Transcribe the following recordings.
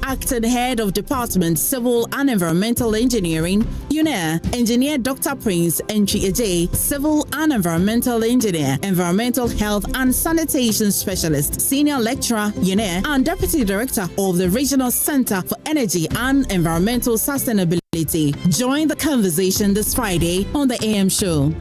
Acting Head of Department Civil and Environmental Engineering, UNER, Engineer Dr. Prince Entry Ajay, Civil and Environmental Engineer, Environmental Health and Sanitation Specialist, Senior Lecturer, UNER, and Deputy Director of the Regional Center for Energy and Environmental Sustainability. Join the conversation this Friday on the AM Show.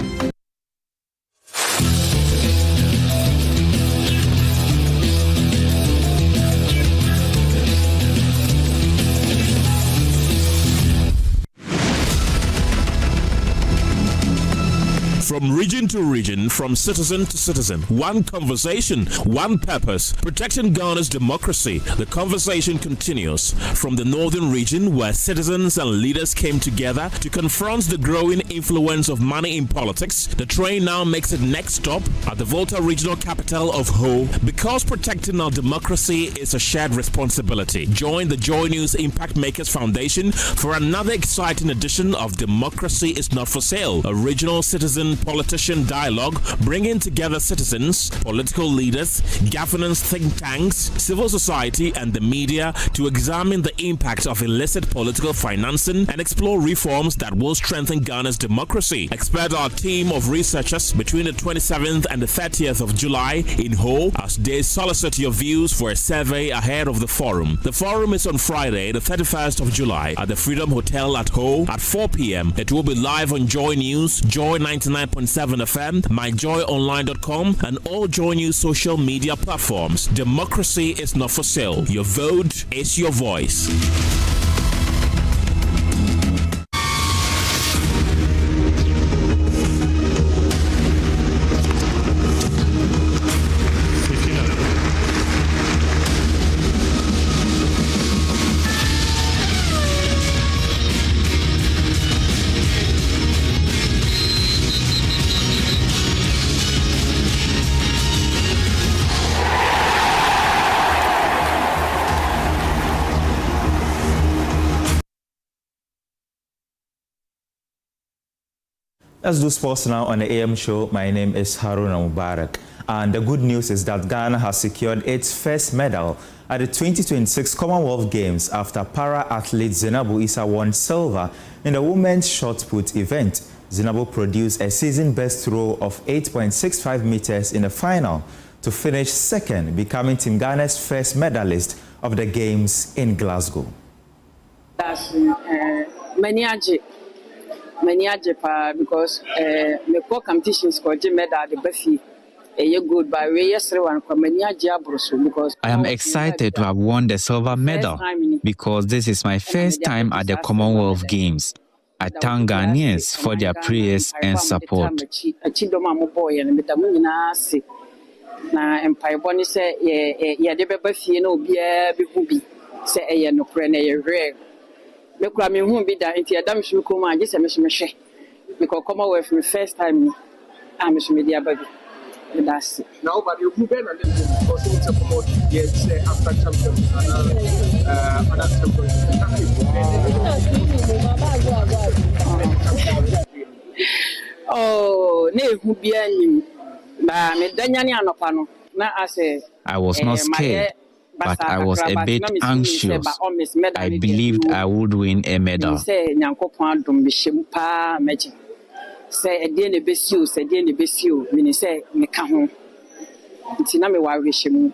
From region to region, from citizen to citizen, one conversation, one purpose, protecting Ghana's democracy. The conversation continues from the northern region, where citizens and leaders came together to confront the growing influence of money in politics. The train now makes its next stop at the Volta regional capital of Ho, because protecting our democracy is a shared responsibility. Join the JoyNews Impact Makers Foundation for another exciting edition of Democracy is Not for Sale, a regional citizen politician dialogue bringing together citizens, political leaders, governance think tanks, civil society, and the media to examine the impact of illicit political financing and explore reforms that will strengthen Ghana's democracy. Expect our team of researchers between the 27th and the 30th of July in Ho as they solicit your views for a survey ahead of the forum. The forum is on Friday, the 31st of July at the Freedom Hotel at Ho at 4 p.m. It will be live on Joy News, Joy 99.7 FM, myjoyonline.com, and all Joy News social media platforms. Democracy is not for sale. Your vote is your voice. Let's do sports now on the AM show. My name is Haruna Mubarak. And the good news is that Ghana has secured its first medal at the 2026 Commonwealth Games after para-athlete Zainabu Issa won silver in the women's shot put event. Zainabu produced a season-best throw of 8.65 meters in the final to finish second, becoming Team Ghana's first medalist of the Games in Glasgow. Many because the four competitions got the medal the Buffy. Good by way yesterday because I am excited to have won the silver medal because this is my first time at the Commonwealth Games. I thank Ghanaians for their prayers and support. Because Commonwealth for the first time, I'm a media baby. That's it. Now, but you have been also to promote the after champions and oh, ne who be any, but me Danyani Anopano. Now I say I was not scared, but I was a bit anxious. I believed I would win a medal. Say a DNA besio, say DNA besio, meaning say me come. It's not me why wish him.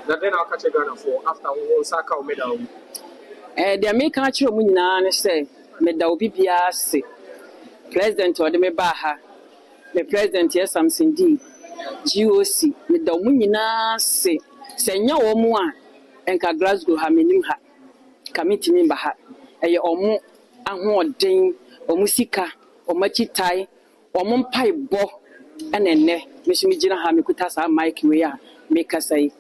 That then I'll catch a gun for after Osaka medal. The American Munana say, Medal BBS, President or the Mebaha, the President, yes, something D. GOC, Medal Munina say, Senya Omua, and Glasgow Haminim ha, committee member ha, a omo, and what ding, or musica. Omachitai, Omumpai Bo, and then Miss Mijina Hamikutasa Mike Wea, make us say.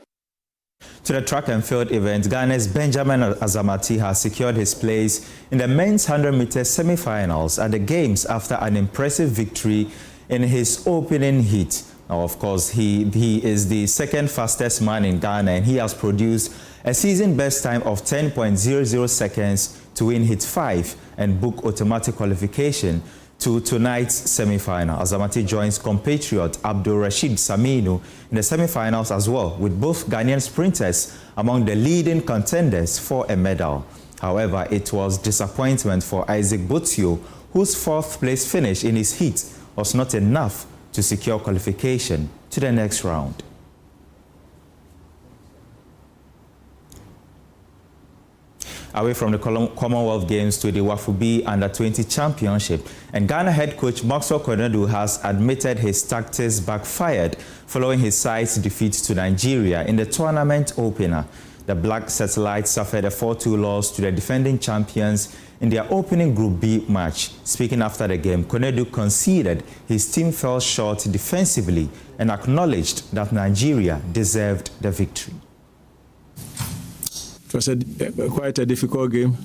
To the track and field event, Ghana's Benjamin Azamati has secured his place in the men's 100-meter semi-finals at the Games after an impressive victory in his opening heat. Now, of course, he is the second fastest man in Ghana, and he has produced a season best time of 10.00 seconds to win heat 5 and book automatic qualification to tonight's semi-final. Azamati joins compatriot Abdul Rashid Saminu in the semi-finals as well, with both Ghanaian sprinters among the leading contenders for a medal. However, it was disappointment for Isaac Butio, whose fourth-place finish in his heat was not enough to secure qualification to the next round. Away from the Commonwealth Games to the Wafubi Under-20 Championship, and Ghana head coach Akufo-Addo has admitted his tactics backfired following his side's defeat to Nigeria in the tournament opener. The Black Satellites suffered a 4-2 loss to the defending champions in their opening Group B match. Speaking after the game, Konadu conceded his team fell short defensively and acknowledged that Nigeria deserved the victory. It was quite a difficult game.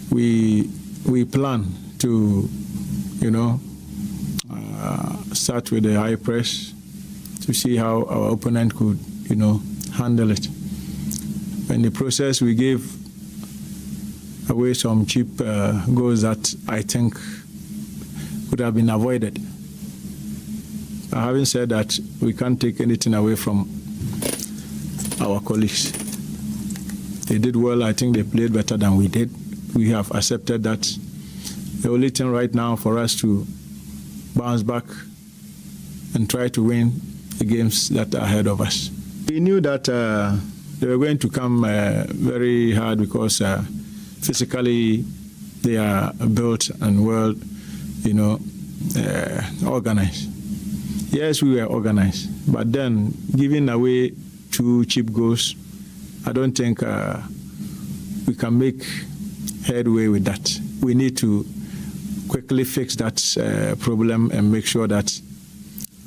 We plan to, start with a high press to see how our opponent could, handle it. In the process, we gave away some cheap goals that I think could have been avoided. Having said that, we can't take anything away from our colleagues. They did well. I think they played better than we did. We have accepted that. The only thing right now for us to bounce back and try to win the games that are ahead of us. We knew that they were going to come very hard because physically they are built and well, organized. Yes, we were organized, but then giving away 2 cheap goals, I don't think we can make headway with that. We need to quickly fix that problem and make sure that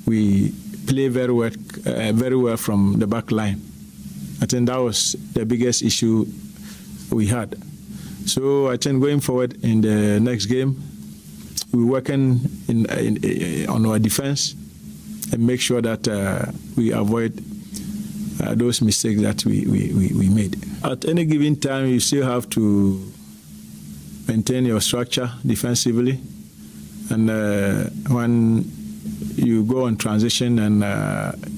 we play very well from the back line. I think that was the biggest issue we had. So I think going forward in the next game, we're working on our defense and make sure that we avoid those mistakes that we made. At any given time, you still have to maintain your structure defensively. And when you go on transition and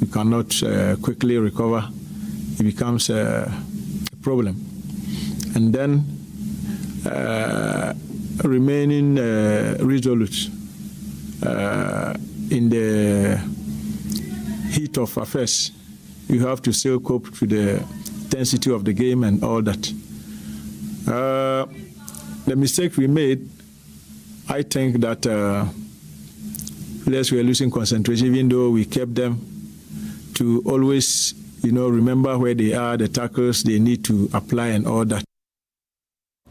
you cannot quickly recover, it becomes a problem. And then remaining resolute in the heat of affairs. You have to still cope to the intensity of the game and all that. The mistake we made, I think that players were losing concentration, even though we kept them to always, remember where they are, the tackles they need to apply and all that.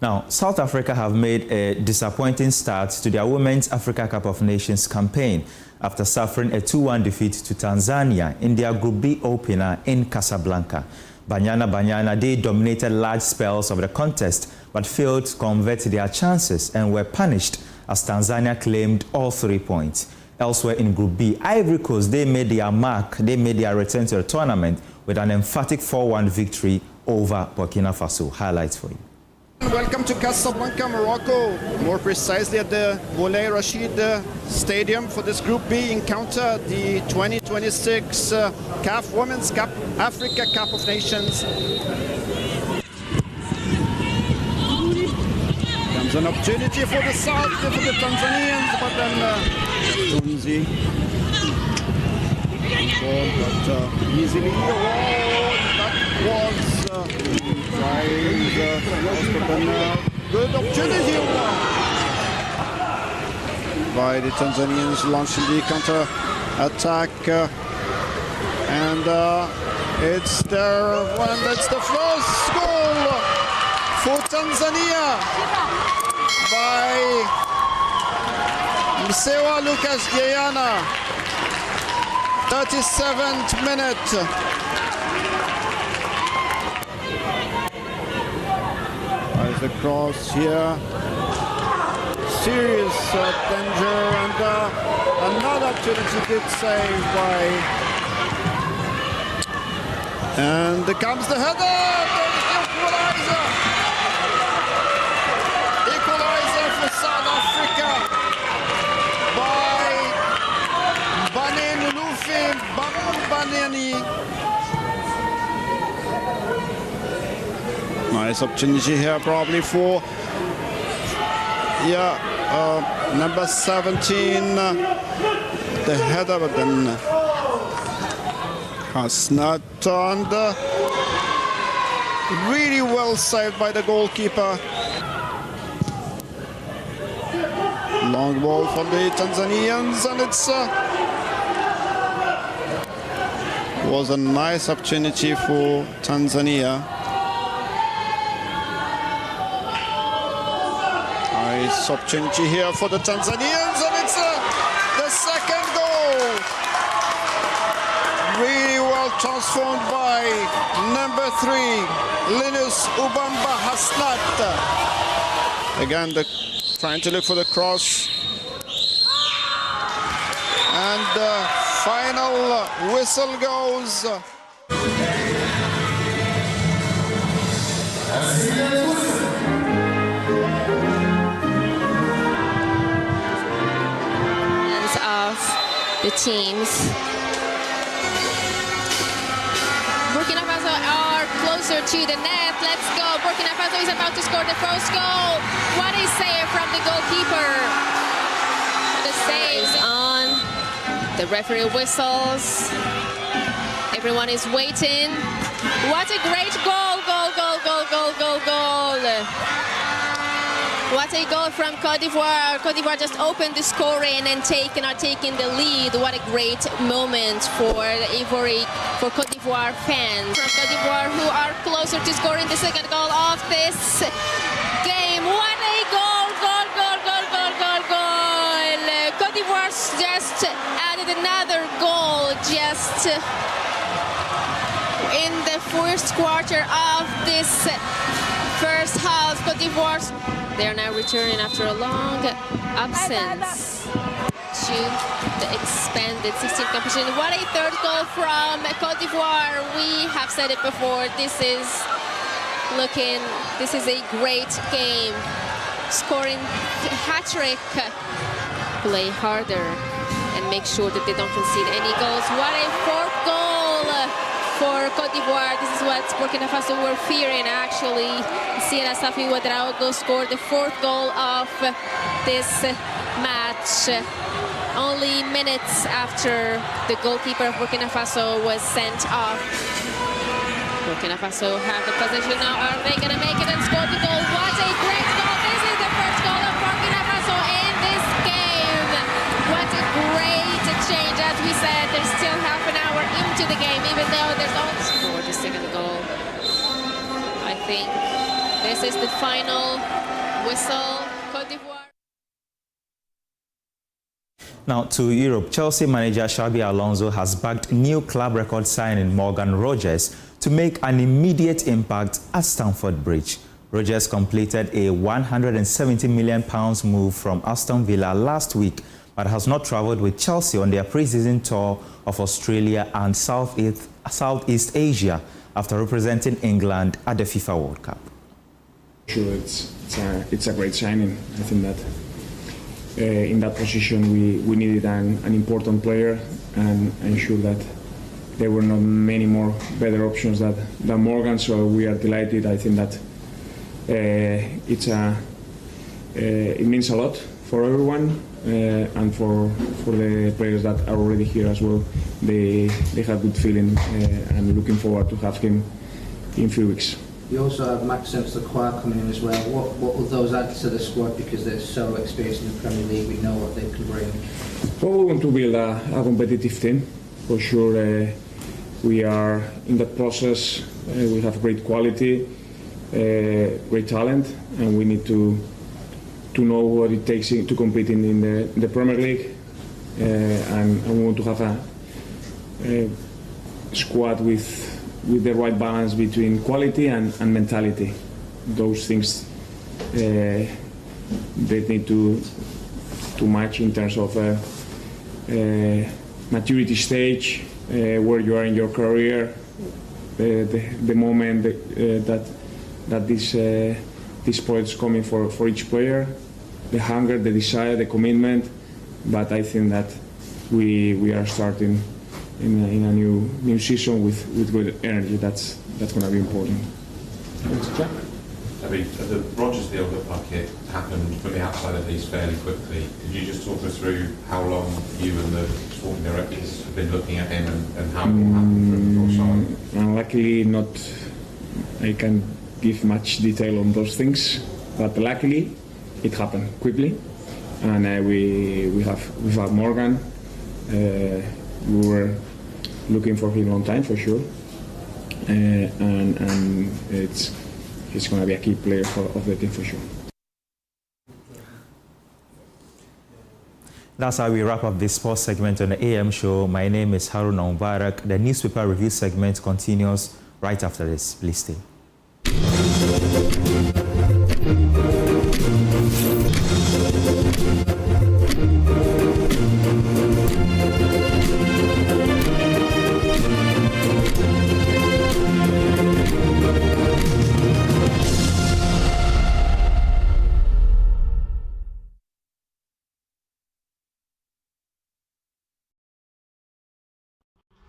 Now, South Africa have made a disappointing start to their Women's Africa Cup of Nations campaign after suffering a 2-1 defeat to Tanzania in their Group B opener in Casablanca. Banyana, they dominated large spells of the contest but failed to convert their chances and were punished as Tanzania claimed all 3 points. Elsewhere in Group B, Ivory Coast, they made their mark, they made their return to the tournament with an emphatic 4-1 victory over Burkina Faso. Highlights for you. Welcome to Casablanca, Morocco, more precisely at the Moulay Rashid Stadium for this Group B encounter, the 2026 CAF Women's Cup, Africa Cup of Nations. Comes an opportunity for the South, for the Tanzanians, but then Tunzi. But easily, that was good opportunity by the Tanzanians launching the counter attack, and it's the first goal for Tanzania by Msewa Lucas Guyana, 37th minute. The cross here, serious danger, and another opportunity, good save by, and there comes the header, there is the equalizer. Nice opportunity here probably for number 17, the header, but then has not turned. Really well saved by the goalkeeper. Long ball from the Tanzanians, and it's was a nice opportunity for Tanzania. Nice opportunity here for the Tanzanians, and it's the second goal. Really well transformed by number 3, Linus Ubamba Hasnat. Again, trying to look for the cross. And the final whistle goes. Of the teams. Burkina Faso are closer to the net. Let's go. Burkina Faso is about to score the first goal. What a save from the goalkeeper. The save is on. The referee whistles. Everyone is waiting. What a great goal. Goal, goal, goal, goal, goal, goal. What a goal from Côte d'Ivoire. Côte d'Ivoire just opened the scoring and are taking the lead. What a great moment for Côte d'Ivoire fans from Côte d'Ivoire who are closer to scoring the second goal of this game. What a goal, goal, goal, goal, goal, goal, goal. Côte d'Ivoire just added another goal just in the first quarter of this first half. Côte d'Ivoire, they are now returning after a long absence to the expanded 16th competition. What a third goal from Côte d'Ivoire. We have said it before, this is a great game. Scoring hat-trick. Play harder and make sure that they don't concede any goals. What a fourth goal for Côte d'Ivoire. This is what Burkina Faso were fearing, actually. Sierra Safi Ouedraogo scored the fourth goal of this match. Only minutes after the goalkeeper of Burkina Faso was sent off. Burkina Faso have the possession now. Are they going to make it and score the goal? What a great goal. This is the first goal of Burkina Faso in this game. What a great change. As we said, there's still half an hour into the game, even though there's also for the second goal. I think this is the final whistle. Côte d'Ivoire. Now to Europe, Chelsea manager Xabi Alonso has backed new club record signing Morgan Rogers to make an immediate impact at Stamford Bridge. Rogers completed a £170 million move from Aston Villa last week, but has not travelled with Chelsea on their pre-season tour of Australia and Southeast Asia after representing England at the FIFA World Cup. Sure, it's a great signing. I think that in that position we needed an important player, and I'm sure that there were not many more better options than Morgan, so we are delighted. I think that it means a lot for everyone, and for the players that are already here as well. They have good feeling, and looking forward to have him in a few weeks. You also have Maxence Lacroix coming in as well. What will those add to the squad, because they're so experienced in the Premier League? We know what they can bring. Well, we want to build a competitive team. For sure, we are in that process. We have great quality, great talent, and we need to know what it takes to compete in the Premier League. And we want to have a squad with the right balance between quality and mentality. Those things they need to match in terms of maturity stage, where you are in your career, the moment that this point is coming for each player, the hunger, the desire, the commitment. But I think that we are starting in a new season with good energy. That's going to be important. I mean, the Rogers deal looked like it happened from the outside at least fairly quickly. Could you just talk us through how long you and the sporting directors have been looking at him and how it will happen from your side? Luckily, not. I can give much detail on those things, but luckily, it happened quickly, and we have Morgan. We were looking for him a long time for sure, and he's going to be a key player of the team for sure. That's how we wrap up this sports segment on the AM show. My name is Haruna Mubarak. The newspaper review segment continues right after this. Please stay.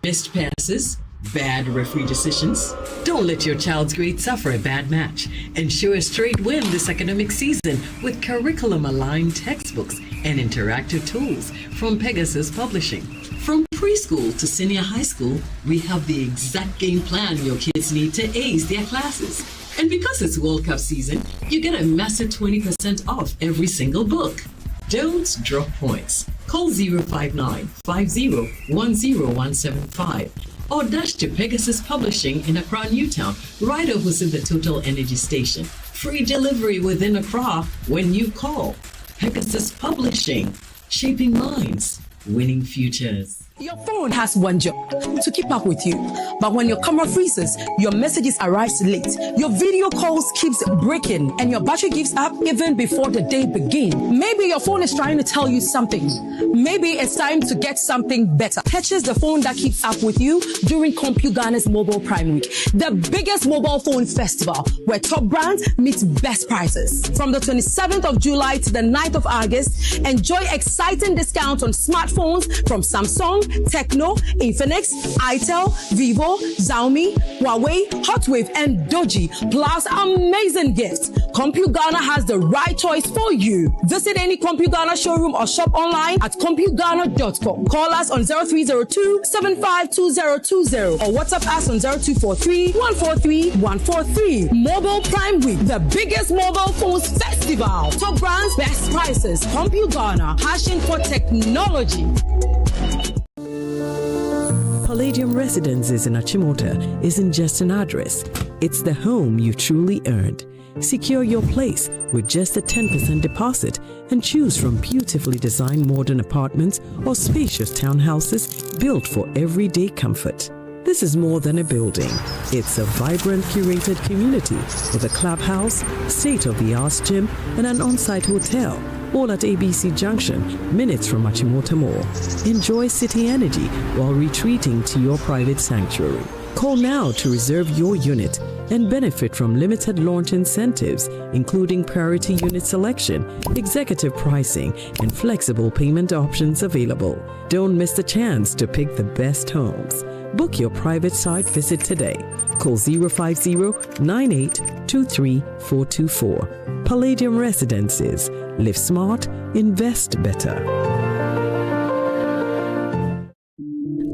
Missed passes, bad referee decisions. Don't let your child's grade suffer a bad match. Ensure a straight win this academic season with curriculum-aligned textbooks and interactive tools from Pegasus Publishing. From preschool to senior high school, we have the exact game plan your kids need to ace their classes. And because it's World Cup season, you get a massive 20% off every single book. Don't drop points. Call 059-50-10-175 or dash to Pegasus Publishing in Accra, Newtown, right opposite the Total Energy Station. Free delivery within Accra when you call. Pegasus Publishing, shaping minds, winning futures. Your phone has one job, to keep up with you. But when your camera freezes, your messages arrive late, your video calls keeps breaking, and your battery gives up even before the day begins. Maybe your phone is trying to tell you something. Maybe it's time to get something better. Purchase the phone that keeps up with you during CompuGhana's Mobile Prime Week, the biggest mobile phone festival where top brands meet best prices. From the 27th of July to the 9th of August, enjoy exciting discounts on smartphones from Samsung, Tecno, Infinix, Itel, Vivo, Xiaomi, Huawei, Hotwave, and Doji, plus amazing gifts. CompuGhana has the right choice for you. Visit any CompuGhana showroom or shop online at CompuGhana.com. Call us on 0302-752020 or WhatsApp us on 0243-143-143. Mobile Prime Week, the biggest mobile phones festival. Top brands, best prices. CompuGhana, passion for technology. Palladium Residences in Achimota isn't just an address, it's the home you truly earned. Secure your place with just a 10% deposit and choose from beautifully designed modern apartments or spacious townhouses built for everyday comfort. This is more than a building. It's a vibrant, curated community with a clubhouse, state-of-the-art gym, and an on-site hotel, all at ABC Junction, minutes from Achimota Mall. Enjoy city energy while retreating to your private sanctuary. Call now to reserve your unit and benefit from limited launch incentives, including priority unit selection, executive pricing, and flexible payment options available. Don't miss the chance to pick the best homes. Book your private site visit today. Call 050-9823-424. Palladium Residences. Live smart, invest better.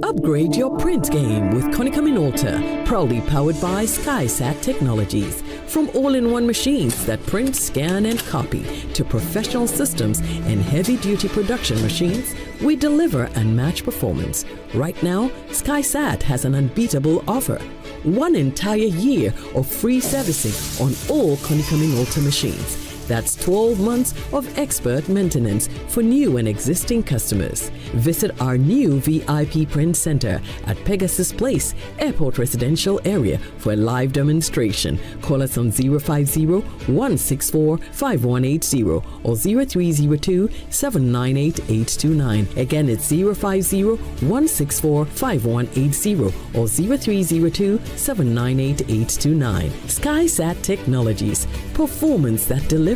Upgrade your print game with Konica Minolta, proudly powered by SkySat Technologies. From all-in-one machines that print, scan, and copy to professional systems and heavy-duty production machines, we deliver unmatched performance. Right now, SkySat has an unbeatable offer. 1 entire year of free servicing on all Konica Minolta machines. That's 12 months of expert maintenance for new and existing customers. Visit our new VIP print center at Pegasus Place, Airport Residential Area for a live demonstration. Call us on 050-164-5180 or 0302-798-829. Again, it's 050-164-5180 or 0302-798-829. SkySat Technologies. Performance that delivers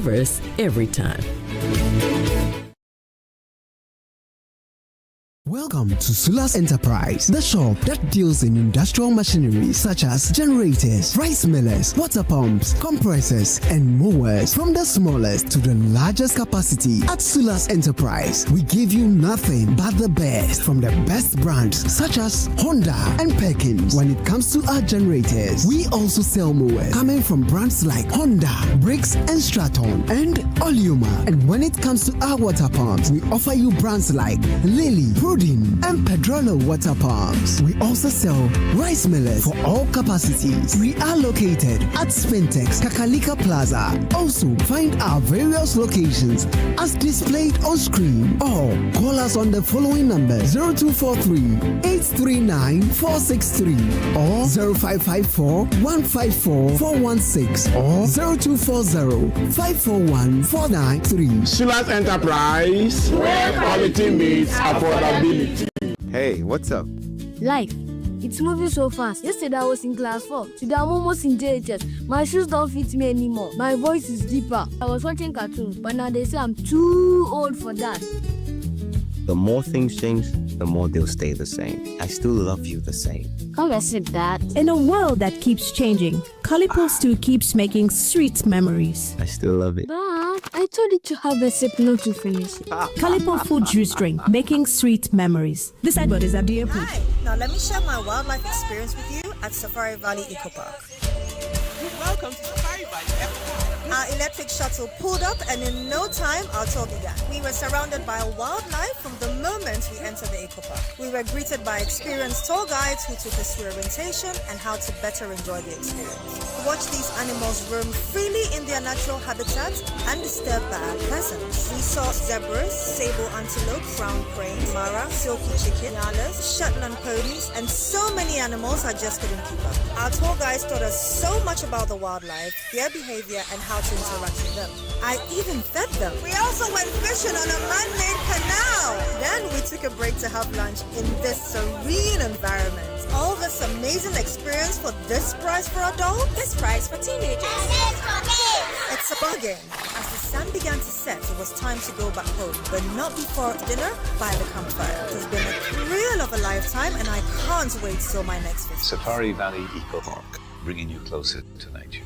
every time. Welcome to Sulas Enterprise, the shop that deals in industrial machinery such as generators, rice millers, water pumps, compressors, and mowers. From the smallest to the largest capacity, at Sulas Enterprise, we give you nothing but the best from the best brands such as Honda and Perkins. When it comes to our generators, we also sell mowers coming from brands like Honda, Briggs and Straton, and Oleoma. And when it comes to our water pumps, we offer you brands like Lily, and Pedrolo water pumps. We also sell rice millers for all capacities. We are located at Spintex, Kakalika Plaza. Also, find our various locations as displayed on screen or call us on the following numbers: 0243-839-463 or 0554-154-416 or 0240-541-493. Sulas Enterprise, where quality meets affordability. Hey, what's up? Life. It's moving so fast. Yesterday I was in class 4. Today I'm almost in JHS. My shoes don't fit me anymore. My voice is deeper. I was watching cartoons, but now they say I'm too old for that. The more things change, the more they'll stay the same. I still love you the same. Come and sit that. In a world that keeps changing, Calipo still keeps making sweet memories. I still love it. But I told you to have a sip, not to finish it. Calipo food juice drink, making sweet memories. This advert is FDA approved. Hi, now let me share my wildlife experience with you at Safari Valley Eco Park. Welcome to Safari Valley Eco Park. Our electric shuttle pulled up, and in no time, our tour began. We were surrounded by wildlife from the moment we entered the Eco Park. We were greeted by experienced tour guides who took us through orientation and how to better enjoy the experience. Watch these animals roam freely in their natural habitat undisturbed by our presence. We saw zebras, sable antelope, brown cranes, mara, silky chicken, nyalas, Shetland ponies, and so many animals I just couldn't keep up. Our tour guides taught us so much about the wildlife, their behavior, and how to interact with them. I even fed them. We also went fishing on a man-made canal. Then we took a break to have lunch in this serene environment. All this amazing experience for this price for adults, this price for teenagers. It's a bargain. As the sun began to set, it was time to go back home, but not before dinner by the campfire. It's been a thrill of a lifetime, and I can't wait till my next visit. Safari Valley Eco Park, bringing you closer to nature.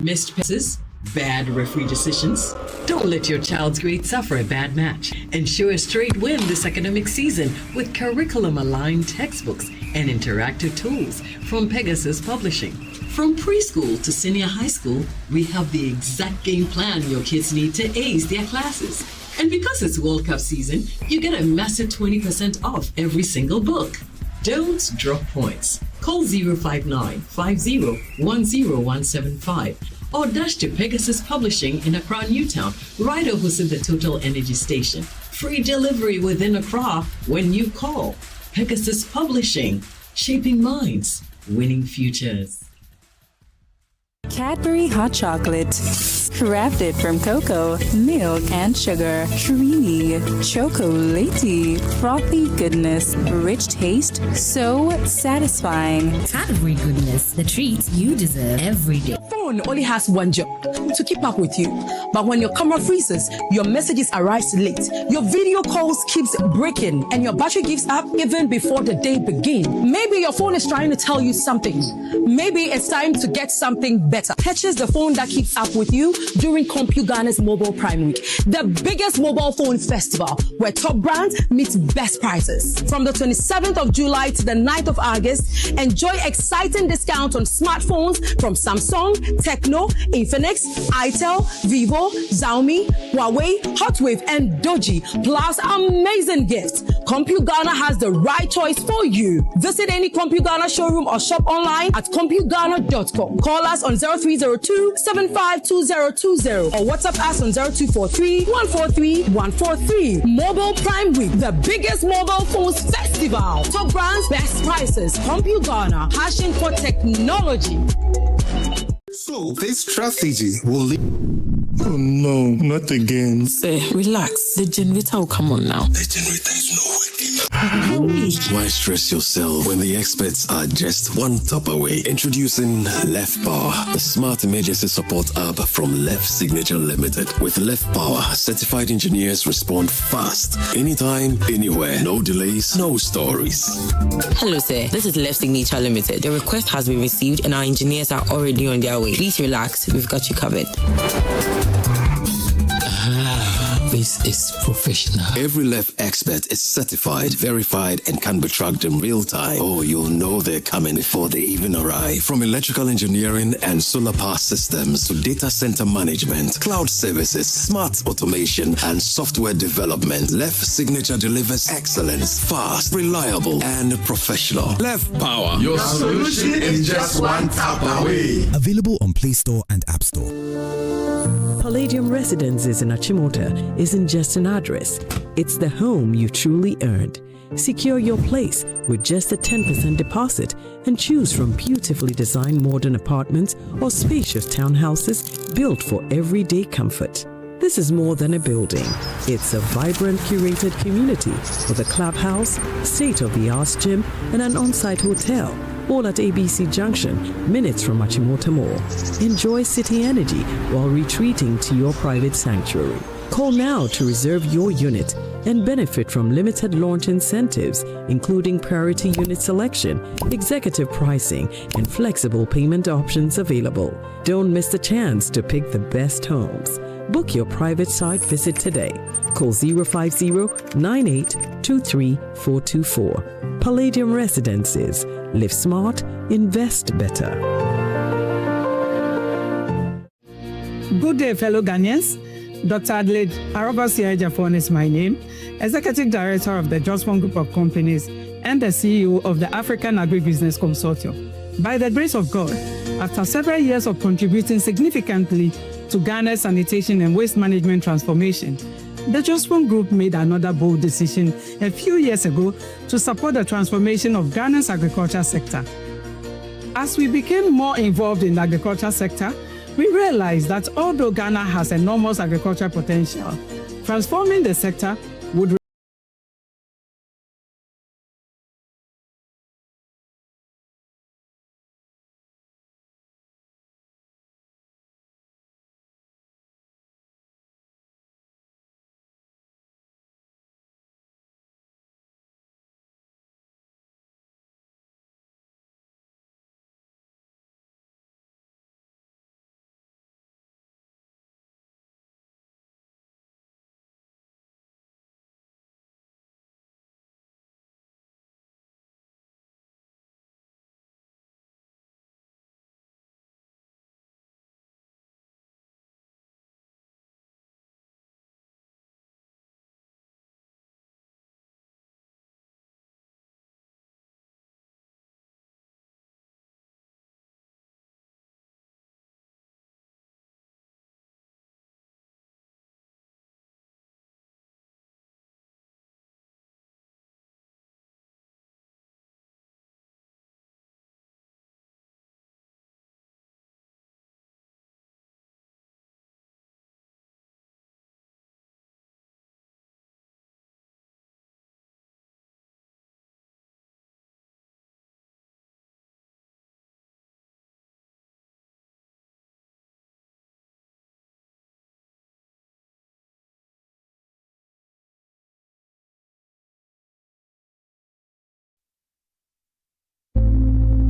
Missed passes? Bad referee decisions? Don't let your child's grade suffer a bad match. Ensure a straight win this academic season with curriculum-aligned textbooks and interactive tools from Pegasus Publishing. From preschool to senior high school, we have the exact game plan your kids need to ace their classes. And because it's World Cup season, you get a massive 20% off every single book. Don't drop points. Call 059 50 or dash to Pegasus Publishing in Accra Newtown, right opposite the Total Energy Station. Free delivery within Accra when you call. Pegasus Publishing, shaping minds, winning futures. Cadbury hot chocolate, crafted from cocoa, milk, and sugar. Creamy, chocolatey, frothy goodness, rich taste, so satisfying. Cadbury goodness, the treat you deserve every day. Phone only has one job, to keep up with you. But when your camera freezes, your messages arrives late, your video calls keeps breaking, and your battery gives up even before the day begins. Maybe your phone is trying to tell you something. Maybe it's time to get something better. Purchase the phone that keeps up with you during CompuGhana's Mobile Prime Week, the biggest mobile phones festival where top brands meet best prices. From the 27th of July to the 9th of August, enjoy exciting discounts on smartphones from Samsung, Tecno, Infinix, Itel, Vivo, Xiaomi, Huawei, Hotwave, and Doji, plus amazing gifts. CompuGhana has the right choice for you. Visit any CompuGhana showroom or shop online at CompuGhana.com. Call us on 0302-752020 or WhatsApp us on 0243-143-143. Mobile Prime Week, the biggest mobile phones festival. Top brands, best prices. CompuGhana, passion for technology. So this strategy will lead. Oh no, not again. Say, relax. The generator will come on now. The generator is not working. Why stress yourself when the experts are just one tap away? Introducing Left Power, the smart emergency support app from Left Signature Limited. With Left Power, certified engineers respond fast, anytime, anywhere. No delays, no stories. Hello, sir. This is Left Signature Limited. The request has been received and our engineers are already on their way. Please relax. We've got you covered. This is professional. Every Left expert is certified, verified, and can be tracked in real time. Oh, you'll know they're coming before they even arrive. From electrical engineering and solar power systems to data center management, cloud services, smart automation, and software development, Left Signature delivers excellence, fast, reliable, and professional. Left Power. Your solution is just one tap away. Available on Play Store and App Store. Palladium Residences in Achimota isn't just an address, it's the home you truly earned. Secure your place with just a 10% deposit and choose from beautifully designed modern apartments or spacious townhouses built for everyday comfort. This is more than a building. It's a vibrant, curated community with a clubhouse, state-of-the-art gym, and an on-site hotel, all at ABC Junction, minutes from Achimota Mall. Enjoy city energy while retreating to your private sanctuary. Call now to reserve your unit and benefit from limited launch incentives, including priority unit selection, executive pricing, and flexible payment options available. Don't miss the chance to pick the best homes. Book your private site visit today. Call 050-9823-424. Palladium Residences. Live smart, invest better. Good day, fellow Ghanaians. Dr. Adelaide Arobasi-Ejafon is my name, Executive Director of the Jospon Group of Companies and the CEO of the African Agribusiness Consortium. By the grace of God, after several years of contributing significantly to Ghana's sanitation and waste management transformation, the Jospon Group made another bold decision a few years ago to support the transformation of Ghana's agriculture sector. As we became more involved in the agriculture sector, we realized that although Ghana has enormous agricultural potential, transforming the sector would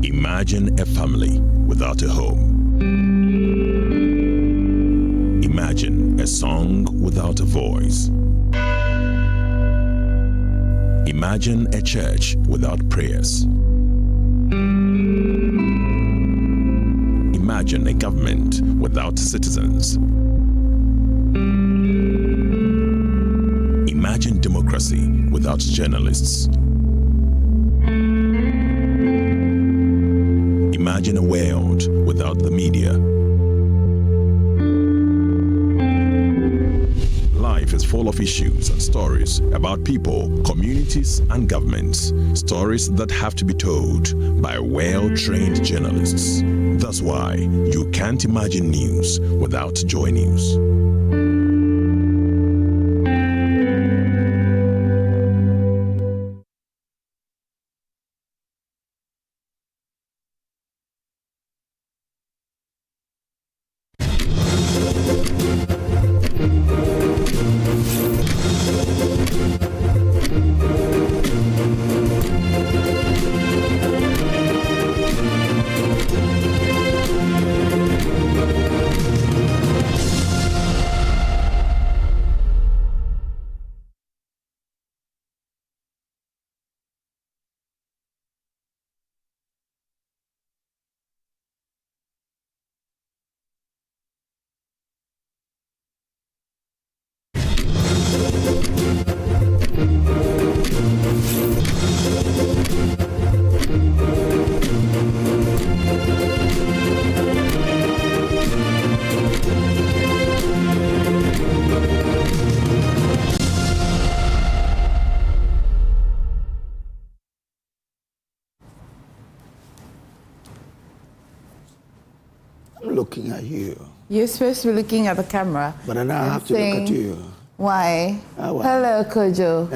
Imagine a family without a home. Imagine a song without a voice. Imagine a church without prayers. Imagine a government without citizens. Imagine democracy without journalists. Imagine a world without the media. Life is full of issues and stories about people, communities, and governments. Stories that have to be told by well-trained journalists. That's why you can't imagine news without Joy News. Looking at you. You're supposed to be looking at the camera. But then I have to look at you. Why? Why? Hello, Kojo.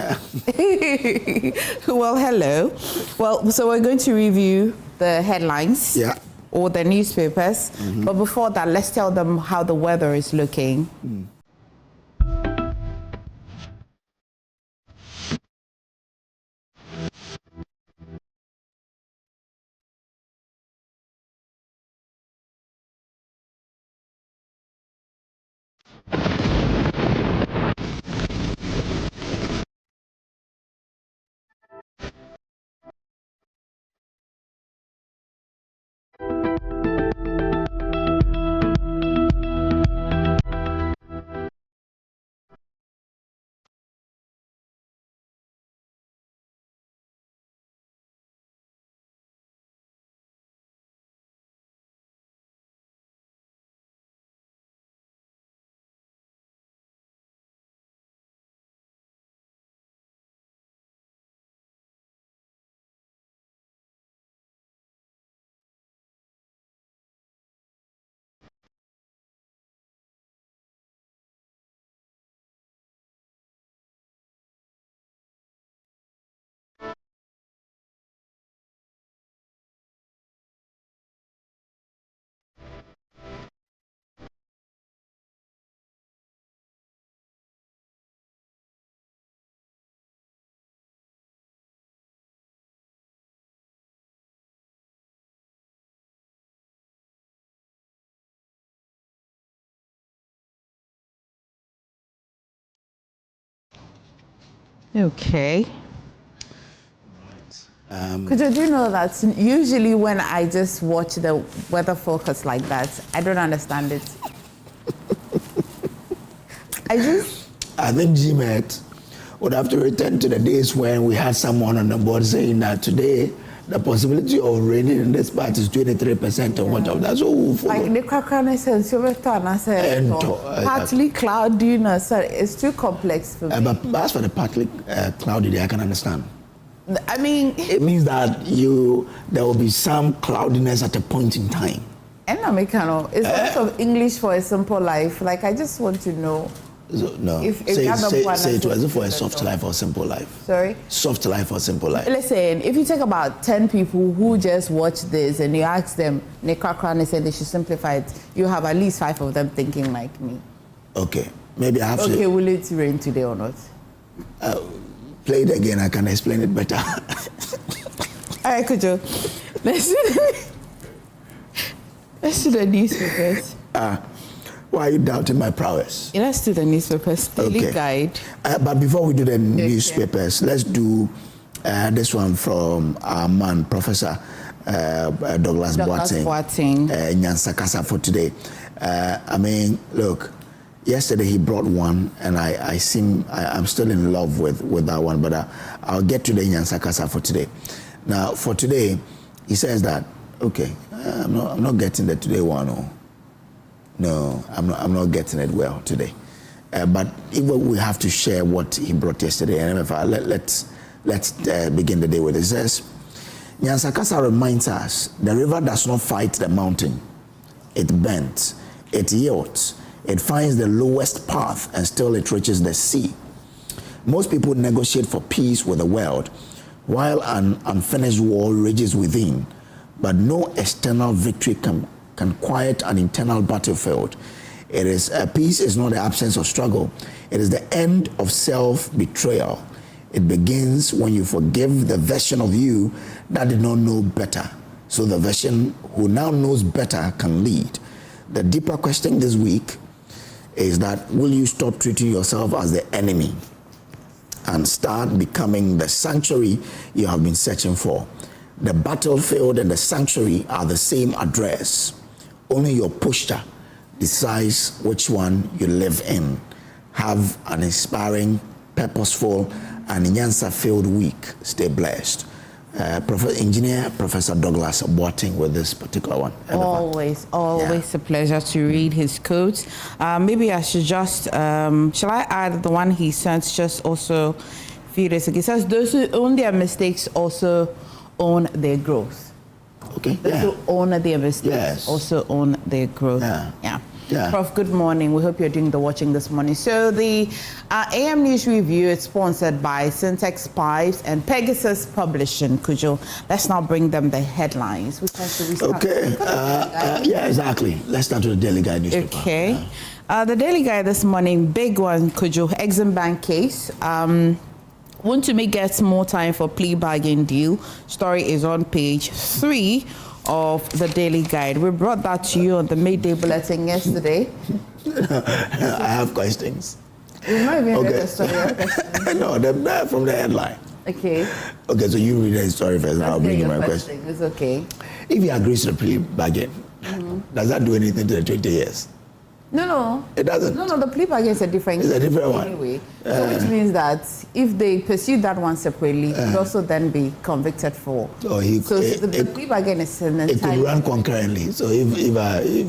Well, hello. Well, so we're going to review the headlines. Yeah. Or the newspapers. But before that, let's tell them how the weather is looking. Okay. Could you know that usually when I just watch the weather forecast like that, I don't understand it. I think GMET would have to return to the days when we had someone on the board saying that today the possibility of raining in this part is 23% or what of that. So like the partly cloudy, you know, so it's too complex for me. But as for the partly cloudy, I can understand. I mean, it means that there will be some cloudiness at a point in time. And it's a lot of English for a simple life. Like I just want to know. So, no. Say it was for a soft life or simple life. Sorry? Soft life or simple life. Listen, if you take about 10 people who just watch this and you ask them, and say they should simplify it, you have at least 5 of them thinking like me. Okay. Maybe I have to... Okay, will it rain today or not? Play it again, I can explain it better. All right, Kojo. Let's do the newspapers. Why are you doubting my prowess? Yeah, let's do the newspapers. Daily Guide. But before we do the newspapers, let's do this one from our man, Professor Douglas Boateng. Nyansa Kasa for today. I mean, look, yesterday he brought one, and I'm still in love with that one, but I'll get to the Nyansa Kasa for today. Now, for today, he says that, okay, I'm not getting the today one. No, I'm not getting it well today. But even we have to share what he brought yesterday. And let's begin the day with it. It says, Nyansa Kasa reminds us the river does not fight the mountain. It bends, it yields, it finds the lowest path, and still it reaches the sea. Most people negotiate for peace with the world, while an unfinished war rages within, but no external victory can quiet an internal battlefield. Peace is not the absence of struggle. It is the end of self-betrayal. It begins when you forgive the version of you that did not know better, so the version who now knows better can lead. The deeper question this week is that, will you stop treating yourself as the enemy and start becoming the sanctuary you have been searching for? The battlefield and the sanctuary are the same address. Only your posture decides which one you live in. Have an inspiring, purposeful, and Nyansa-filled week. Stay blessed. Professor Douglas Boateng with this particular one. Always a pleasure to read his quotes. Maybe I should just, shall I add the one he sent just also a few days ago? He says, those who own their mistakes also own their growth. Okay. Those who own their mistakes also own their growth. Yeah. Prof, good morning. We hope you're doing the watching this morning. So the AM News Review is sponsored by Syntex Pipes and Pegasus Publishing. Kujo, let's now bring them the headlines. Which one should we start? Okay. Yeah, exactly. Let's start with the Daily Guide newspaper. Okay. The Daily Guide this morning, big one, Kujo, Exim Bank case. Wontumi gets more time for plea bargain deal. Story is on page 3 of the Daily Guide. We brought that to you on the Midday Bulletin yesterday. I have questions. We've not even read the story. No, they're from the headline. Okay. Okay, so you read the story first, and I'll bring you my question. It's okay. If he agrees to the plea bargain, does that do anything to the 20 years? No. It doesn't? No, the plea bargain is a different It's a different one. Anyway. So which means that if they pursue that one separately, he could also then be convicted for. The plea bargain is an entirely... It could run concurrently. So if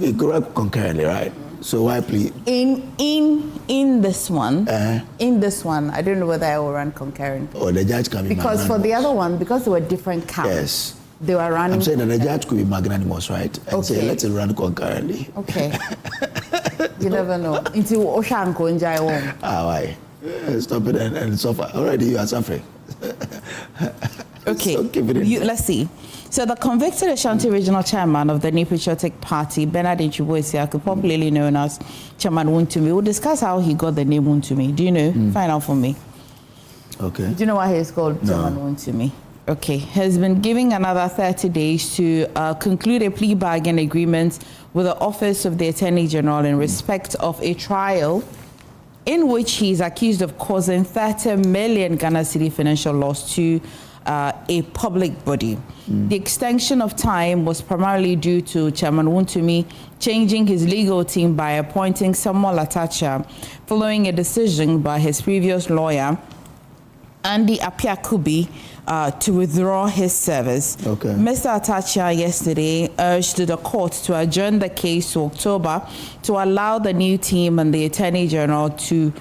it could run concurrently, right? So why plea? In this one, I don't know whether I will run concurrently. Or the judge can be because for the other one, because there were different counts. Yes. They were running. I'm saying that the judge could be magnanimous, right? And say, let it run concurrently. Okay. You never know. Until Oshan Konjai won't. Why? Stop it and suffer. Already you are suffering. Okay. Let's see. So the convicted Ashanti Regional Chairman of the New Patriotic Party, Bernard Nchubuisiaku, popularly known as Chairman Wontumi, will discuss how he got the name Wontumi. Do you know? Find out for me. Okay. Do you know why he's called Chairman Wontumi? Okay, has been giving another 30 days to conclude a plea bargain agreement with the Office of the Attorney General in respect of a trial in which he is accused of causing 30 million Ghana cedi financial loss to a public body. The extension of time was primarily due to Chairman Wontumi changing his legal team by appointing Samuel Atacha following a decision by his previous lawyer, Andy Apiakubi, to withdraw his service. Okay. Mr. Atacha yesterday urged the court to adjourn the case to October to allow the new team and the Attorney General to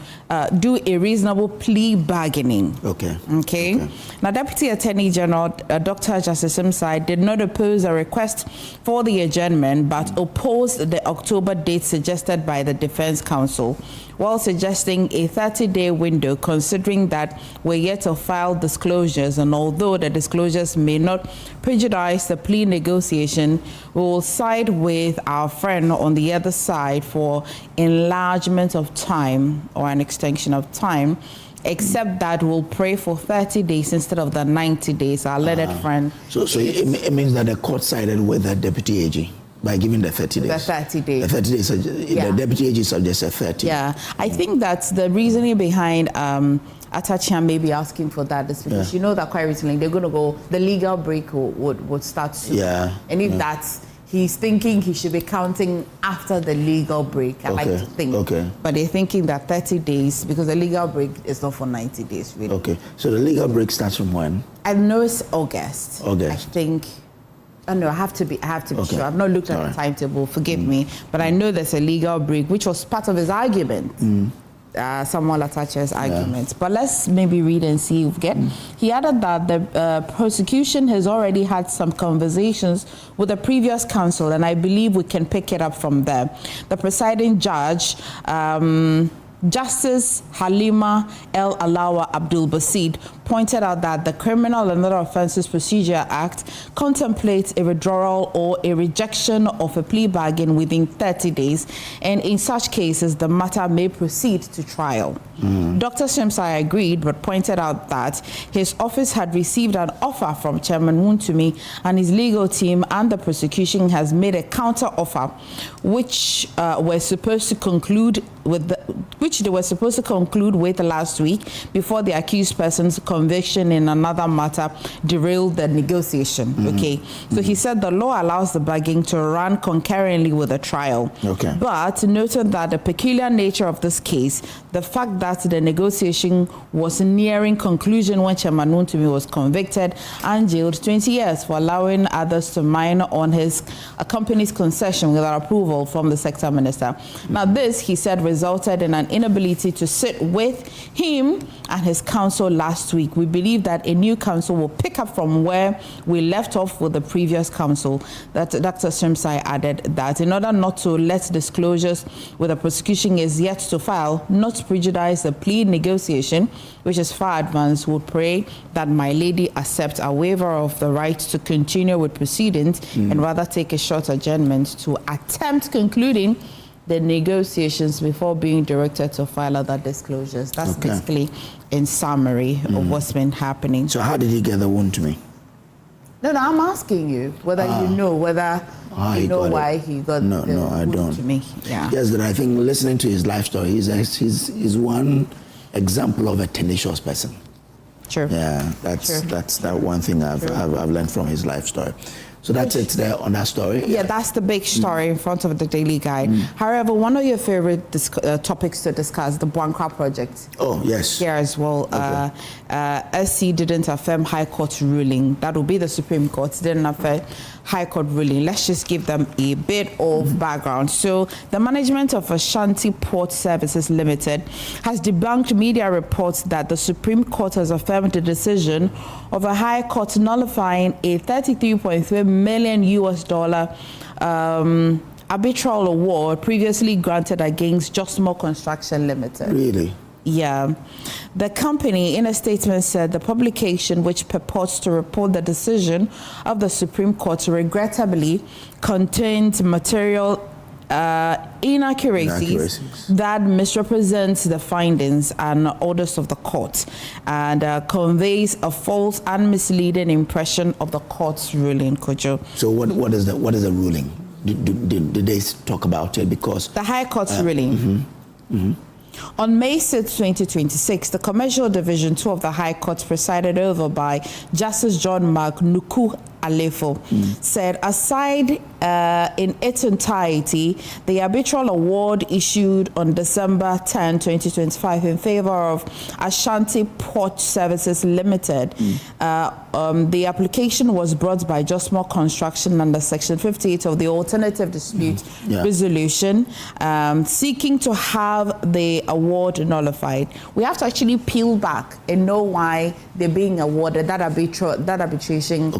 do a reasonable plea bargaining. Okay. Now, Deputy Attorney General Dr. Justice Simsai did not oppose a request for the adjournment, but opposed the October date suggested by the Defense Counsel, while suggesting a 30-day window, considering that we're yet to file disclosures, and although the disclosures may not prejudice the plea negotiation, we will side with our friend on the other side for enlargement of time or an extension of time. except that we'll pray for 30 days instead of the 90 days. Our learned friend. So it means that the court sided with the deputy AG by giving the 30 days. The 30 days. The 30 days. The deputy AG suggested 30. Yeah, I think that's the reasoning behind Atachan maybe asking for that is because you know that quite recently they're going to go, the legal break would start soon. Yeah. And if that's, he's thinking he should be counting after the legal break, I like to think. Okay. But they're thinking that 30 days, because the legal break is not for 90 days, really. Okay. So the legal break starts from when? I know it's August. August. I think. I know I have to be sure. I've not looked at the timetable, forgive me. But I know there's a legal break, which was part of his argument. Samuel Atacha's arguments. But let's maybe read and see if we get. He added that the prosecution has already had some conversations with the previous counsel, and I believe we can pick it up from there. The presiding judge, Justice Halima El Alawa Abdul Basid, pointed out that the Criminal and Other Offences Procedure Act contemplates a withdrawal or a rejection of a plea bargain within 30 days, and in such cases, the matter may proceed to trial. Dr. Shemsai agreed, but pointed out that his office had received an offer from Chairman Wuntumi and his legal team, and the prosecution has made a counter offer, which were supposed to conclude with last week before the accused person's conviction in another matter derailed the negotiation. So he said the law allows the bargain to run concurrently with the trial. But noted that the peculiar nature of this case, the fact that the negotiation was nearing conclusion when Chairman Wuntumi was convicted and jailed 20 years for allowing others to mine on his company's concession without approval from the sector minister. Now this, he said, resulted in an inability to sit with him and his counsel last week. We believe that a new counsel will pick up from where we left off with the previous counsel. That Dr. Shemsai added that in order not to let disclosures with the prosecution is yet to file not prejudice the plea negotiation, which is far advanced, would pray that my lady accept a waiver of the right to continue with proceedings and rather take a short adjournment to attempt concluding the negotiations before being directed to file other disclosures. That's basically in summary of what's been happening. So how did he get the wound to me? No, I'm asking you whether you know whether you know why he got no, I don't. To me. Yeah. Yes, but I think listening to his life story, he's one example of a tenacious person. Sure. Yeah, that's that one thing I've learned from his life story. So that's it there on that story. Yeah, that's the big story in front of the Daily Guide. However, one of your favorite topics to discuss, the Buankra project. Oh, yes. Here as well. SC didn't affirm High Court ruling. That will be the Supreme Court. Didn't affirm High Court ruling. Let's just give them a bit of background. So the management of Ashanti Port Services Limited has debunked media reports that the Supreme Court has affirmed the decision of a High Court nullifying a $33.3 million arbitral award previously granted against Josmo Construction Limited. Really? Yeah. The company, in a statement, said the publication, which purports to report the decision of the Supreme Court, regrettably contains material inaccuracies that misrepresents the findings and orders of the court and conveys a false and misleading impression of the court's ruling. Kojo. So what is the ruling? Did they talk about it? Because the High Court's ruling. On May 6, 2026, the Commercial Division 2 of the High Court, presided over by Justice John Mark Nuku Alefo, said aside in its entirety, the arbitral award issued on December 10, 2025 in favor of Ashanti Port Services Limited, the application was brought by Josmo Construction under Section 58 of the Alternative Dispute Resolution, seeking to have the award nullified. We have to actually peel back and know why they're being awarded that arbitration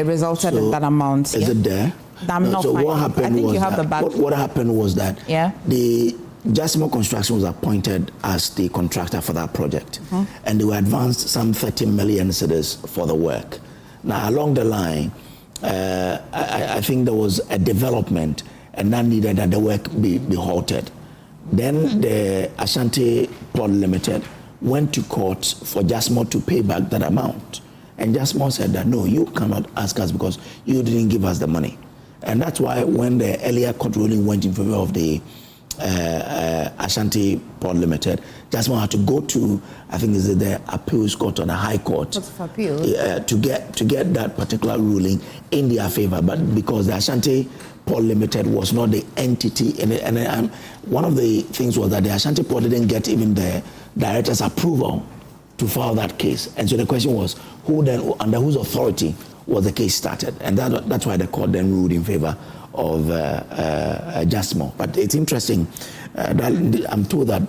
resulted in that amount. Is it there? I'm not so what happened I think was you have that, the back. what happened was that the Josmo Construction was appointed as the contractor for that project, and they were advanced some 30 million cedis for the work. Now, along the line, I think there was a development, and that needed that the work be halted. Then the Ashanti Port Limited went to court for Jasmine to pay back that amount. And Jasmine said that, no, you cannot ask us because you didn't give us the money. And that's why when the earlier court ruling went in favor of the Ashanti Port Limited, Jasmine had to go to, I think is it the appeals court or the high court to get that particular ruling in their favor. But because the Ashanti Port Limited was not the entity, and one of the things was that the Ashanti Port didn't get even the director's approval to file that case. And so the question was, who then, under whose authority was the case started? And that's why the court then ruled in favor of Jasmine. But it's interesting that I'm told that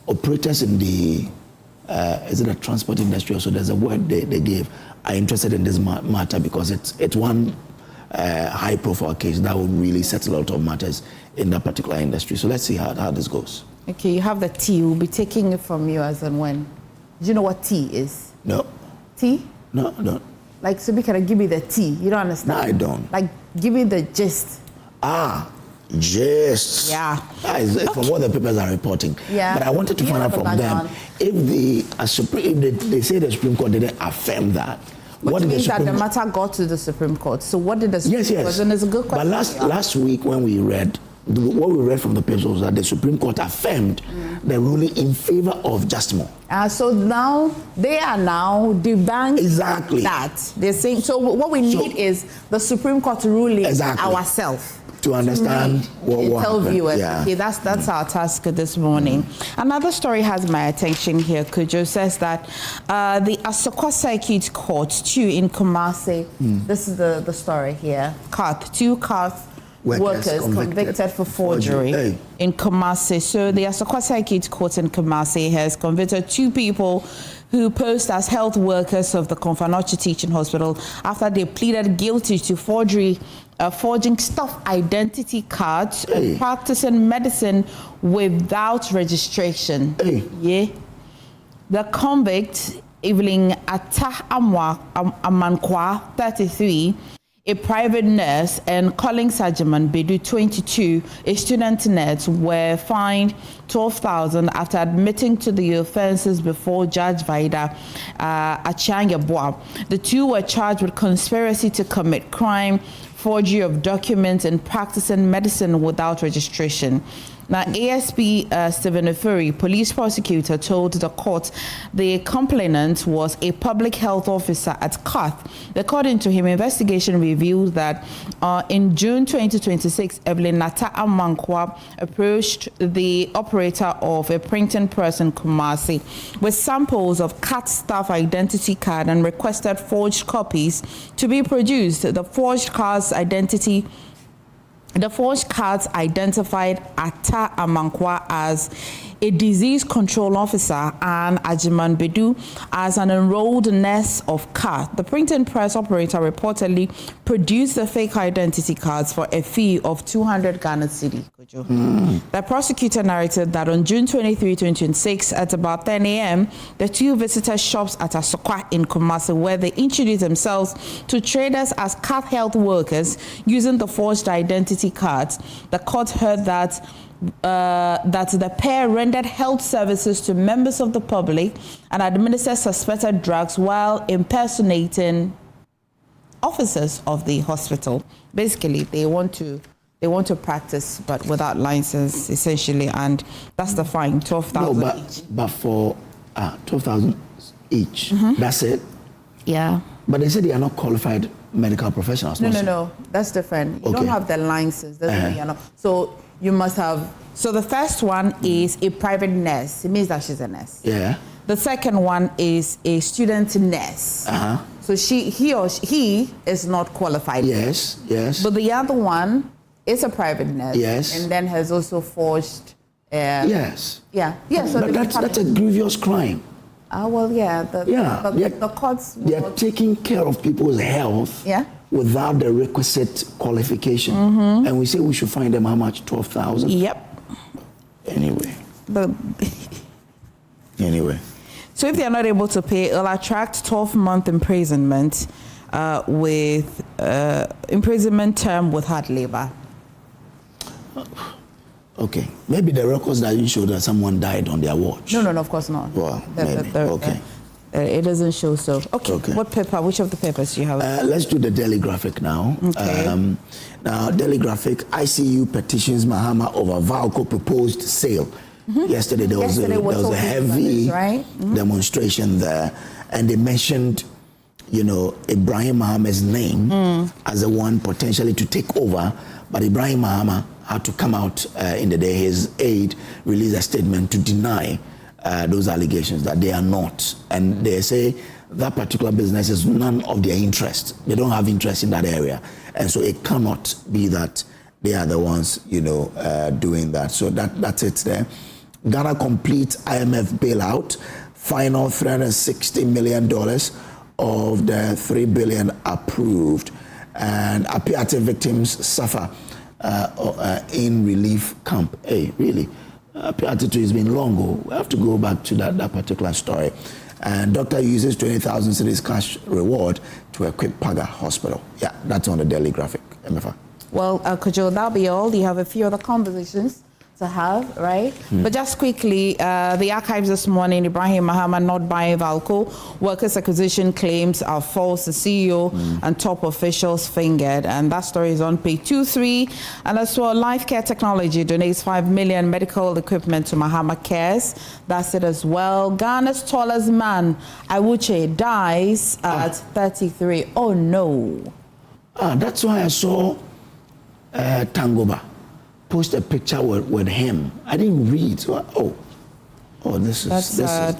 operators in the is it a transport industry also, there's a word they gave, are interested in this matter because it's one high profile case that would really settle a lot of matters in that particular industry. So let's see how this goes. Okay, you have the tea. We'll be taking it from you as and when. Do you know what tea is? No. Tea? No, I don't. Like, Subi, can I give me the tea? You don't understand? No, I don't. Like, give me the gist. Gist. Yeah. That is from what the papers are reporting. Yeah. But I wanted to find out from them if they say the Supreme Court didn't affirm that. What means that the matter got to the Supreme Court. So what did the Supreme Court? Yes. And it's a good question. But last week when we read, what we read from the papers was that the Supreme Court affirmed the ruling in favor of Jasmine. So now they are debanked that. They're saying, so what we need is the Supreme Court ruling ourselves. To understand what tell happened. Viewers. Yeah. Okay, that's our task this morning. Another story has my attention here. Kujo says that the Asokwa Circuit Court 2 in Kumasi, this is the story here, two Kath workers convicted for forgery in Kumasi. So the Asokwa Circuit Court in Kumasi has convicted 2 people who posed as health workers of the Konfanochi Teaching Hospital after they pleaded guilty to forging staff identity cards and practicing medicine without registration. Yeah. The convict, Evelyn Amankwa, 33, a private nurse, and Collins Ajiman Bedu, 22, a student nurse, were fined 12,000 after admitting to the offenses before Judge Vida Achanyabwa. The 2 were charged with conspiracy to commit crime, forgery of documents, and practicing medicine without registration. Now, ASP Stephen Ofuri, police prosecutor, told the court the complainant was a public health officer at Kath. According to him, investigation revealed that in June 2026, Evelyn Nata Amankwa approached the operator of a printing press in Kumasi with samples of Kath staff identity card and requested forged copies to be produced. The forged cards identified Ata Amankwa as a disease control officer and Ajiman Bedu as an enrolled nurse of CAT. The printing press operator reportedly produced the fake identity cards for a fee of 200 Ghana cedi. The prosecutor narrated that on June 23, 2026, at about 10 a.m., the 2 visited shops at Asokwa in Kumasi, where they introduced themselves to traders as CAT health workers using the forged identity cards. The court heard that the pair rendered health services to members of the public and administered suspected drugs while impersonating officers of the hospital. Basically, they want to practice, but without license, essentially, and that's the fine, 12,000 each. But for 12,000 each, that's it? Yeah. But they said they are not qualified medical professionals. No, that's different. You don't have the license. Doesn't mean you're not. So you must have. So the first one is a private nurse. It means that she's a nurse. Yeah. The second one is a student nurse. So he is not qualified. Yes. But the other one is a private nurse. Yes. And then has also forged. Yes. Yeah. So but that's a grievous crime. Well, yeah. The courts. They are taking care of people's health. Yeah. Without the requisite qualification. And we say we should find them how much? 12,000? Yep. Anyway. So if they are not able to pay, it'll attract 12-month imprisonment with imprisonment term with hard labor. Okay. Maybe the records that you show that someone died on their watch. No, of course not. Well, maybe. Okay. It doesn't show so. Okay. What paper? Which of the papers do you have? Let's do the Daily Graphic now. Okay. Now, Daily Graphic, ICU petitions Mahama over Valco proposed sale. Yesterday there was a heavy demonstration there, and they mentioned, Ibrahim Mahama's name as the one potentially to take over, but Ibrahim Mahama had to come out in the day. His aide released a statement to deny those allegations that they are not, and they say that particular business is none of their interest. They don't have interest in that area, and so it cannot be that they are the ones, doing that. So that's it there. Ghana complete IMF bailout, final $360 million of the $3 billion approved, and Apiate victims suffer in relief camp. Hey, really? Apiate has been long. We have to go back to that particular story. And doctor uses 20,000 cedis cash reward to equip Paga Hospital. Yeah, that's on the Daily Graphic. MFA. Well, Kojo, that'll be all. You have a few other conversations to have, right? But just quickly, the archives this morning, Ibrahim Mahama not buying Valco. Workers' acquisition claims are false. The CEO and top officials fingered. And that story is on page 2-3. And as well, Life Care Technology donates 5 million medical equipment to Mahama Cares. That's it as well. Ghana's tallest man, Awuche, dies at 33. Oh, no. That's why I saw Tangoba post a picture with him. I didn't read. So this is sad.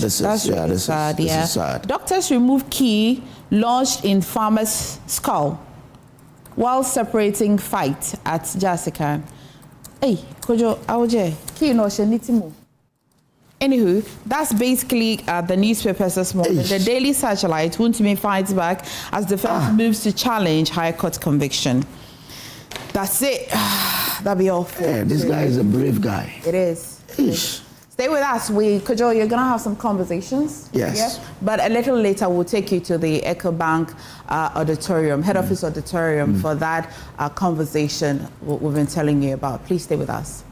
Doctors remove key lodged in farmer's skull while separating fight at Jessica. Hey, Kojo, Aoje, key no shenitimu. Anywho, that's basically the newspapers this morning. The Daily Satellite, Wuntimi fights back as defense moves to challenge High Court conviction. That's it. That'll be all. Yeah, this guy is a brave guy. It is. Stay with us. Kojo, you're going to have some conversations. Yes. Yeah? But a little later, we'll take you to the Ecobank auditorium, head office auditorium, for that conversation we've been telling you about. Please stay with us.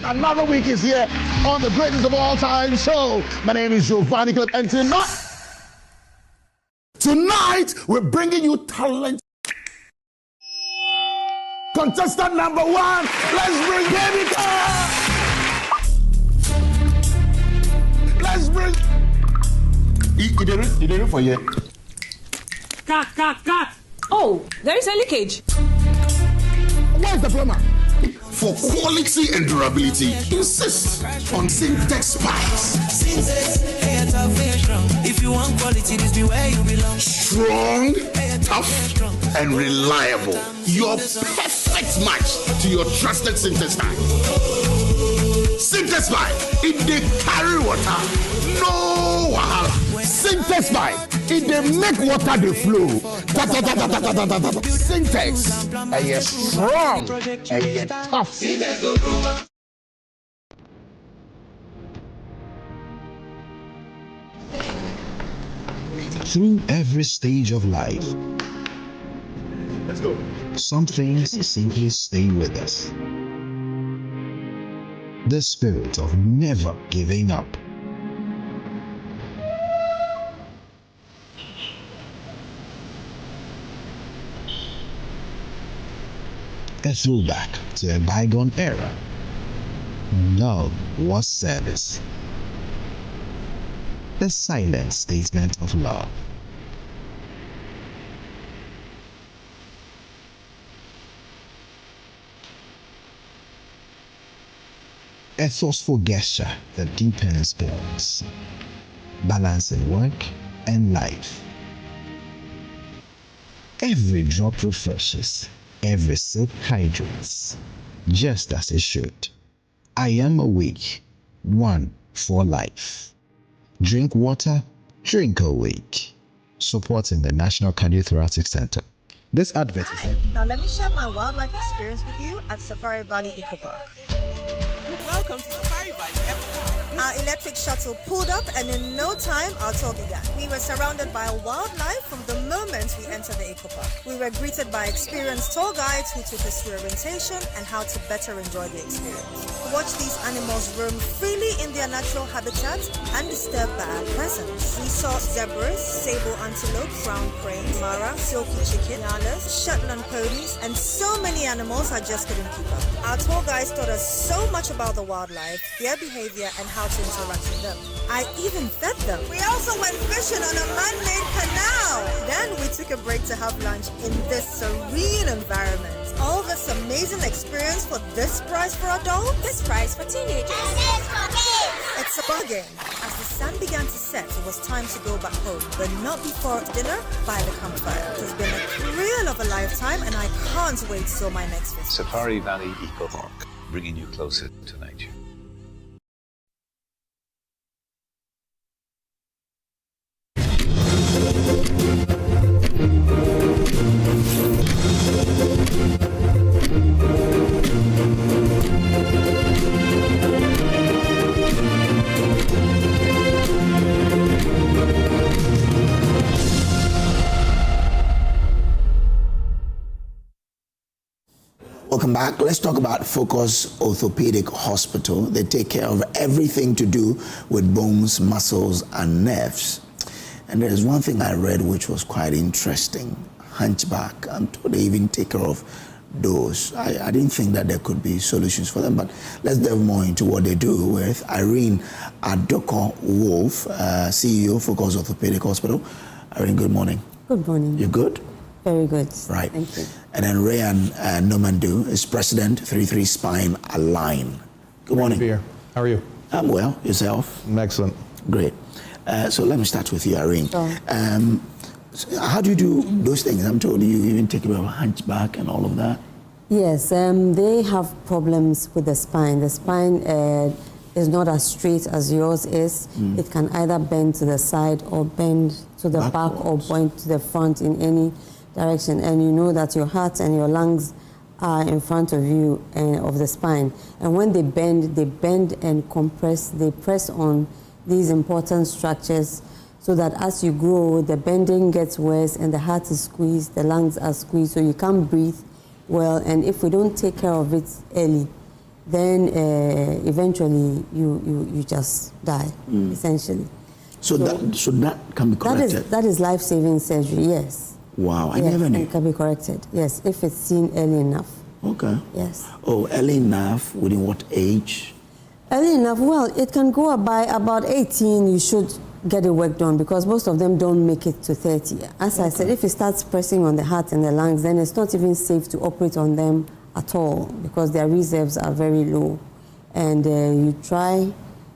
Another week is here on the greatest of all time show. My name is Giovanni Clip, and tonight we're bringing you talent. Contestant number 1, let's bring Baby Girl. Let's bring. You did it for you. Cut. Oh, there is a leakage. Where's the plumber? For quality and durability, insist on Syntex pipes. If you want quality, this be where you belong. Strong, tough, and reliable. Your perfect match to your trusted Syntex pipe. Syntex pipe, it they carry water, no wahala. Syntex pipe, it they make water they flow. Syntex, and you're strong, and you're tough. Through every stage of life, Let's go. some things simply stay with us. The spirit of never giving up. A throwback to a bygone era. Love was service. The silent statement of love. A thoughtful gesture that deepens bonds, balancing work and life. Every drop refreshes, every sip hydrates, just as it should. I am awake, one for life. Drink water, drink awake. Supporting the National Cardiothoracic Center. This advert is... Now let me share my wildlife experience with you at Safari Valley Eco Park. Welcome to Safari Valley Ecobank. Our electric shuttle pulled up, and in no time, our tour began. We were surrounded by wildlife from the moment we entered the Eco Park. We were greeted by experienced tour guides who took us through orientation and how to better enjoy the experience. Watch these animals roam freely in their natural habitat undisturbed by our presence. We saw zebras, sable antelope, brown crane, mara, silky chicken, nyalas, Shetland ponies, and so many animals I just couldn't keep up. Our tour guides taught us so much about the wildlife, their behavior, and how to interact with them. I even fed them. We also went fishing on a man-made canal. Then we took a break to have lunch in this serene environment. All this amazing experience for this price for adults? This price for teenagers. It's a bargain. As the sun began to set, it was time to go back home, but not before dinner by the campfire. It has been a thrill of a lifetime, and I can't wait till my next visit. Safari Valley Eco Park, bringing you closer to nature. Welcome back. Let's talk about Focus Orthopedic Hospital. They take care of everything to do with bones, muscles, and nerves. And there's one thing I read which was quite interesting. Hunchback. I'm told they even take care of those. I didn't think that there could be solutions for them, but let's delve more into what they do with Irene Adoko-Wolf, CEO, Focus Orthopedic Hospital. Irene, good morning. Good morning. You good? Very good. Right. Thank you. And then Rayan Nomandu is President, 33 Spine Align. Good morning. Great to be here. How are you? I'm well. Yourself? I'm excellent. Great. So let me start with you, Irene. Sure. So how do you do those things? I'm told you even take care of hunchback and all of that. Yes, they have problems with the spine. The spine is not as straight as yours is. It can either bend to the side or bend to the back or bend to the front in any direction. And you know that your heart and your lungs are in front of you of the spine. And when they bend and compress. They press on these important structures so that as you grow, the bending gets worse and the heart is squeezed, the lungs are squeezed, so you can't breathe well. And if we don't take care of it early, then eventually you just die, essentially. So that can be corrected? That is life-saving surgery, yes. Wow, I yes, never knew. It can be corrected, yes, if it's seen early enough. Okay. Yes. Oh, early enough, within what age? Early enough, well, it can go by about 18, you should get the work done because most of them don't make it to 30. As I said, if it starts pressing on the heart and the lungs, then it's not even safe to operate on them at all because their reserves are very low. And you try,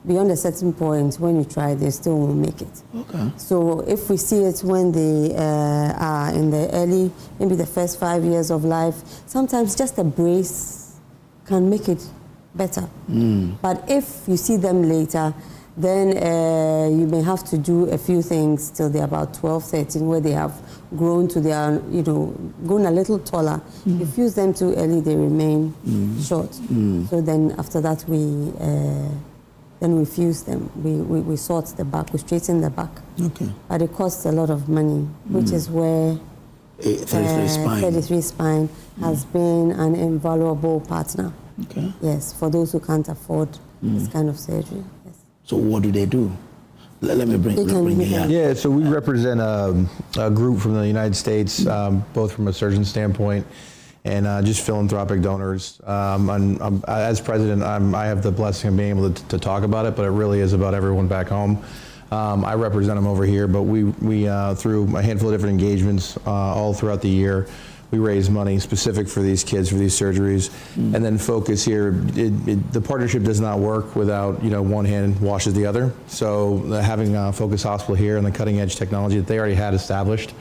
beyond a certain point, when you try, they still won't make it. Okay. So if we see it when they are in the early, maybe the first 5 years of life, sometimes just a brace can make it better. But if you see them later, then you may have to do a few things till they're about 12, 13, where they have grown to their, grown a little taller. If you fuse them too early, they remain short. So then after that, we then we fuse them. We sort the back, we straighten the back. Okay. But it costs a lot of money, which is where 33 Spine has been an invaluable partner. Okay. Yes, for those who can't afford this kind of surgery. Yes. So what do they do? Let me bring you here. Yeah, so we represent a group from the United States, both from a surgeon standpoint and just philanthropic donors. As president, I have the blessing of being able to talk about it, but it really is about everyone back home. I represent them over here, but we through a handful of different engagements all throughout the year, we raise money specific for these kids, for these surgeries, and then focus here. The partnership does not work without, one hand washes the other. So having Focus Hospital here and the cutting edge technology that they already had established,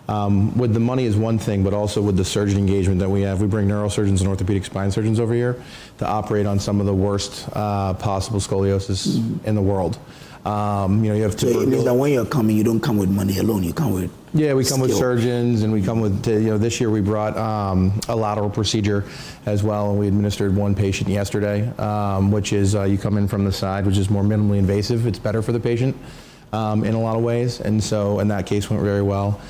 with the money is one thing, but also with the surgeon engagement that we have. We bring neurosurgeons and orthopedic spine surgeons over here to operate on some of the worst possible scoliosis in the world. You have to. So it means that when you're coming, you don't come with money alone. You come with we come with surgeons, and we come with. This year we brought a lateral procedure as well, and we administered one patient yesterday, which is you come in from the side, which is more minimally invasive. It's better for the patient in a lot of ways, and so in that case went very well.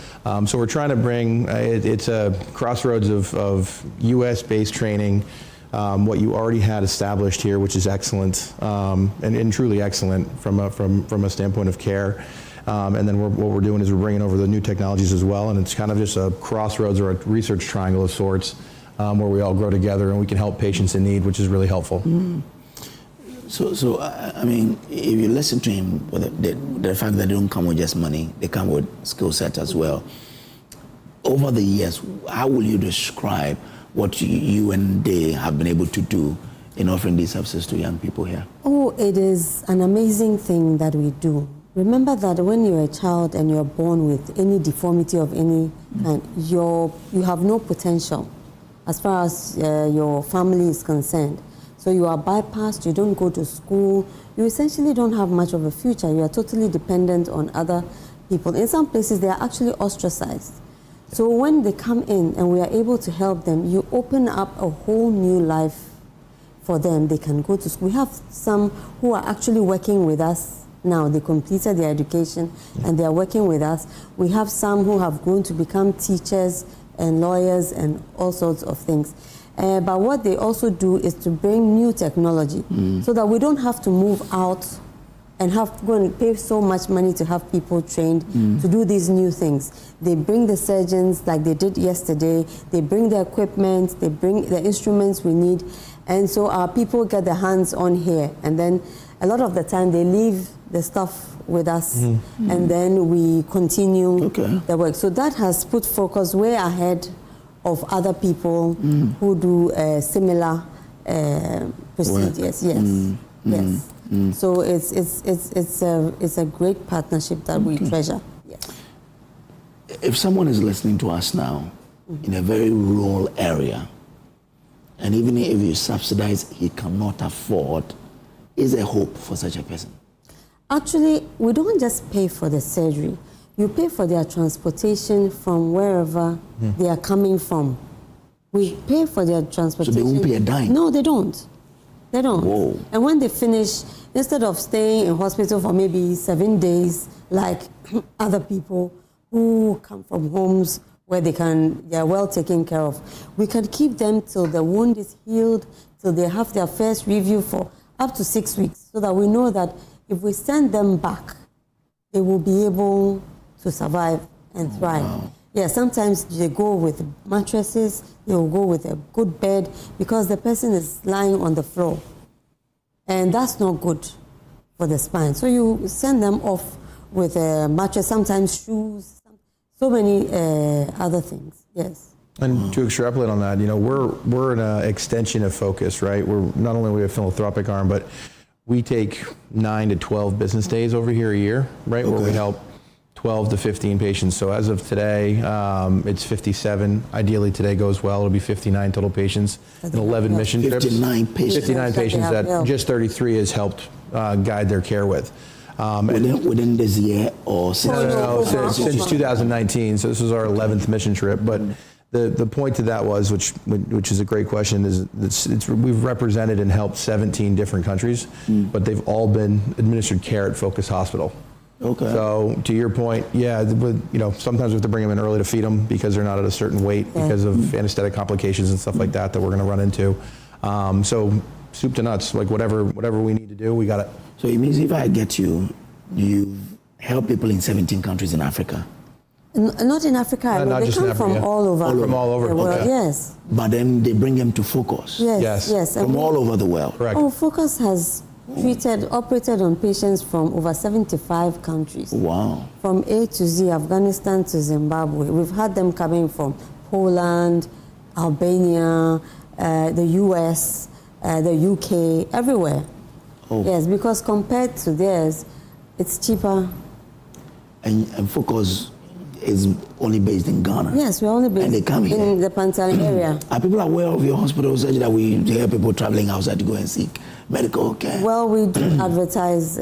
So we're trying to bring. It's a crossroads of U.S.-based training. What you already had established here, which is excellent and truly excellent from a standpoint of care. And then what we're doing is we're bringing over the new technologies as well, and it's kind of just a crossroads or a research triangle of sorts where we all grow together and we can help patients in need, which is really helpful. So I mean, if you listen to him, the fact that they don't come with just money, they come with skill set as well. Over the years, how will you describe what you and they have been able to do in offering these services to young people here? Oh, it is an amazing thing that we do. Remember that when you're a child and you're born with any deformity of any kind, you have no potential as far as your family is concerned. So you are bypassed, you don't go to school, you essentially don't have much of a future. You are totally dependent on other people. In some places, they are actually ostracized. So when they come in and we are able to help them, you open up a whole new life for them. They can go to school. We have some who are actually working with us now. They completed their education and they are working with us. We have some who have grown to become teachers and lawyers and all sorts of things. But what they also do is to bring new technology so that we don't have to move out and have to go and pay so much money to have people trained to do these new things. They bring the surgeons like they did yesterday, they bring the equipment, they bring the instruments we need, and so our people get their hands on here, and then a lot of the time they leave the stuff with us and then we continue the work. So that has put Focus way ahead of other people who do similar procedures. Yes. So it's a great partnership that we treasure. Yes. If someone is listening to us now in a very rural area, and even if you subsidize, he cannot afford, is there hope for such a person? Actually, we don't just pay for the surgery. You pay for their transportation from wherever they are coming from. We pay for their transportation. So they won't pay a dime? No, they don't. They don't. Whoa. And when they finish, instead of staying in hospital for maybe 7 days, like other people who come from homes where they are well taken care of, we can keep them till the wound is healed, till they have their first review for up to 6 weeks, so that we know that if we send them back, they will be able to survive and thrive. Wow. Yeah, sometimes they go with mattresses, they will go with a good bed because the person is lying on the floor. And that's not good for the spine. So you send them off with a mattress, sometimes shoes, so many other things, yes. And to extrapolate on that, we're an extension of Focus, right? We're not only we have a philanthropic arm, but we take 9 to 12 business days over here a year, right? Where we help 12 to 15 patients. So as of today, it's 57. Ideally, today goes well, it'll be 59 total patients and 11 mission trips. 59 patients. 59 patients that just 33 has helped guide their care with. Within this year or since? No, since 2019. So this was our 11th mission trip. But The point to that was, which is a great question, is we've represented and helped 17 different countries, but they've all been administered care at Focus Hospital. Okay. So to your point, yeah, sometimes we have to bring them in early to feed them because they're not at a certain weight because of anesthetic complications and stuff like that we're going to run into. So soup to nuts, like whatever we need to do, we got it. So it means if I get you help people in 17 countries in Africa. Not in Africa. Not they just come in Africa, from all over. From all over the world. Okay. Yes. But then they bring them to Focus. Yes. From all over the world. Correct. Oh, Focus has operated on patients from over 75 countries. Wow. From A to Z, Afghanistan to Zimbabwe. We've had them coming from Poland, Albania, the US, the UK, everywhere. Oh. Yes, because compared to theirs, it's cheaper. And Focus is only based in Ghana. Yes, we're only based in the Pantang area. Are people aware of your hospital such that we hear people traveling outside to go and seek medical care? Well, we do advertise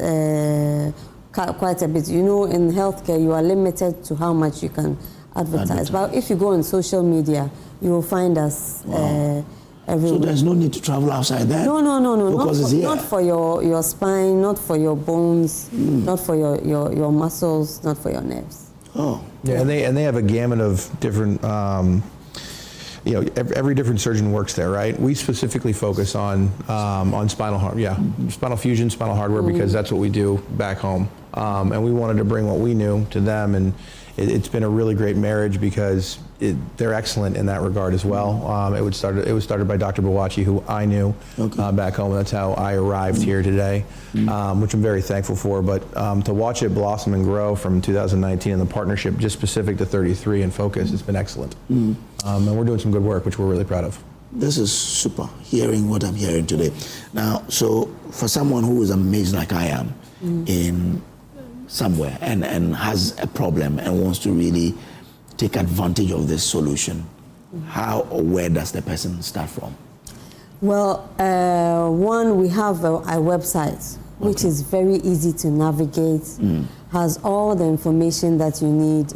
quite a bit. You know, in healthcare, you are limited to how much you can advertise. But if you go on social media, you will find us everywhere. So there's no need to travel outside there? No. Not for your spine, not for your bones, not for your muscles, not for your nerves. Oh. Yeah, and they have a gamut of different, every different surgeon works there, right? We specifically focus on spinal fusion, spinal hardware, because that's what we do back home. And we wanted to bring what we knew to them, and it's been a really great marriage because they're excellent in that regard as well. It was started by Dr. Bawachi, who I knew back home, and that's how I arrived here today, which I'm very thankful for. But to watch it blossom and grow from 2019 and the partnership just specific to 33 and Focus, it's been excellent. And we're doing some good work, which we're really proud of. This is super, hearing what I'm hearing today. Now, so for someone who is amazed like I am in somewhere and has a problem and wants to really take advantage of this solution, how or where does the person start from? Well, one, we have a website, which is very easy to navigate, has all the information that you need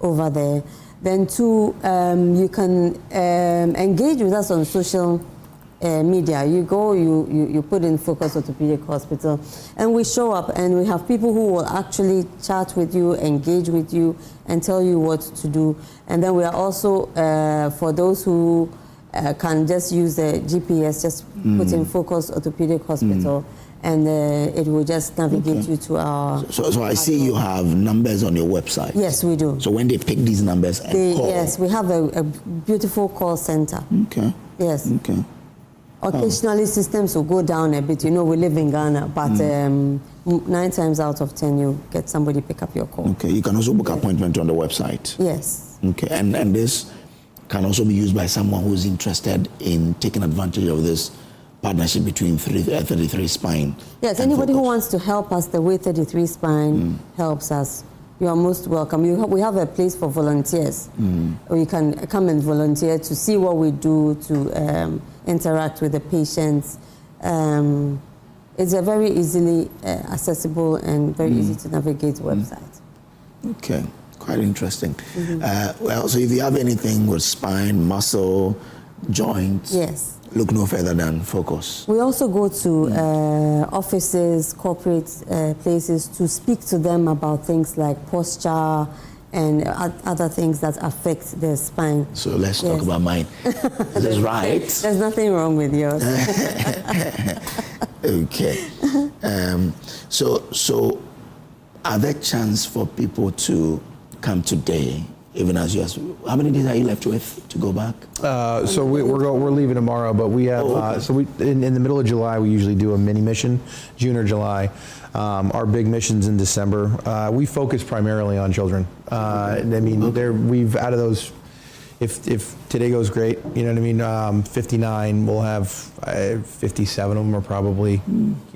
over there. Then two, you can engage with us on social media. You go, you put in Focus Orthopedic Hospital, and we show up, and we have people who will actually chat with you, engage with you, and tell you what to do. And then we are also, for those who can just use the GPS, just put in Focus Orthopedic Hospital, and it will just navigate you to our... So I see you have numbers on your website. Yes, we do. So when they pick these numbers and call... Yes, we have a beautiful call center. Okay. Yes. Okay. Occasionally, systems will go down a bit. You know, we live in Ghana, but 9 times out of 10, you get somebody pick up your call. Okay. You can also book appointment on the website. Yes. Okay. And this can also be used by someone who's interested in taking advantage of this partnership between 33 Spine. Yes. Anybody who wants to help us the way 33 Spine helps us, you are most welcome. We have a place for volunteers. Or you can come and volunteer to see what we do, to interact with the patients. It's a very easily accessible and very easy to navigate website. Okay, quite interesting. Well, so if you have anything with spine, muscle, joints, yes, look no further than Focus. We also go to offices, corporate places to speak to them about things like posture and other things that affect the spine. So let's talk about mine. Is this right? There's nothing wrong with yours. Okay. So are there chance for people to come today, even as you? How many days are you left with to go back? So we're leaving tomorrow, but we have so we in the middle of July we usually do a mini mission, June or July. Our big mission's in December. We focus primarily on children. I mean, we've out of those, if today goes great, you know what I mean, 59, we'll have 57 of them are probably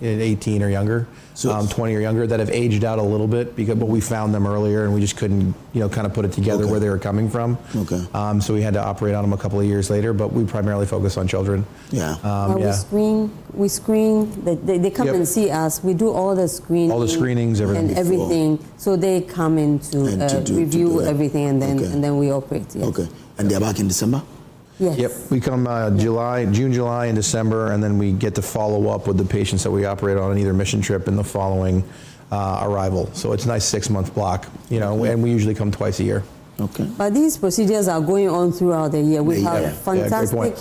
18 or younger, so 20 or younger that have aged out a little bit, but we found them earlier and we just couldn't, kind of put it together where they were coming from. Okay. So we had to operate on them a couple of years later, but we primarily focus on children. Yeah. We screen. They come and see us. We do all the screening. All the screenings, everything. And everything. So they come in to review everything, and then we operate. Yes. Okay. And they're back in December? Yes. Yep. We come June, July, and December, and then we get to follow up with the patients that we operate on either mission trip in the following arrival. So it's a nice 6-month block, and we usually come twice a year. Okay. But these procedures are going on throughout the year. We have fantastic,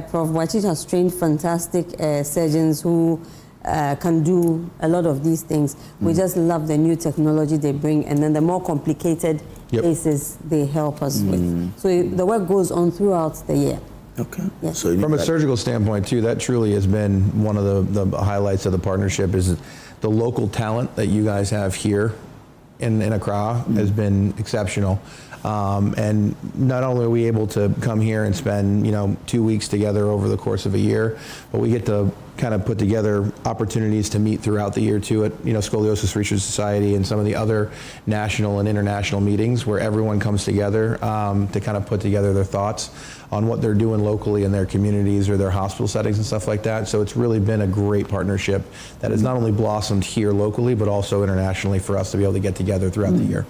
Prof. Wachit has trained fantastic surgeons who can do a lot of these things. We just love the new technology they bring, and then the more complicated cases they help us with. So the work goes on throughout the year. Okay. Yes. So from a surgical standpoint too, that truly has been one of the highlights of the partnership is the local talent that you guys have here in Accra has been exceptional. And not only are we able to come here and spend 2 weeks together over the course of a year, but we get to kind of put together opportunities to meet throughout the year too at Scoliosis Research Society and some of the other national and international meetings where everyone comes together to kind of put together their thoughts on what they're doing locally in their communities or their hospital settings and stuff like that. So it's really been a great partnership that has not only blossomed here locally but also internationally for us to be able to get together throughout the year.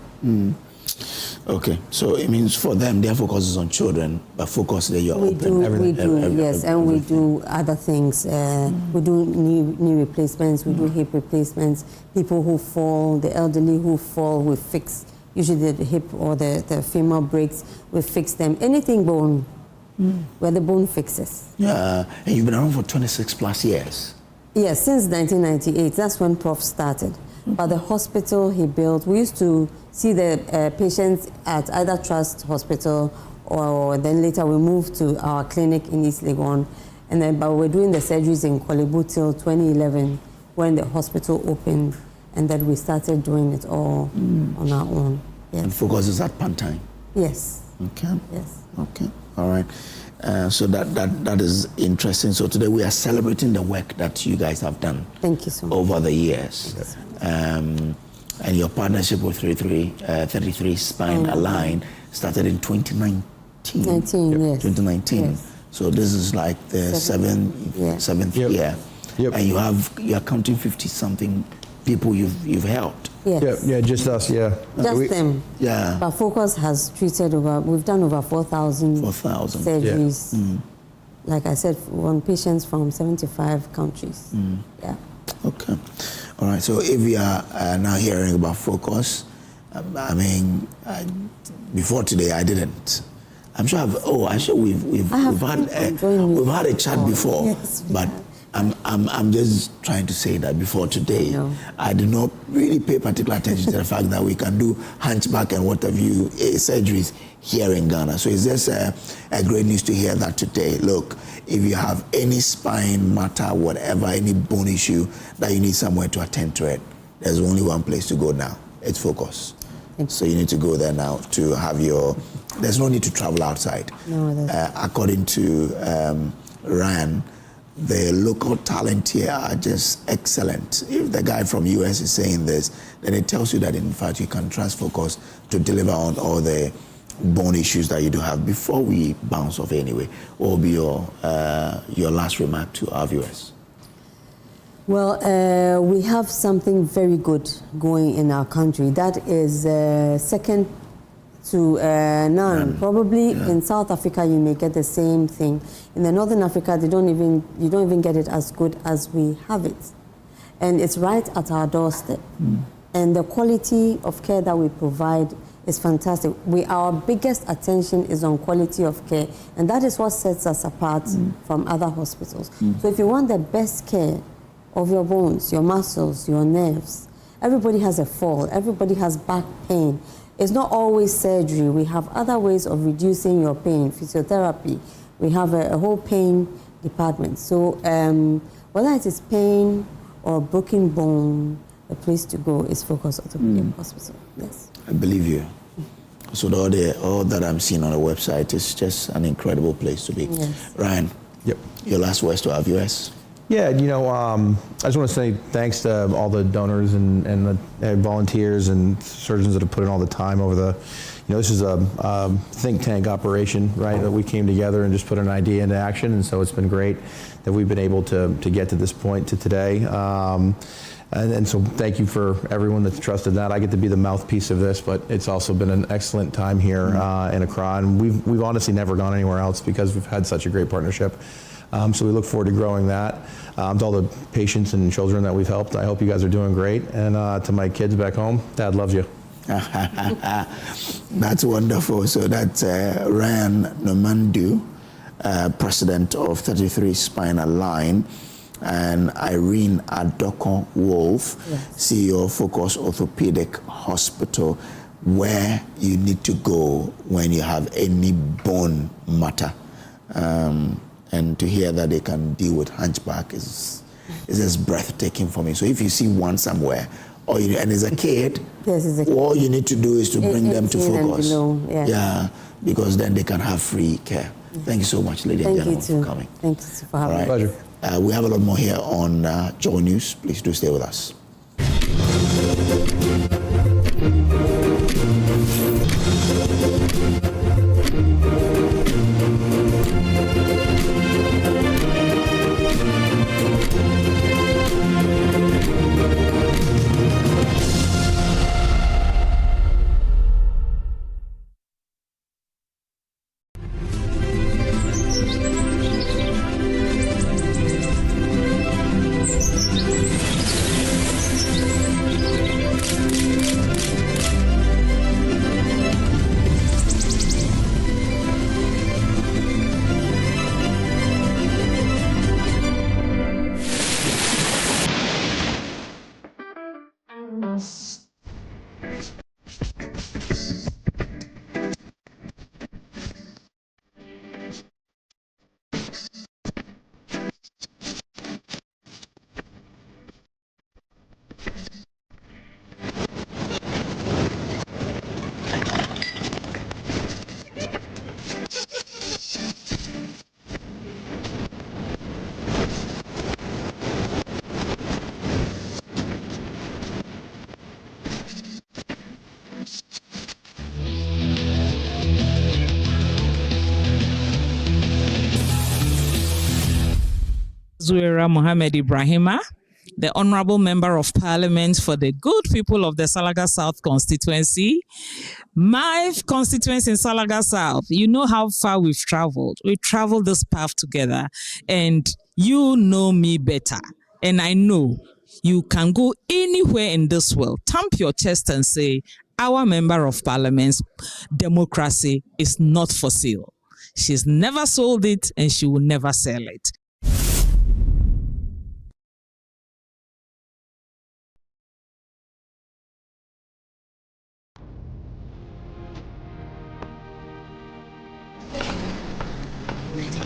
Okay, so it means for them, their focus is on children, but focus that you're open. We do, yes, and we do other things. We do knee replacements, we do hip replacements. People who fall, the elderly who fall, we fix. Usually the hip or the femur breaks, we fix them. Anything bone, where the bone fixes. Yeah, and you've been around for 26 plus years. Yes, since 1998. That's when Prof started. But the hospital he built, we used to see the patients at either Trust Hospital or then later we moved to our clinic in East Legon. And then, but we're doing the surgeries in Kolebu till 2011 when the hospital opened, and then we started doing it all on our own. Yes. And focus is at Pantine? Yes. Okay. Yes. Okay. All right. So that is interesting. So today we are celebrating the work that you guys have done. Thank you so much. Over the years. And your partnership with 33 Spine Align started in 2019. 2019. Yes. So this is like the seventh year. Yep. And you're counting 50-something people you've helped. Yes. Yeah, just us, Just them. Yeah. But Focus has treated we've done over 4,000 surgeries. Yeah. Like I said, on patients from 75 countries. Yeah. Okay. All right. So if we are now hearing about Focus, before today I didn't. I'm sure we've had a chat before, yes, but I'm just trying to say that before today, I did not really pay particular attention to the fact that we can do hunchback and what have you surgeries here in Ghana. So it's just a great news to hear that today. Look, if you have any spine matter, whatever, any bone issue that you need somewhere to attend to it, there's only one place to go now. It's Focus. So you need to go there now to have there's no need to travel outside. No, according to Ryan, the local talent here are just excellent. If the guy from US is saying this, then it tells you that in fact you can trust Focus to deliver on all the bone issues that you do have. Before we bounce off anyway, what will be your last remark to our viewers? Well, we have something very good going in our country. That is second to none. Probably in South Africa you may get the same thing. In the Northern Africa, you don't even get it as good as we have it. And it's right at our doorstep. And the quality of care that we provide is fantastic. Our biggest attention is on quality of care, and that is what sets us apart from other hospitals. So if you want the best care of your bones, your muscles, your nerves, everybody has a fall, everybody has back pain. It's not always surgery. We have other ways of reducing your pain, physiotherapy. We have a whole pain department. So whether it is pain or broken bone, the place to go is Focus Orthopedic Hospital. Yes. I believe you. So all that I'm seeing on the website is just an incredible place to be. Yes. Ryan, yep. Your last words to our viewers. Yeah, I just want to say thanks to all the donors and the volunteers and surgeons that have put in all the time over the, this is a think tank operation, right? That we came together and just put an idea into action, and so it's been great that we've been able to get to this point to today. And so thank you for everyone that's trusted that. I get to be the mouthpiece of this, but it's also been an excellent time here in Accra, and we've honestly never gone anywhere else because we've had such a great partnership. So we look forward to growing that. To all the patients and children that we've helped, I hope you guys are doing great. And to my kids back home, Dad loves you. That's wonderful. So that's Ryan Nomandu, president of 33 Spinal Line, and Irene Adoko-Wolf, CEO of Focus Orthopedic Hospital, where you need to go when you have any bone matter. And to hear that they can deal with hunchback is just breathtaking for me. So if you see one somewhere, and as a kid, all you need to do is to bring them to Focus. Yeah, because then they can have free care. Thank you so much, ladies and gentlemen, for coming. Thank you for having me. Pleasure. We have a lot more here on Joy News. Please do stay with us. Zuera Mohammed Ibrahima, the Honorable Member of Parliament for the good people of the Salaga South constituency. My constituency in Salaga South, you know how far we've traveled. We traveled this path together, and you know me better. And I know you can go anywhere in this world, thump your chest and say, our Member of Parliament's democracy is not for sale. She's never sold it and she will never sell it.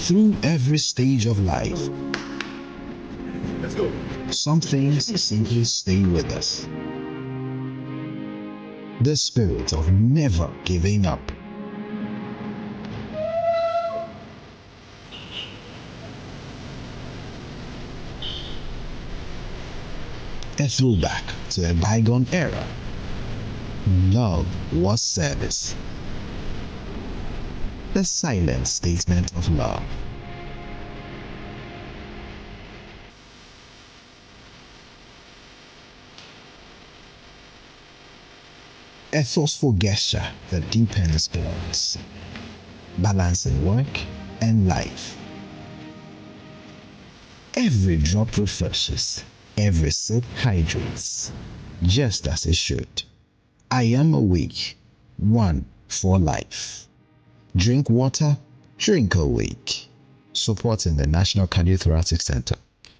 Through every stage of life, some things simply stay with us. The spirit of never giving up. A throwback to a bygone era. Love was service. The silent statement of love. A forceful gesture that deepens bonds, balancing work and life. Every drop refreshes, every sip hydrates, just as it should. I am awake, one for life. Drink water, drink awake. Supporting the National Cardiothoracic Center.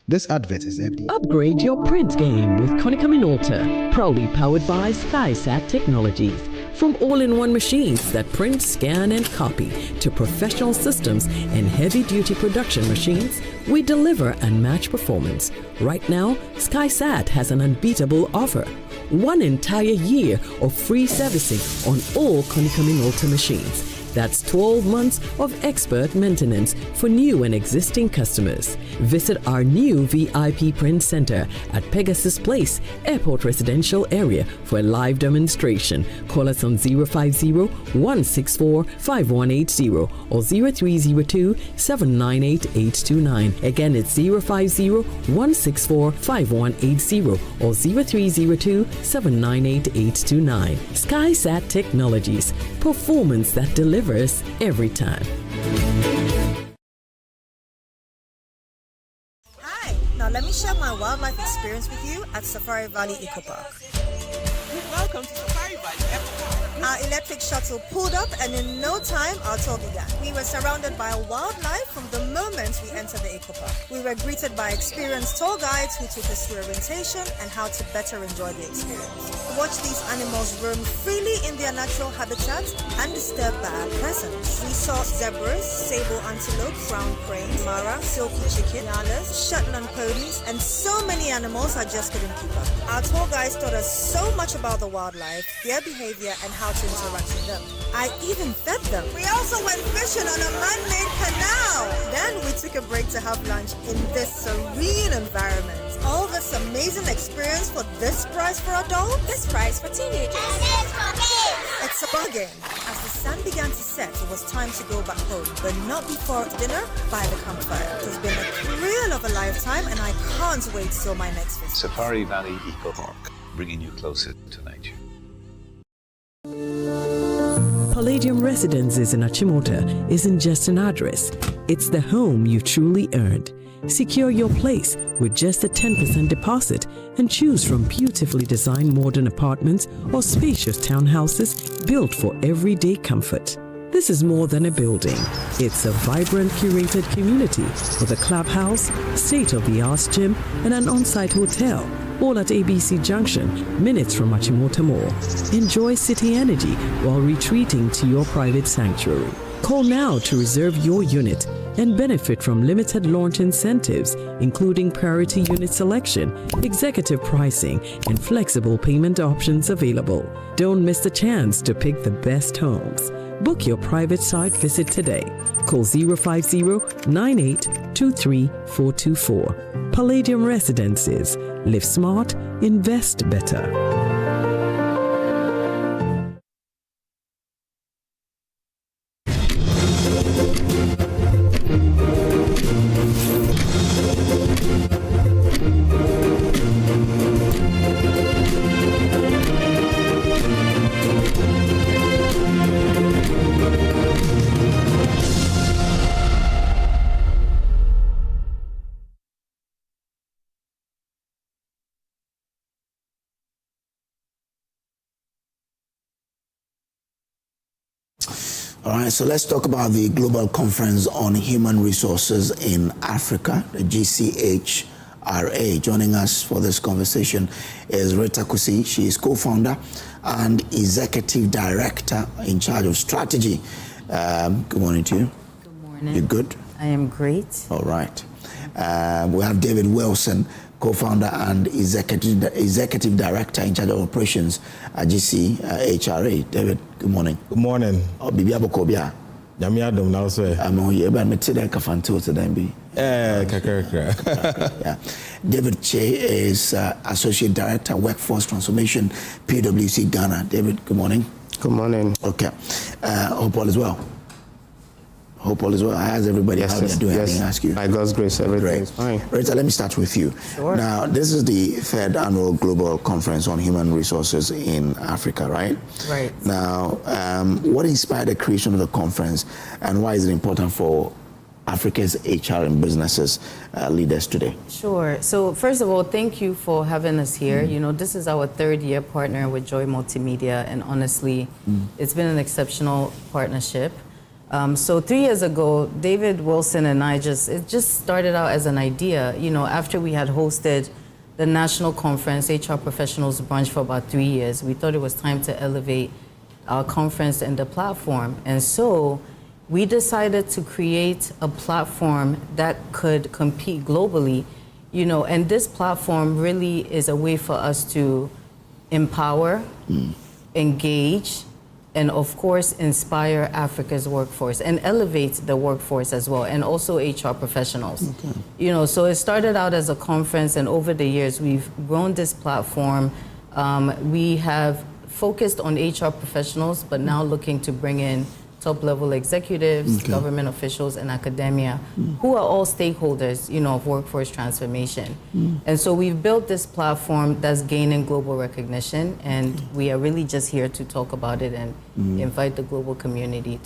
This advert is empty. Upgrade your print game with Konica Minolta, proudly powered by SkySat Technologies. From all-in-one machines that print, scan, and copy to professional systems and heavy-duty production machines, we deliver unmatched performance. Right now, SkySat has an unbeatable offer. 1 entire year of free servicing on all Konica Minolta machines. That's 12 months of expert maintenance for new and existing customers. Visit our new VIP Print Center at Pegasus Place, Airport Residential Area for a live demonstration. Call us on 050-164-5180 or 0302-798-829. Again, it's 050-164-5180 or 0302-798-829. SkySat Technologies. Performance that delivers every time. Hi, now let me share my wildlife experience with you at Safari Valley Eco Park. Welcome to Safari Valley Ecobank. Our electric shuttle pulled up, and in no time, our tour began. We were surrounded by wildlife from the moment we entered the Eco Park. We were greeted by experienced tour guides who took us through orientation and how to better enjoy the experience. Watch these animals roam freely in their natural habitat undisturbed by our presence. We saw zebras, sable antelope, brown cranes, mara, silky chicken, nyalas, Shetland ponies, and so many animals I just couldn't keep up. Our tour guides taught us so much about the wildlife, their behavior, and how to interact with them. I even fed them. We also went fishing on a man-made canal. Then we took a break to have lunch in this serene environment. All this amazing experience for this price for adults, this price for teenagers. It's a bargain. As the sun began to set, it was time to go back home, but not before dinner by the campfire. It has been a thrill of a lifetime, and I can't wait till my next visit. Safari Valley Eco Park, bringing you closer to nature. Palladium Residences in Achimota isn't just an address, it's the home you truly earned. Secure your place with just a 10% deposit and choose from beautifully designed modern apartments or spacious townhouses built for everyday comfort. This is more than a building. It's a vibrant, curated community with a clubhouse, state-of-the-art gym, and an on-site hotel, all at ABC Junction, minutes from Achimota Mall. Enjoy city energy while retreating to your private sanctuary. Call now to reserve your unit and benefit from limited launch incentives, including priority unit selection, executive pricing, and flexible payment options available. Don't miss the chance to pick the best homes. Book your private site visit today. Call 050-9823-424. Palladium Residences. Live smart, invest better. All right, so let's talk about the Global Conference on Human Resources in Africa, the GCHRA. Joining us for this conversation is Rita Kusi. She is co-founder and executive director in charge of strategy. Good morning to you. Good morning. You good? I am great. All right. We have David Wilson, co-founder and executive director in charge of operations at GCHRA. David, good morning. Good morning. Oh, Bibi Abokobia. Yami Adam now sir. I'm on here, but I'm today kafanto to them be. Yeah. David Che is associate director, workforce transformation, PwC Ghana. David, good morning. Good morning. Okay. Hope all is well. Hope all is well. How's everybody? How they're doing? I didn't ask you. By God's grace, everything's fine. Rita, let me start with you. Sure. Now, this is the third annual Global Conference on Human Resources in Africa, right? Right. Now, what inspired the creation of the conference, and why is it important for Africa's HR and businesses leaders today? Sure. So first of all, thank you for having us here. You know, this is our third year partner with Joy Multimedia, and honestly, it's been an exceptional partnership. So 3 years ago, David Wilson and I it just started out as an idea. You know, after we had hosted the national conference, HR Professionals Brunch, for about 3 years, we thought it was time to elevate our conference and the platform. And so we decided to create a platform that could compete globally, you know, and this platform really is a way for us to empower, engage, and of course, inspire Africa's workforce and elevate the workforce as well, and also HR professionals. Okay. You know, so it started out as a conference, and over the years, we've grown this platform. We have focused on HR professionals, but now looking to bring in top-level executives, government officials, and academia, who are all stakeholders, you know, of workforce transformation. And so we've built this platform that's gaining global recognition, and we are really just here to talk about it and invite the global community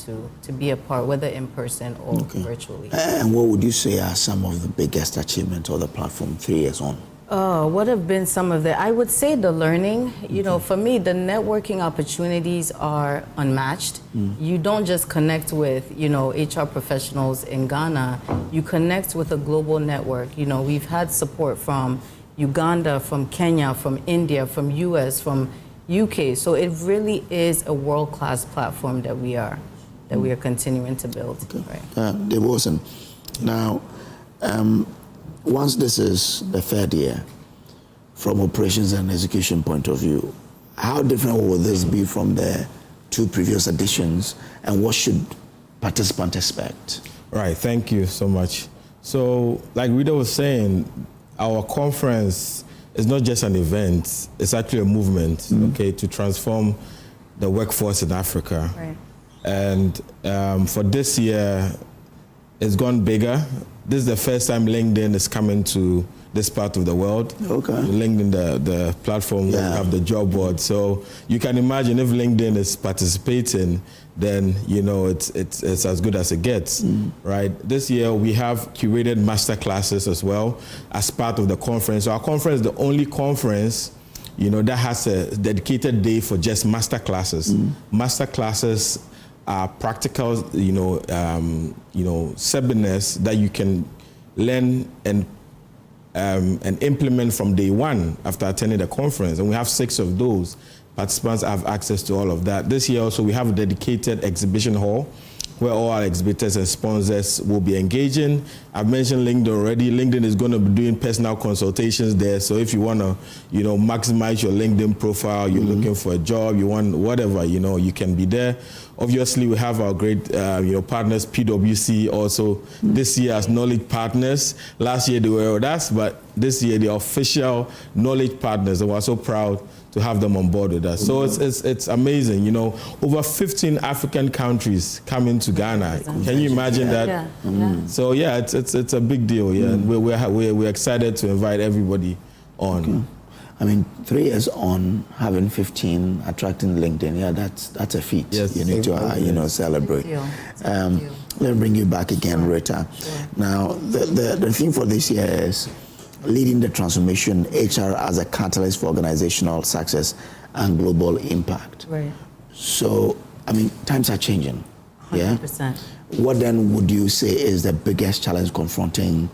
to be a part, whether in person or virtually. And what would you say are some of the biggest achievements of the platform 3 years on? What have been some of the, I would say the learning, you know, for me, the networking opportunities are unmatched. You don't just connect with, you know, HR professionals in Ghana, you connect with a global network. You know, we've had support from Uganda, from Kenya, from India, from US, from UK. So it really is a world-class platform that we are continuing to build. Right. There wasn't. Now, once this is the 3rd year, from operations and execution point of view, how different will this be from the 2 previous editions, and what should participants expect? Right, thank you so much. So, like Rita was saying, our conference is not just an event, it's actually a movement, to transform the workforce in Africa. Right. And for this year, it's gone bigger. This is the first time LinkedIn is coming to this part of the world. Okay. LinkedIn, the platform where we have the job board. So you can imagine if LinkedIn is participating, then you know it's as good as it gets, right? This year we have curated master classes as well as part of the conference. So our conference is the only conference, you know, that has a dedicated day for just master classes. Master classes are practical, seminars that you can learn and implement from day one after attending the conference. And we have 6 of those. Participants have access to all of that. This year also we have a dedicated exhibition hall where all our exhibitors and sponsors will be engaging. I've mentioned LinkedIn already. LinkedIn is going to be doing personal consultations there. So if you want to, maximize your LinkedIn profile, you're looking for a job, you want whatever, you can be there. Obviously, we have our great, partners, PwC, also this year as knowledge partners. Last year they were with us, but this year they're official knowledge partners, and we're so proud to have them on board with us. So it's amazing, over 15 African countries coming to Ghana. Can you imagine that? Yeah. So yeah, it's a big deal. Yeah, and we're excited to invite everybody on. Okay. I mean, 3 years on, having 15, attracting LinkedIn, that's a feat. Yes. You need to, celebrate. Let me bring you back again, Rita. Sure. Now, the theme for this year is leading the transformation, HR as a catalyst for organizational success and global impact. Right. So, I mean, times are changing. 100%. Yeah? What then would you say is the biggest challenge confronting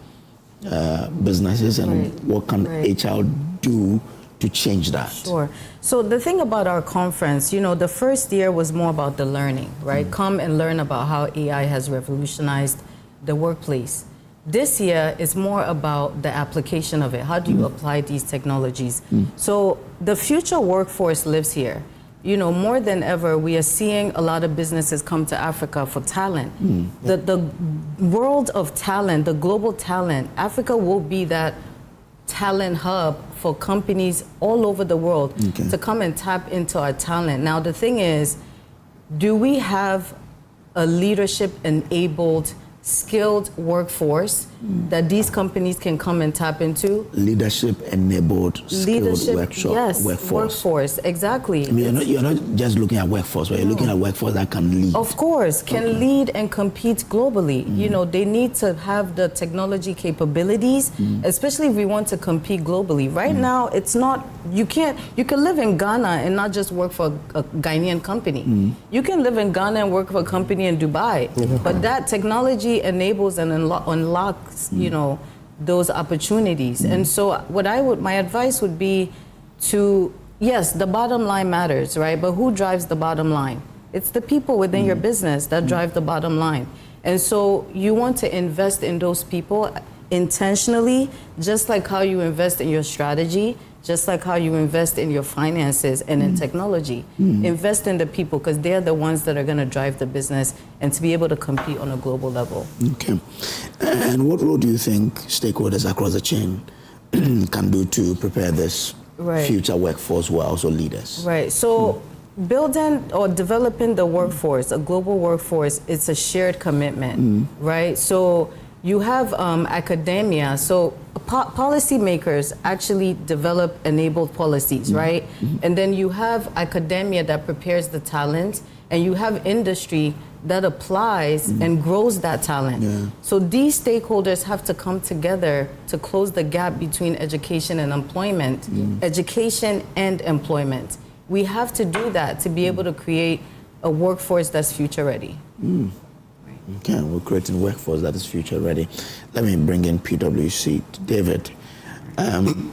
businesses, and what can HR do to change that? Sure. So the thing about our conference, the first year was more about the learning, right? Come and learn about how AI has revolutionized the workplace. This year is more about the application of it. How do you apply these technologies? So the future workforce lives here. More than ever, we are seeing a lot of businesses come to Africa for talent. The world of talent, the global talent, Africa will be that talent hub for companies all over the world to come and tap into our talent. Now, the thing is, do we have a leadership-enabled, skilled workforce that these companies can come and tap into? Leadership-enabled, skilled workforce. Exactly. I mean, you're not just looking at workforce, but you're looking at workforce that can lead. Of course, can lead and compete globally. They need to have the technology capabilities, especially if we want to compete globally. Right now, it's not, you can live in Ghana and not just work for a Ghanaian company. You can live in Ghana and work for a company in Dubai, but that technology enables and unlocks, those opportunities. And so my advice would be to, yes, the bottom line matters, right? But who drives the bottom line? It's the people within your business that drive the bottom line. And so you want to invest in those people intentionally, just like how you invest in your strategy. Just like how you invest in your finances and in technology, invest in the people, because they're the ones that are going to drive the business and to be able to compete on a global level. Okay. And what role do you think stakeholders across the chain can do to prepare this future workforce who are also leaders? Right. So building or developing the workforce, a global workforce, it's a shared commitment, right? So you have academia, so policymakers actually develop enabled policies, right? And then you have academia that prepares the talent, and you have industry that applies and grows that talent. So these stakeholders have to come together to close the gap between education and employment, education and employment. We have to do that to be able to create a workforce that's future ready. Okay, we're creating workforce that is future ready. Let me bring in PwC, David. And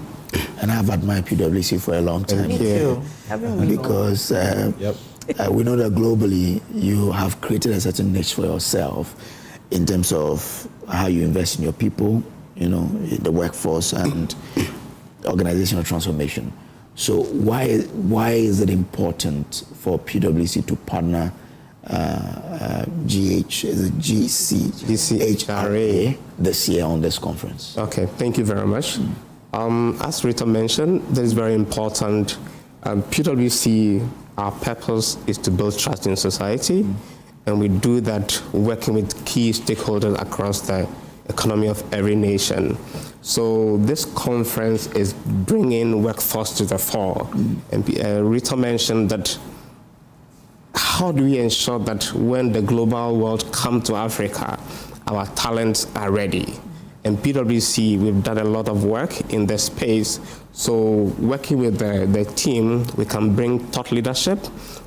I've admired PwC for a long time. Me too. Because we know that globally you have created a certain niche for yourself in terms of how you invest in your people, you know, the workforce and organizational transformation. So why is it important for PwC to partner GCHRA this year on this conference? Okay, thank you very much. As Rita mentioned, this is very important. PwC, our purpose is to build trust in society, and we do that working with key stakeholders across the economy of every nation. So this conference is bringing workforce to the fore. And Rita mentioned that how do we ensure that when the global world comes to Africa, our talents are ready? And PwC, we've done a lot of work in this space. So working with the team, we can bring thought leadership.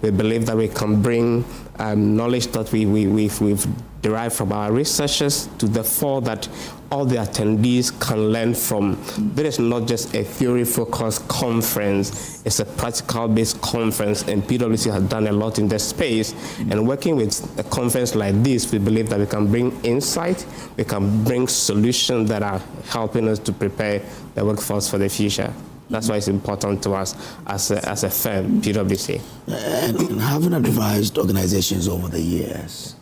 We believe that we can bring knowledge that we've derived from our researchers to the fore that all the attendees can learn from. There is not just a theory-focused conference, it's a practical-based conference, and PwC has done a lot in this space. And working with a conference like this, we believe that we can bring insight, we can bring solutions that are helping us to prepare the workforce for the future. That's why it's important to us as a firm, PwC. And having advised organizations over the years,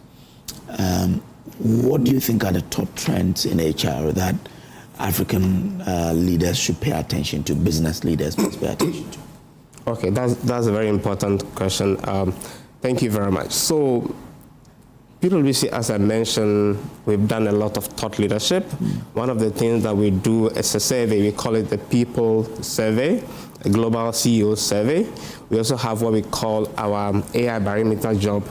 what do you think are the top trends in HR that African leaders should pay attention to, business leaders must pay attention to? Okay, that's a very important question. Thank you very much. So PwC, as I mentioned, we've done a lot of thought leadership. One of the things that we do is a survey. We call it the People Survey, a global CEO survey. We also have what we call our AI barometer job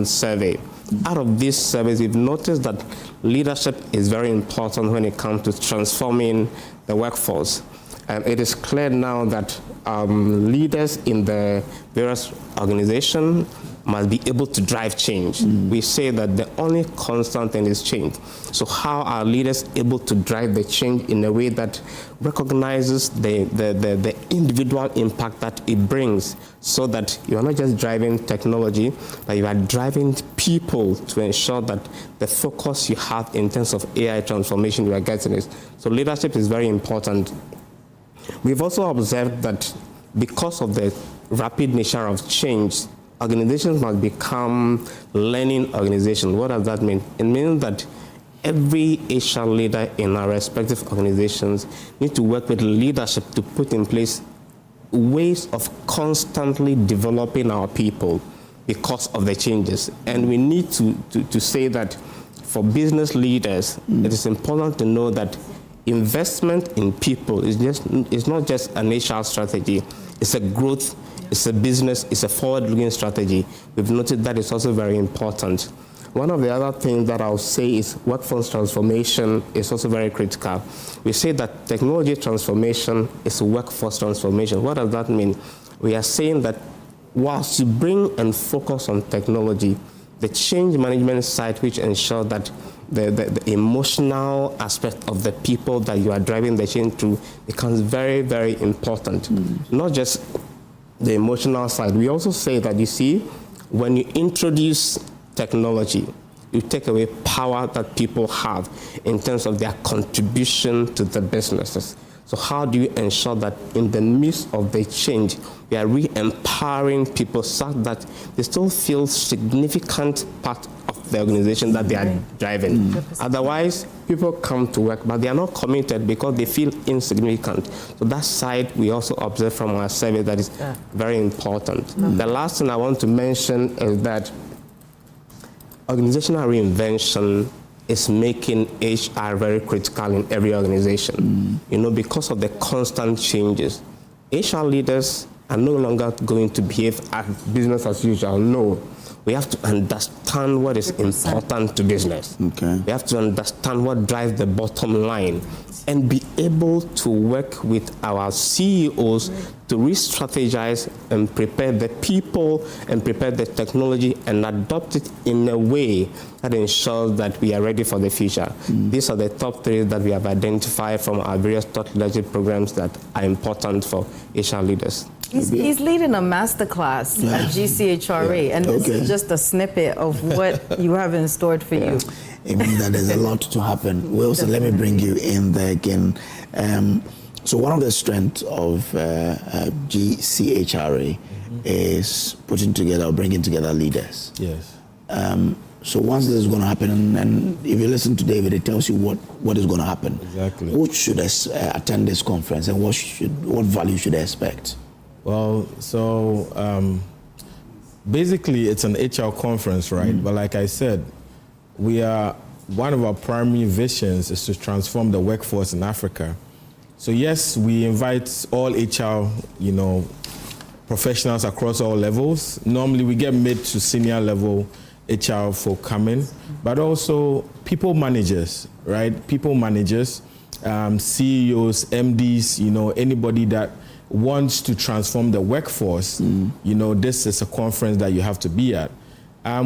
survey. Out of these surveys, we've noticed that leadership is very important when it comes to transforming the workforce. And it is clear now that leaders in the various organizations must be able to drive change. We say that the only constant thing is change. So how are leaders able to drive the change in a way that recognizes the individual impact that it brings, so that you are not just driving technology, but you are driving people to ensure that the focus you have in terms of AI transformation you are getting is. So leadership is very important. We've also observed that because of the rapid nature of change, organizations must become learning organizations. What does that mean? It means that every HR leader in our respective organizations need to work with leadership to put in place ways of constantly developing our people because of the changes. And we need to say that for business leaders, it is important to know that investment in people is not just an HR strategy, it's a growth, it's a business, it's a forward-looking strategy. We've noted that it's also very important. One of the other things that I'll say is workforce transformation is also very critical. We say that technology transformation is workforce transformation. What does that mean? We are saying that whilst you bring and focus on technology, the change management side, which ensures that the emotional aspect of the people that you are driving the change through becomes very, very important. Not just the emotional side. We also say that, you see, when you introduce technology, you take away power that people have in terms of their contribution to the businesses. So how do you ensure that in the midst of the change, we are re-empowering people so that they still feel significant part of the organization that they are driving? Otherwise, people come to work, but they are not committed because they feel insignificant. So that side we also observe from our survey that is very important. The last thing I want to mention is that organizational reinvention is making HR very critical in every organization. You know, because of the constant changes, HR leaders are no longer going to behave as business as usual. No, we have to understand what is important to business. We have to understand what drives the bottom line and be able to work with our CEOs to re-strategize and prepare the people and prepare the technology and adopt it in a way that ensures that we are ready for the future. These are the top 3 that we have identified from our various thought leadership programs that are important for HR leaders. He's leading a masterclass at GCHRA, and this is just a snippet of what you have in store for you. It means that there's a lot to happen. Wilson, let me bring you in there again. So one of the strengths of GCHRA is putting together or bringing together leaders. Yes. So once this is going to happen, and if you listen to David, it tells you what is going to happen. Exactly. Who should attend this conference, and what value should they expect? Well, so basically it's an HR conference, right? But like I said, one of our primary visions is to transform the workforce in Africa. So yes, we invite all HR, professionals across all levels. Normally we get mid to senior level HR folk coming, but also people managers, right? People managers, CEOs, MDs, anybody that wants to transform the workforce, this is a conference that you have to be at.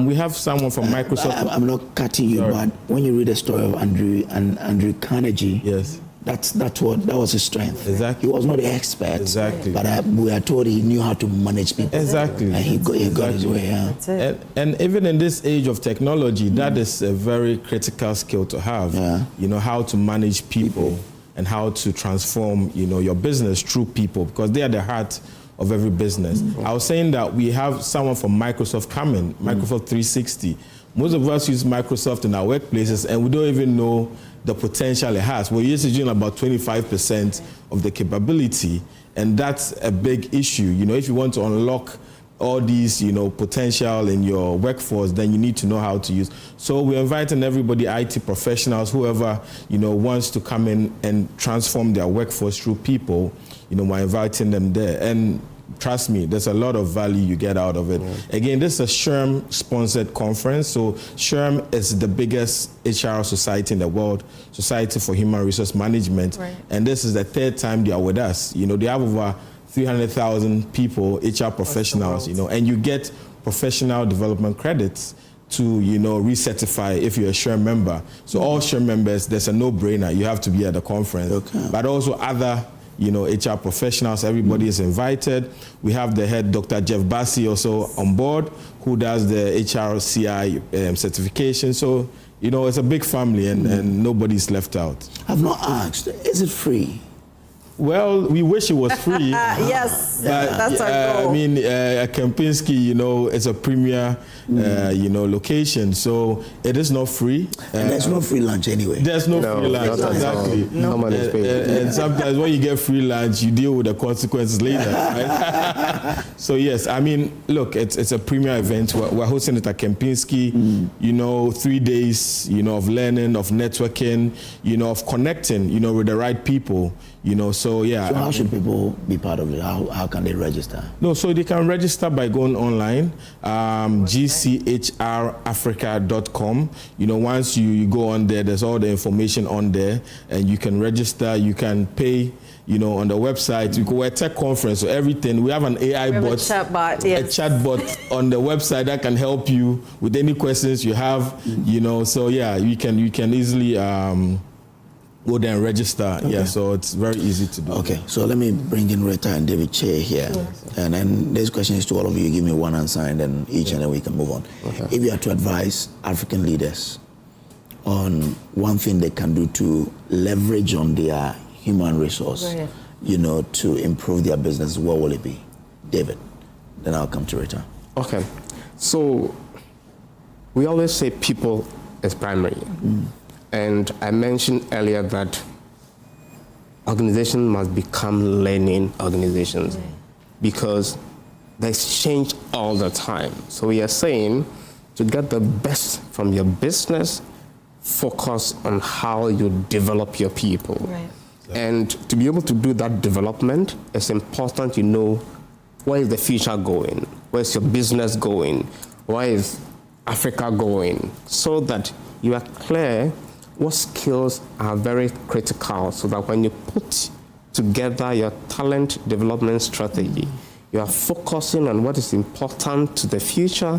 We have someone from Microsoft. I'm not cutting you, but when you read the story of Andrew Carnegie, yes, that was his strength. Exactly. He was not the expert. Exactly. But we are told he knew how to manage people. Exactly. And he got his way. Yeah. That's it. And even in this age of technology, that is a very critical skill to have. Yeah. How to manage people and how to transform, your business through people, because they are the heart of every business. I was saying that we have someone from Microsoft coming, Microsoft 360. Most of us use Microsoft in our workplaces and we don't even know the potential it has. We're using about 25% of the capability, and that's a big issue. If you want to unlock all these, potential in your workforce, then you need to know how to use. So we're inviting everybody, IT professionals, whoever, wants to come in and transform their workforce through people, we're inviting them there. And trust me, there's a lot of value you get out of it. Again, this is a SHRM-sponsored conference. So SHRM is the biggest HR society in the world, Society for Human Resource Management. And this is the 3rd time they are with us. They have over 300,000 people, HR professionals, and you get professional development credits to, recertify if you're a SHRM member. So all SHRM members, there's a no-brainer. You have to be at the conference. But also other, HR professionals, everybody is invited. We have the head, Dr. Jeff Bassi, also on board, who does the HRCI certification. So, it's a big family and nobody's left out. I've not asked, is it free? Well, we wish it was free. Yes, but, that's our goal. I mean, Kempinski, it's a premier, location, so it is not free. And there's no free lunch anyway. There's no free lunch, exactly. And sometimes when you get free lunch, you deal with the consequences later, right? So yes, I mean, look, it's a premier event. We're hosting it at Kempinski. 3 days, of learning, of networking, of connecting, with the right people. So yeah. So how should people be part of it? How can they register? No, so they can register by going online, gchrafrica.com. Once you go on there, there's all the information on there, and you can register. You can pay. On the website, we're a tech conference, so everything. We have an AI bot, a chatbot on the website that can help you with any questions you have. So yeah, you can easily. Go there and register. Yeah, so it's very easy to do. Okay, so let me bring in Rita and David Che here. And then this question is to all of you. Give me one answer and then each, and then we can move on. If you are to advise African leaders on one thing they can do to leverage on their human resource, to improve their business, what will it be? David, then I'll come to Rita. Okay, so we always say people is primary. And I mentioned earlier that organizations must become learning organizations because they change all the time. So we are saying to get the best from your business, focus on how you develop your people. Right. And to be able to do that development, it's important you know where is the future going, where's your business going, where is Africa going, so that you are clear what skills are very critical, so that when you put together your talent development strategy, you are focusing on what is important to the future,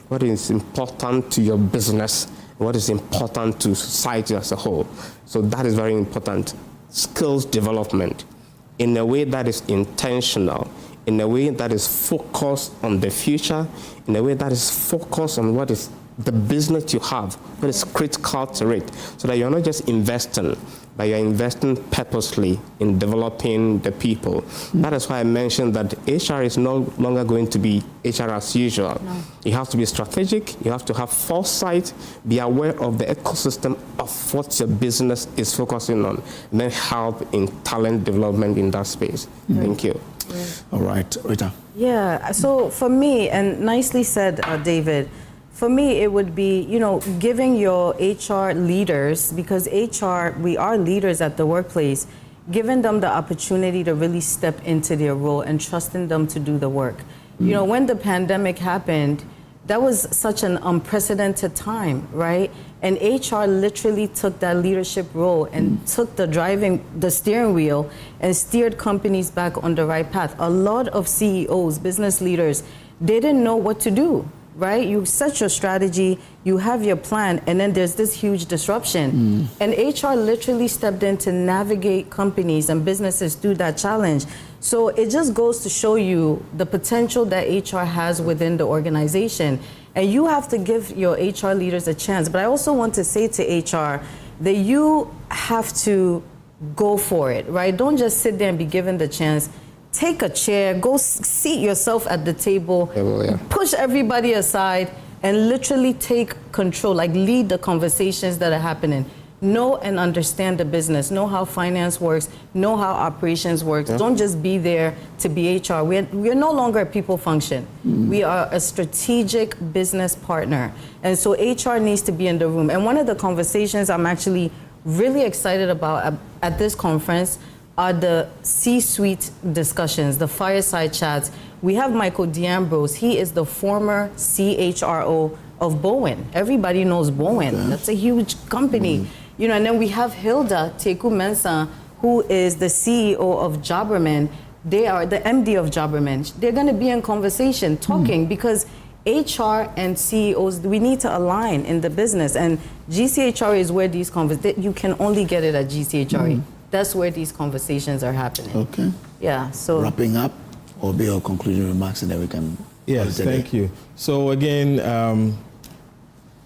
what is important to your business, what is important to society as a whole. So that is very important. Skills development in a way that is intentional, in a way that is focused on the future, in a way that is focused on what is the business you have, what is critical to it, so that you're not just investing, but you're investing purposely in developing the people. That is why I mentioned that HR is no longer going to be HR as usual. No. You have to be strategic, you have to have foresight, be aware of the ecosystem of what your business is focusing on, and then help in talent development in that space. Thank you. All right, Rita. Yeah, so for me, and nicely said, David, for me, it would be, giving your HR leaders, because HR, we are leaders at the workplace, giving them the opportunity to really step into their role and trusting them to do the work. When the pandemic happened, that was such an unprecedented time, right? And HR literally took that leadership role and took the steering wheel and steered companies back on the right path. A lot of CEOs, business leaders, they didn't know what to do. Right? You set your strategy, you have your plan, and then there's this huge disruption. And HR literally stepped in to navigate companies and businesses through that challenge. So it just goes to show you the potential that HR has within the organization. And you have to give your HR leaders a chance. But I also want to say to HR that you have to go for it, right? Don't just sit there and be given the chance. Take a chair, go seat yourself at the table, push everybody aside, and literally take control, like lead the conversations that are happening. Know and understand the business, know how finance works, know how operations works. Don't just be there to be HR. We're no longer a people function. We are a strategic business partner. And so HR needs to be in the room. And one of the conversations I'm actually really excited about at this conference are the C-suite discussions, the fireside chats. We have Michael D'Ambrose. He is the former CHRO of Bowen. Everybody knows Bowen. That's a huge company. And then we have Hilda Teku-Mensah, who is the CEO of Jobberman. They are the MD of Jobberman. They're going to be in conversation, talking, because HR and CEOs, we need to align in the business. And GCHRA is where these conversations, you can only get it at GCHRA. That's where these conversations are happening. Okay. Yeah, so. Wrapping up, or be your concluding remarks, and then we can. Yes, thank you. So again,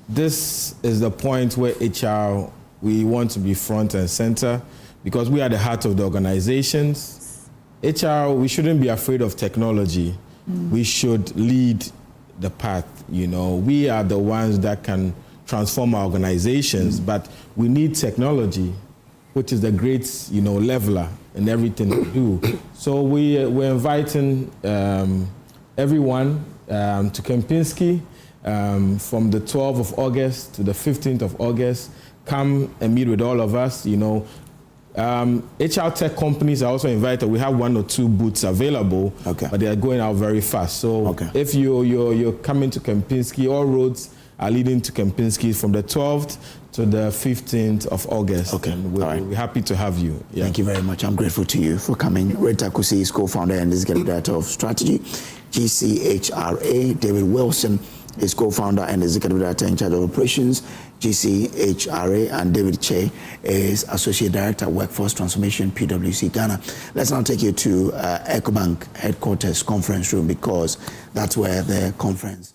this is the point where HR, we want to be front and center, because we are the heart of the organizations. HR, we shouldn't be afraid of technology. We should lead the path. We are the ones that can transform our organizations, but we need technology, which is the great, leveler in everything we do. So we're inviting everyone to Kempinski from the 12th of August to the 15th of August. Come and meet with all of us. HR tech companies are also invited. We have 1 or 2 booths available, but they are going out very fast. So if you're coming to Kempinski, all roads are leading to Kempinski from the 12th to the 15th of August. And we're happy to have you. Thank you very much. I'm grateful to you for coming. Rita Kusi is co-founder and executive director of strategy, GCHRA. David Wilson is co-founder and executive director in charge of operations, GCHRA, and David Che is associate director, workforce transformation, PwC Ghana. Let's now take you to Ecobank headquarters conference room, because that's where the conference.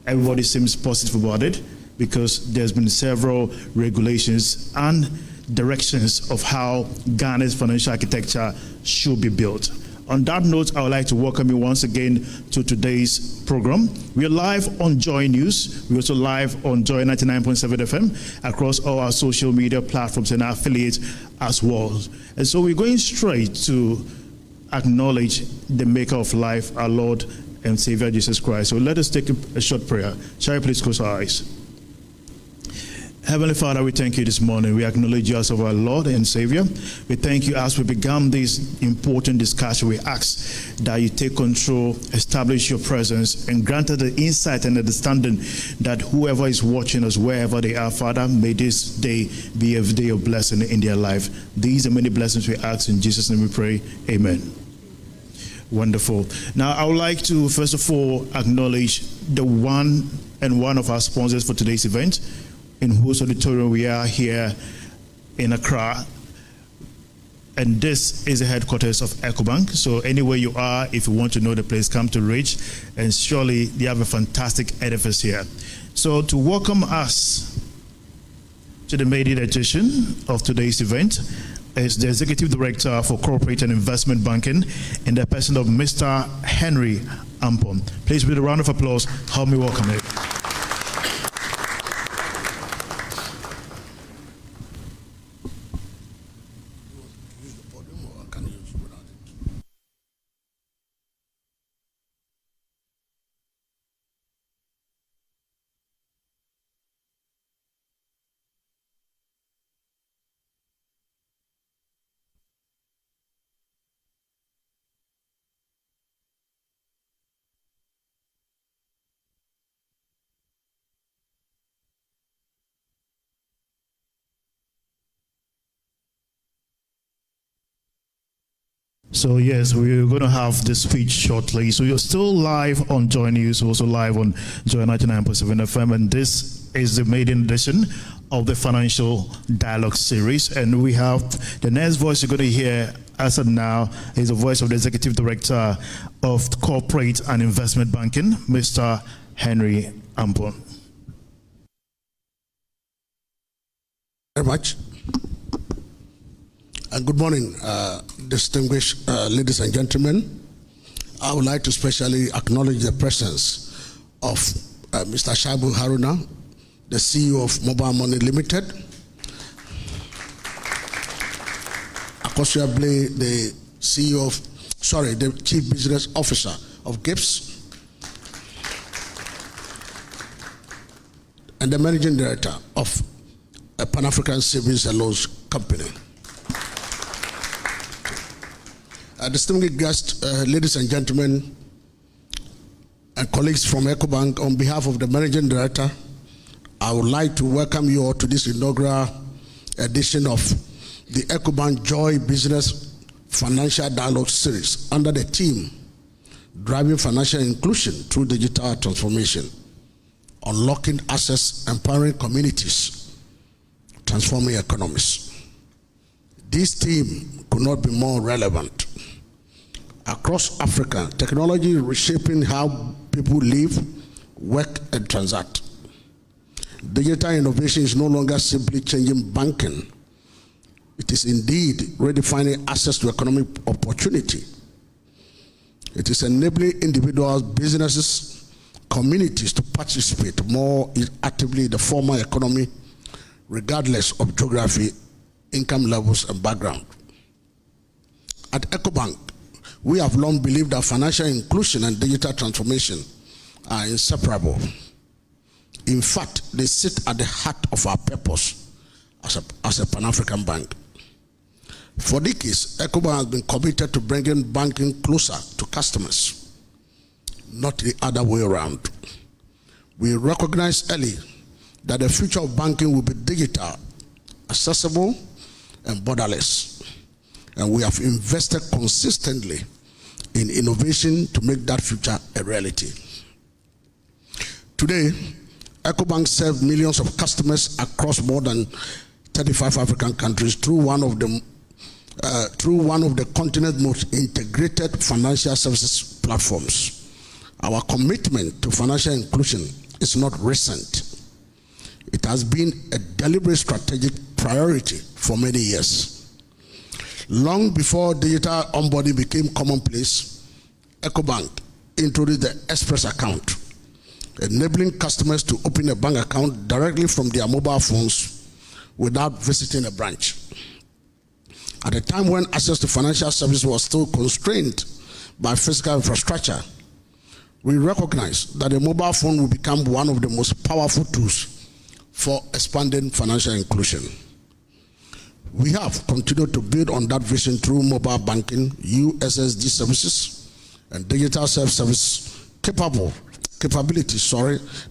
Everybody seems positive about it, because there's been several regulations and directions of how Ghana's financial architecture should be built. On that note, I would like to welcome you once again to today's program. We are live on Joy News. We're also live on Joy 99.7 FM across all our social media platforms and our affiliates as well. And so we're going straight to acknowledge the maker of life, our Lord and Savior Jesus Christ. So let us take a short prayer. Shall we please close our eyes? Heavenly Father, we thank you this morning. We acknowledge you as our Lord and Savior. We thank you as we began this important discussion. We ask that you take control, establish your presence, and grant us the insight and understanding that whoever is watching us, wherever they are, Father, may this day be a day of blessing in their life. These are many blessings we ask. In Jesus' name we pray. Amen. Wonderful. Now, I would like to, first of all, acknowledge the one of our sponsors for today's event, in whose auditorium we are here in Accra. And this is the headquarters of Ecobank. So anywhere you are, if you want to know the place, come to Ridge. And surely they have a fantastic edifice here. So to welcome us to the maiden edition of today's event is the Executive Director for Corporate and Investment Banking in the person of Mr. Henry Ampon. Please, with a round of applause, help me welcome him. So yes, we're going to have the speech shortly. So you're still live on Joy News, also live on Joy 99.7 FM, and this is the maiden edition of the Financial Dialogue Series. And we have the next voice you're going to hear as of now is the voice of the Executive Director of Corporate and Investment Banking, Mr. Henry Ampon. Very much. Good morning, distinguished ladies and gentlemen. I would like to especially acknowledge the presence of Mr. Shabu Haruna, the CEO of Mobile Money Limited, Akosua Blay, the CEO of, the Chief Business Officer of GIPS, and the Managing Director of a Pan-African Savings and Loans Company. Distinguished guests, ladies and gentlemen, and colleagues from Ecobank, on behalf of the Managing Director, I would like to welcome you all to this inaugural edition of the Ecobank Joy Business Financial Dialogue Series under the theme, Driving Financial Inclusion Through Digital Transformation, Unlocking Access, Empowering Communities, Transforming Economies. This theme could not be more relevant. Across Africa, technology is reshaping how people live, work, and transact. Digital innovation is no longer simply changing banking. It is indeed redefining access to economic opportunity. It is enabling individuals, businesses, communities to participate more actively in the formal economy, regardless of geography, income levels, and background. At Ecobank, we have long believed that financial inclusion and digital transformation are inseparable. In fact, they sit at the heart of our purpose as a Pan-African bank. For decades, Ecobank has been committed to bringing banking closer to customers, not the other way around. We recognized early that the future of banking will be digital, accessible, and borderless. And we have invested consistently in innovation to make that future a reality. Today, Ecobank serves millions of customers across more than 35 African countries through one of the continent's most integrated financial services platforms. Our commitment to financial inclusion is not recent. It has been a deliberate strategic priority for many years. Long before digital onboarding became commonplace, Ecobank introduced the Express account, enabling customers to open a bank account directly from their mobile phones without visiting a branch. At a time when access to financial services was still constrained by physical infrastructure, we recognize that a mobile phone will become one of the most powerful tools for expanding financial inclusion. We have continued to build on that vision through mobile banking, USSD services, and digital self-service capabilities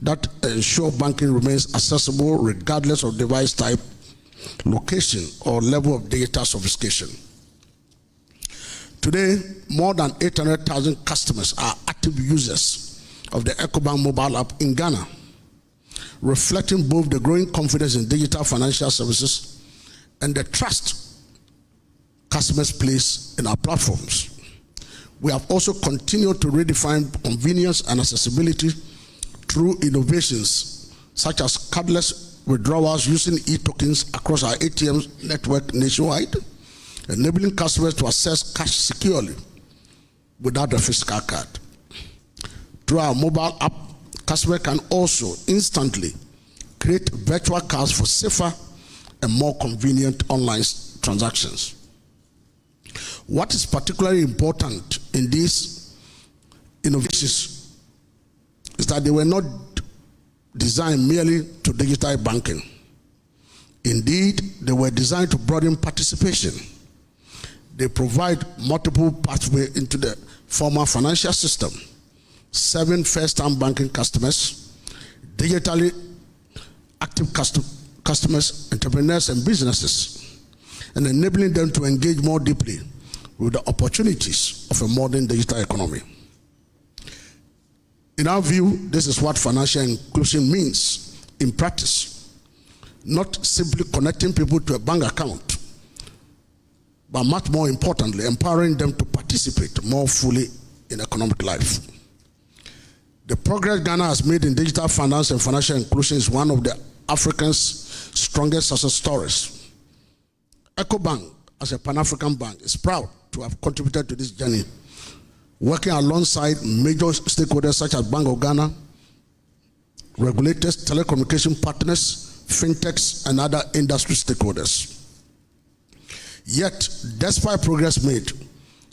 that ensure banking remains accessible regardless of device type, location, or level of digital sophistication. Today, more than 800,000 customers are active users of the Ecobank mobile app in Ghana, reflecting both the growing confidence in digital financial services and the trust customers place in our platforms. We have also continued to redefine convenience and accessibility through innovations such as cardless withdrawals using e-tokens across our ATM network nationwide, enabling customers to access cash securely without a physical card. Through our mobile app, customers can also instantly create virtual cards for safer and more convenient online transactions. What is particularly important in these innovations is that they were not designed merely to digitize banking. Indeed, they were designed to broaden participation. They provide multiple pathways into the formal financial system, serving first-time banking customers, digitally active customers, entrepreneurs, and businesses, and enabling them to engage more deeply with the opportunities of a modern digital economy. In our view, this is what financial inclusion means in practice. Not simply connecting people to a bank account, but much more importantly, empowering them to participate more fully in economic life. The progress Ghana has made in digital finance and financial inclusion is one of the Africa's strongest success stories. Ecobank, as a Pan-African bank, is proud to have contributed to this journey, working alongside major stakeholders such as Bank of Ghana, regulators, telecommunication partners, fintechs, and other industry stakeholders. Yet, despite progress made,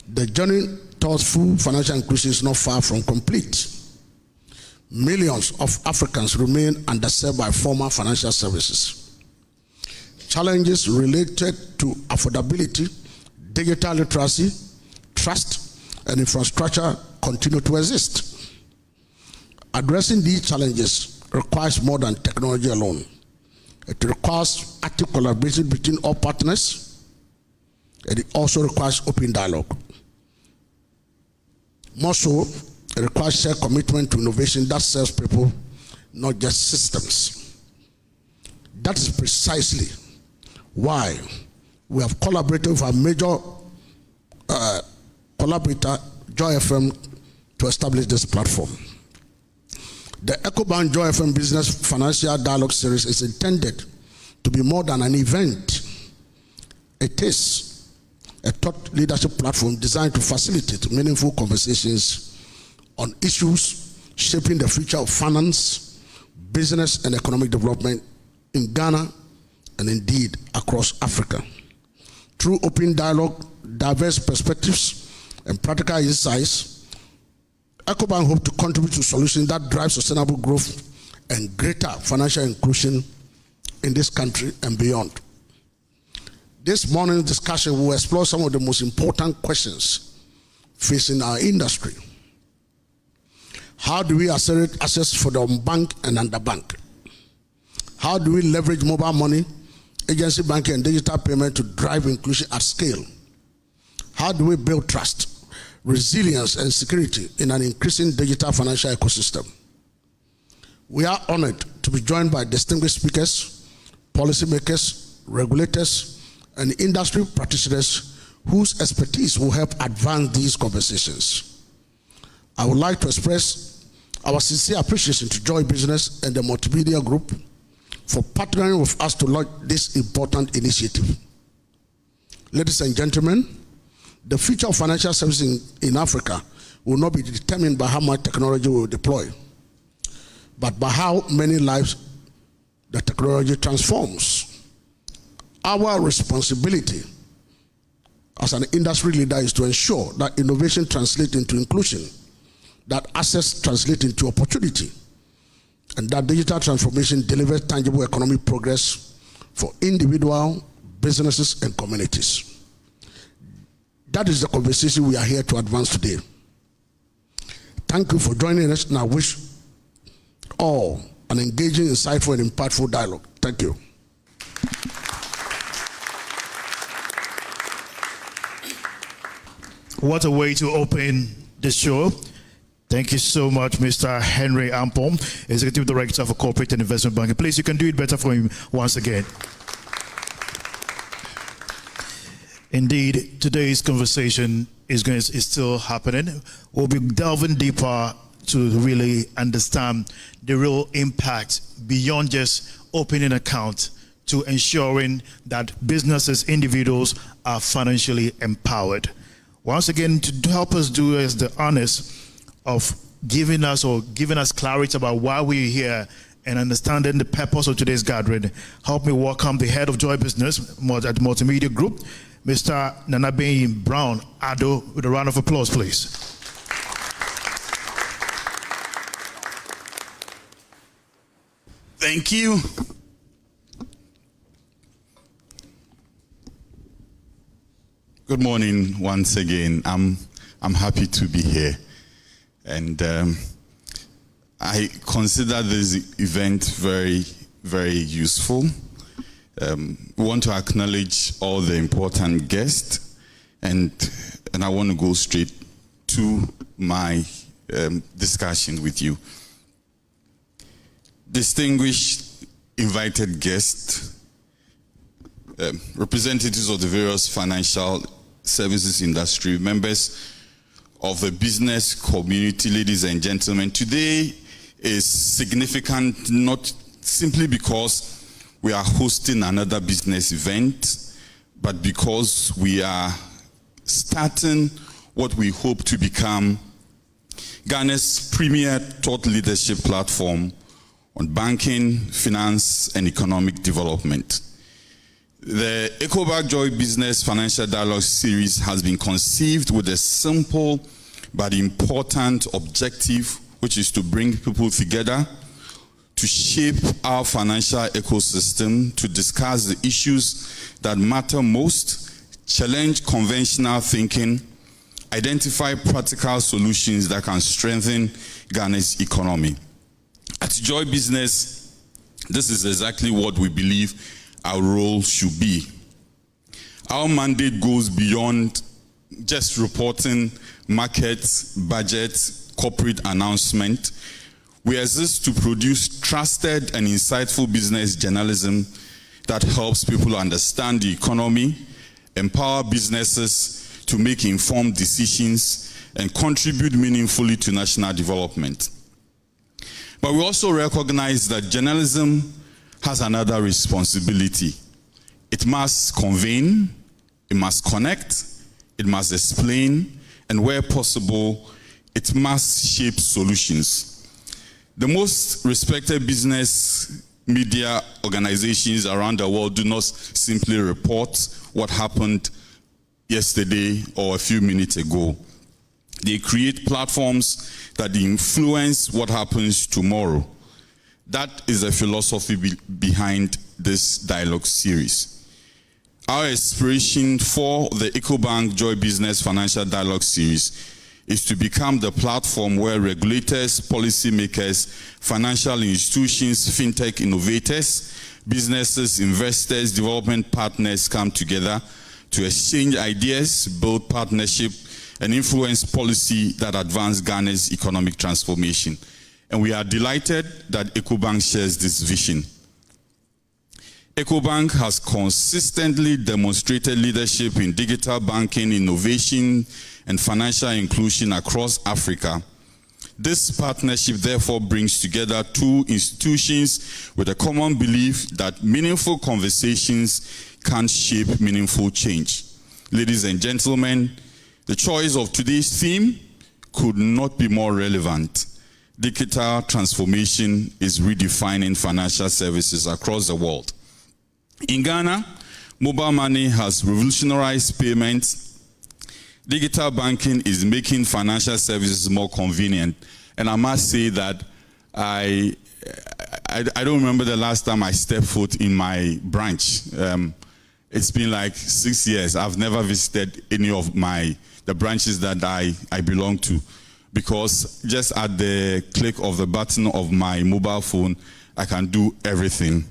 the journey towards full financial inclusion is not far from complete. Millions of Africans remain underserved by formal financial services. Challenges related to affordability, digital literacy, trust, and infrastructure continue to exist. Addressing these challenges requires more than technology alone. It requires active collaboration between all partners, and it also requires open dialogue. More so, it requires shared commitment to innovation that serves people, not just systems. That is precisely why we have collaborated with our major collaborator, Joy FM, to establish this platform. The Ecobank-Joy FM Business Financial Dialogue Series is intended to be more than an event. It is a thought leadership platform designed to facilitate meaningful conversations on issues shaping the future of finance, business, and economic development in Ghana and indeed across Africa. Through open dialogue, diverse perspectives, and practical insights, Ecobank hopes to contribute to solutions that drive sustainable growth and greater financial inclusion in this country and beyond. This morning's discussion will explore some of the most important questions facing our industry. How do we accelerate access for the unbanked and underbanked? How do we leverage mobile money, agency banking, and digital payment to drive inclusion at scale? How do we build trust, resilience, and security in an increasing digital financial ecosystem? We are honored to be joined by distinguished speakers, policymakers, regulators, and industry practitioners whose expertise will help advance these conversations. I would like to express our sincere appreciation to Joy Business and the Multimedia Group for partnering with us to launch this important initiative. Ladies and gentlemen, the future of financial services in Africa will not be determined by how much technology we will deploy, but by how many lives the technology transforms. Our responsibility as an industry leader is to ensure that innovation translates into inclusion, that access translates into opportunity, and that digital transformation delivers tangible economic progress for individuals, businesses, and communities. That is the conversation we are here to advance today. Thank you for joining us, and I wish all an engaging, insightful, and impactful dialogue. Thank you. What a way to open the show. Thank you so much, Mr. Henry Ampom, Executive Director for Corporate and Investment Banking. Please, you can do it better for him once again. Indeed, today's conversation is still happening. We'll be delving deeper to really understand the real impact beyond just opening an account to ensuring that businesses, individuals are financially empowered. Once again, to help us do us the honors of giving us clarity about why we're here and understanding the purpose of today's gathering, help me welcome the head of Joy Business at the Multimedia Group, Mr. Nanabe Brown Addo, with a round of applause, please. Thank you. Good morning once again. I'm happy to be here, and I consider this event very, very useful. We want to acknowledge all the important guests, and I want to go straight to my discussion with you. Distinguished invited guests, representatives of the various financial services industry, members of the business community, ladies and gentlemen, today is significant not simply because we are hosting another business event, but because we are starting what we hope to become Ghana's premier thought leadership platform on banking, finance, and economic development. The Ecobank-Joy Business Financial Dialogue series has been conceived with a simple but important objective, which is to bring people together to shape our financial ecosystem, to discuss the issues that matter most, challenge conventional thinking, identify practical solutions that can strengthen Ghana's economy. At Joy Business, this is exactly what we believe our role should be. Our mandate goes beyond just reporting markets, budgets, corporate announcement. We exist to produce trusted and insightful business journalism that helps people understand the economy, empower businesses to make informed decisions, and contribute meaningfully to national development. But we also recognize that journalism has another responsibility. It must convene, it must connect, it must explain, and where possible, it must shape solutions. The most respected business media organizations around the world do not simply report what happened yesterday or a few minutes ago. They create platforms that influence what happens tomorrow. That is the philosophy behind this dialogue series. Our aspiration for the Ecobank-Joy Business Financial Dialogue series is to become the platform where regulators, policymakers, financial institutions, fintech innovators, businesses, investors, development partners come together to exchange ideas, build partnership, and influence policy that advance Ghana's economic transformation. And we are delighted that Ecobank shares this vision. Ecobank has consistently demonstrated leadership in digital banking, innovation, and financial inclusion across Africa. This partnership therefore brings together two institutions with a common belief that meaningful conversations can shape meaningful change. Ladies and gentlemen, the choice of today's theme could not be more relevant. Digital transformation is redefining financial services across the world. In Ghana, mobile money has revolutionized payments. Digital banking is making financial services more convenient. And I must say that I don't remember the last time I stepped foot in my branch. It's been like 6 years. I've never visited any of the branches that I belong to, because just at the click of the button of my mobile phone, I can do everything.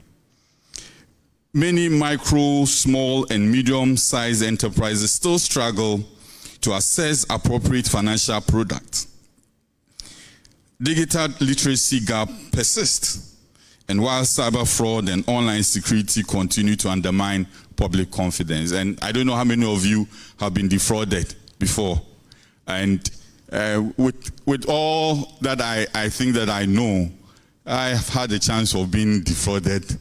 Many micro, small, and medium-sized enterprises still struggle to access appropriate financial products. Digital literacy gap persists, and while cyber fraud and online security continue to undermine public confidence. And I don't know how many of you have been defrauded before. And with all that I think that I know, I have had a chance of being defrauded.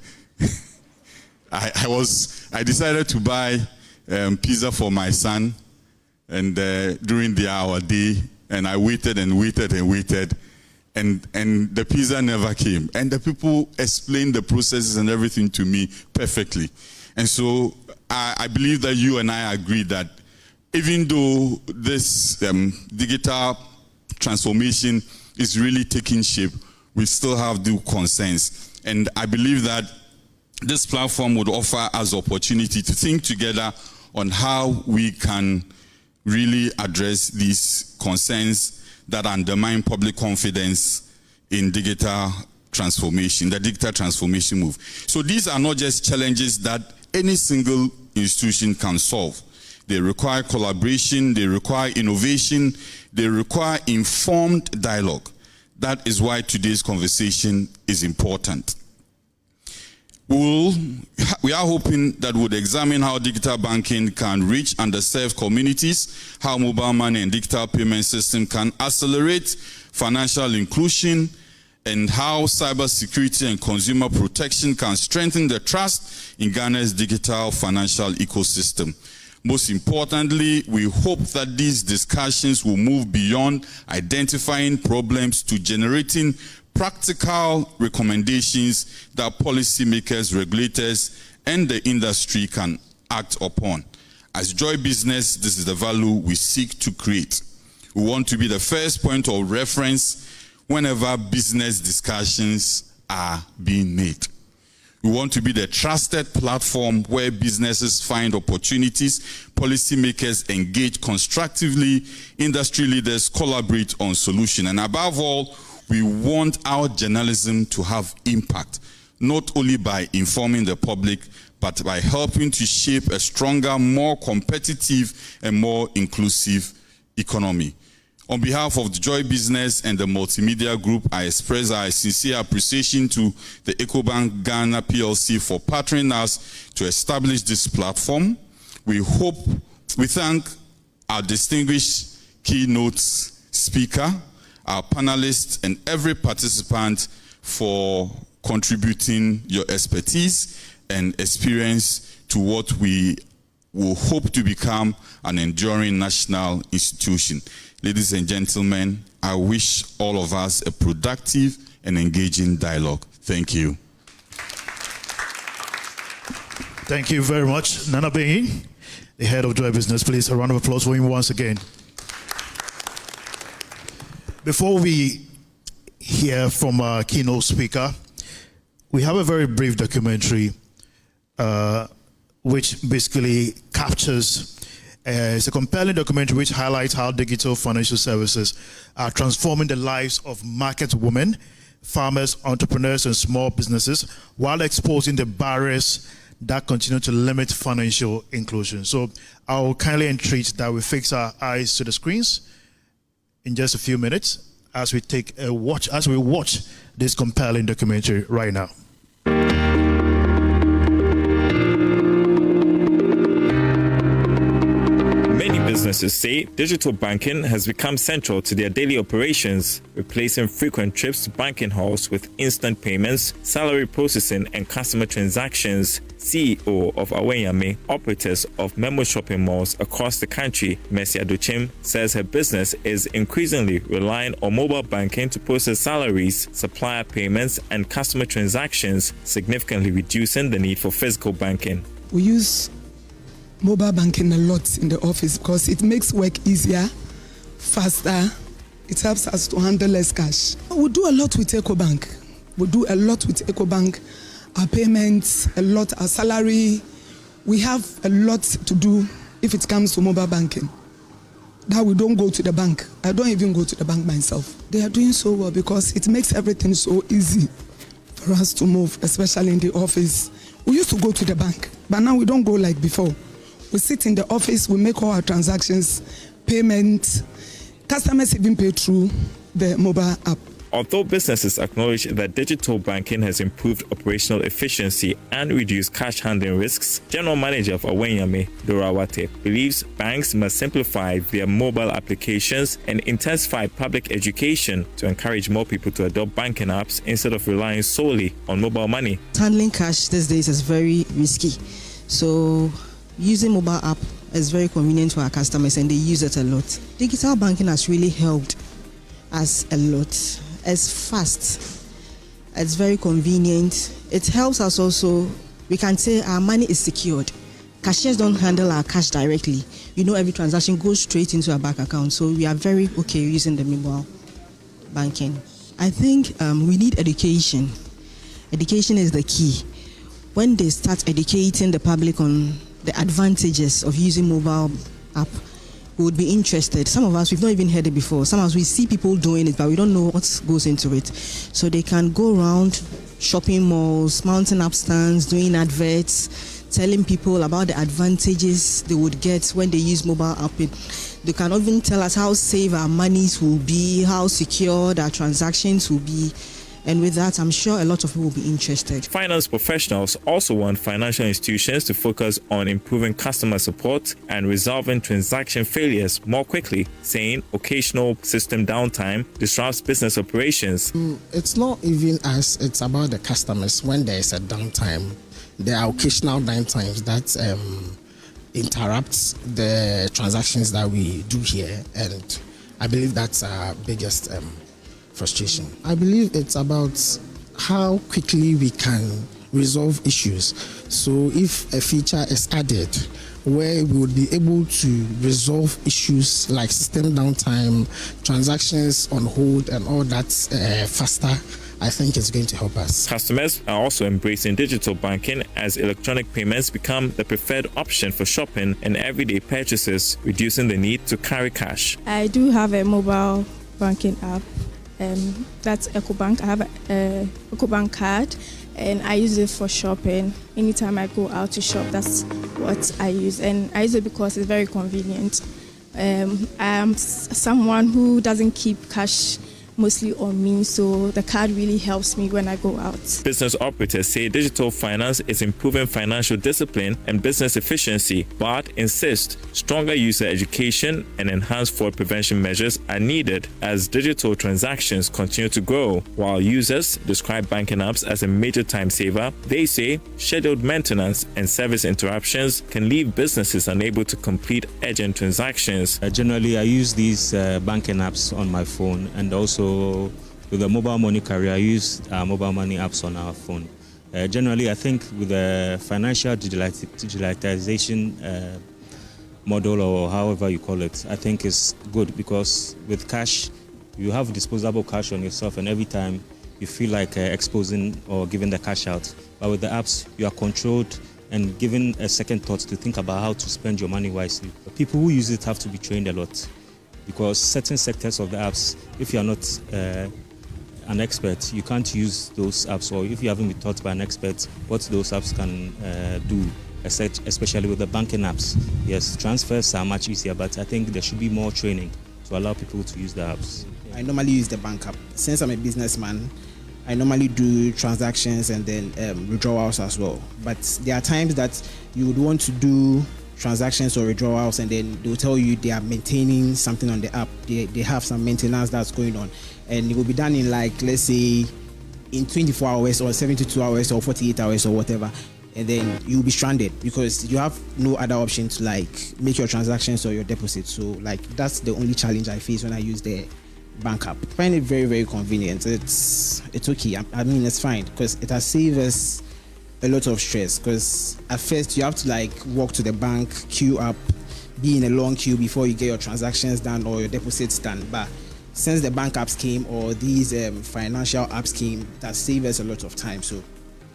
I decided to buy pizza for my son, and during our day, and I waited and waited and waited, and the pizza never came. And the people explained the processes and everything to me perfectly. And so I believe that you and I agree that even though this digital transformation is really taking shape, we still have due concerns. And I believe that this platform would offer us opportunity to think together on how we can really address these concerns that undermine public confidence in digital transformation, the digital transformation move. So these are not just challenges that any single institution can solve. They require collaboration, they require innovation, they require informed dialogue. That is why today's conversation is important. We are hoping that we'll examine how digital banking can reach underserved communities, how mobile money and digital payment system can accelerate financial inclusion, and how cybersecurity and consumer protection can strengthen the trust in Ghana's digital financial ecosystem. Most importantly, we hope that these discussions will move beyond identifying problems to generating practical recommendations that policymakers, regulators, and the industry can act upon. As Joy Business, this is the value we seek to create. We want to be the first point of reference whenever business discussions are being made. We want to be the trusted platform where businesses find opportunities, policymakers engage constructively, industry leaders collaborate on solutions, and above all, we want our journalism to have impact, not only by informing the public, but by helping to shape a stronger, more competitive, and more inclusive economy. On behalf of the Joy Business and the Multimedia Group, I express our sincere appreciation to the Ecobank Ghana PLC for partnering us to establish this platform. We thank our distinguished keynote speaker, our panelists, and every participant for contributing your expertise and experience to what we will hope to become an enduring national institution. Ladies and gentlemen, I wish all of us a productive and engaging dialogue. Thank you. Thank you very much, Nana Behi, the head of Joy Business. Please, a round of applause for him once again. Before we hear from our keynote speaker, we have a very brief documentary which basically captures, it's a compelling documentary which highlights how digital financial services are transforming the lives of market women, farmers, entrepreneurs, and small businesses while exposing the barriers that continue to limit financial inclusion. So I'll kindly entreat that we fix our eyes to the screens in just a few minutes as we watch this compelling documentary right now. Many businesses businesses say digital banking has become central to their daily operations, replacing frequent trips to banking halls with instant payments, salary processing, and customer transactions. CEO of Aweyame, operators of Memo shopping malls across the country, Mercy Adochim, says her business is increasingly relying on mobile banking to process salaries, supplier payments, and customer transactions, significantly reducing the need for physical banking. We use mobile banking a lot in the office because it makes work easier, faster. It helps us to handle less cash. We do a lot with Ecobank. Our payments, a lot, our salary. We have a lot to do if it comes to mobile banking. That we don't go to the bank. I don't even go to the bank myself. They are doing so well because it makes everything so easy for us to move, especially in the office. We used to go to the bank, but now we don't go like before. We sit in the office, we make all our transactions, payments. Customers even pay through the mobile app. Although businesses acknowledge that digital banking has improved operational efficiency and reduced cash handling risks, General Manager of Aweyame, Dora Wate, believes banks must simplify their mobile applications and intensify public education to encourage more people to adopt banking apps instead of relying solely on mobile money. Handling cash these days is very risky, so using mobile app is very convenient for our customers and they use it a lot. Digital banking has really helped us a lot. It's fast, it's very convenient. It helps us also, we can say our money is secured. Cashiers don't handle our cash directly. Every transaction goes straight into our bank account, so we are very okay using the mobile banking. I think we need education. Education is the key. When they start educating the public on the advantages of using mobile app, we would be interested. Some of us, we've not even heard it before. Some of us, we see people doing it, but we don't know what goes into it. So they can go around shopping malls, mounting up stands, doing adverts, telling people about the advantages they would get when they use mobile app. They can even tell us how safe our monies will be, how secure our transactions will be. And with that, I'm sure a lot of people will be interested. Finance professionals also want financial institutions to focus on improving customer support and resolving transaction failures more quickly, saying occasional system downtime disrupts business operations. It's not even as it's about the customers. When there is a downtime, there are occasional downtimes that interrupts the transactions that we do here. And I believe that's our biggest frustration. I believe it's about how quickly we can resolve issues. So if a feature is added where we would be able to resolve issues like system downtime, transactions on hold and all that faster, I think it's going to help us. Customers are also embracing digital banking as electronic payments become the preferred option for shopping and everyday purchases, reducing the need to carry cash. I do have a mobile banking app. That's Ecobank. I have a Ecobank card and I use it for shopping. Anytime I go out to shop, that's what I use. And I use it because it's very convenient. I am someone who doesn't keep cash mostly on me, so the card really helps me when I go out. Business operators say digital finance is improving financial discipline and business efficiency, but insist stronger user education and enhanced fraud prevention measures are needed as digital transactions continue to grow. While users describe banking apps as a major time saver, they say scheduled maintenance and service interruptions can leave businesses unable to complete urgent transactions. Generally, I use these banking apps on my phone, and also with the mobile money carrier, I use mobile money apps on our phone. Generally, I think with the financial digitalization model, or however you call it, I think it's good because with cash, you have disposable cash on yourself, and every time you feel like exposing or giving the cash out. But with the apps, you are controlled and given a second thought to think about how to spend your money wisely. But people who use it have to be trained a lot, because certain sectors of the apps, if you are not an expert, you can't use those apps, or if you haven't been taught by an expert what those apps can do, especially with the banking apps. Yes, transfers are much easier, but I think there should be more training to allow people to use the apps. I normally use the bank app. Since I'm a businessman, I normally do transactions and then withdrawals as well. But there are times that you would want to do transactions or withdrawals, and then they'll tell you they are maintaining something on the app. They have some maintenance that's going on, and it will be done in, like, let's say in 24 hours or 72 hours or 48 hours or whatever, and then you'll be stranded because you have no other option to, like, make your transactions or your deposits. So, like, that's the only challenge I face when I use the bank app. I find it very, very convenient. It's okay. I mean, it's fine because it has saved us a lot of stress, because at first you have to, like, walk to the bank, queue up, be in a long queue before you get your transactions done or your deposits done. But since the bank apps came, or these financial apps came, that saved us a lot of time. So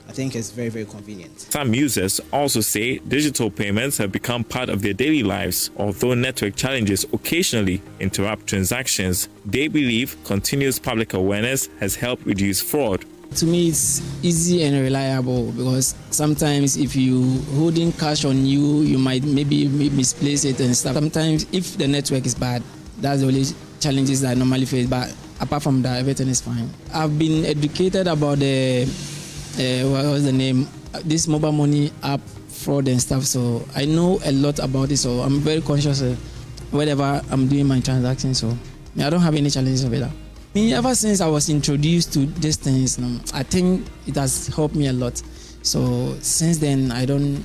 I think it's very, very convenient. Some users also say digital payments have become part of their daily lives. Although network challenges occasionally interrupt transactions, they believe continuous public awareness has helped reduce fraud. To me, it's easy and reliable, because sometimes if you holding cash on you, you might maybe misplace it and stuff. Sometimes if the network is bad, that's the only challenges that I normally face. But apart from that, everything is fine. I've been educated about the what was the name? This mobile money app fraud and stuff. So I know a lot about it. So I'm very conscious of whenever I'm doing my transactions. So I don't have any challenges with that. I mean, ever since I was introduced to these things, I think it has helped me a lot. So since then, I don't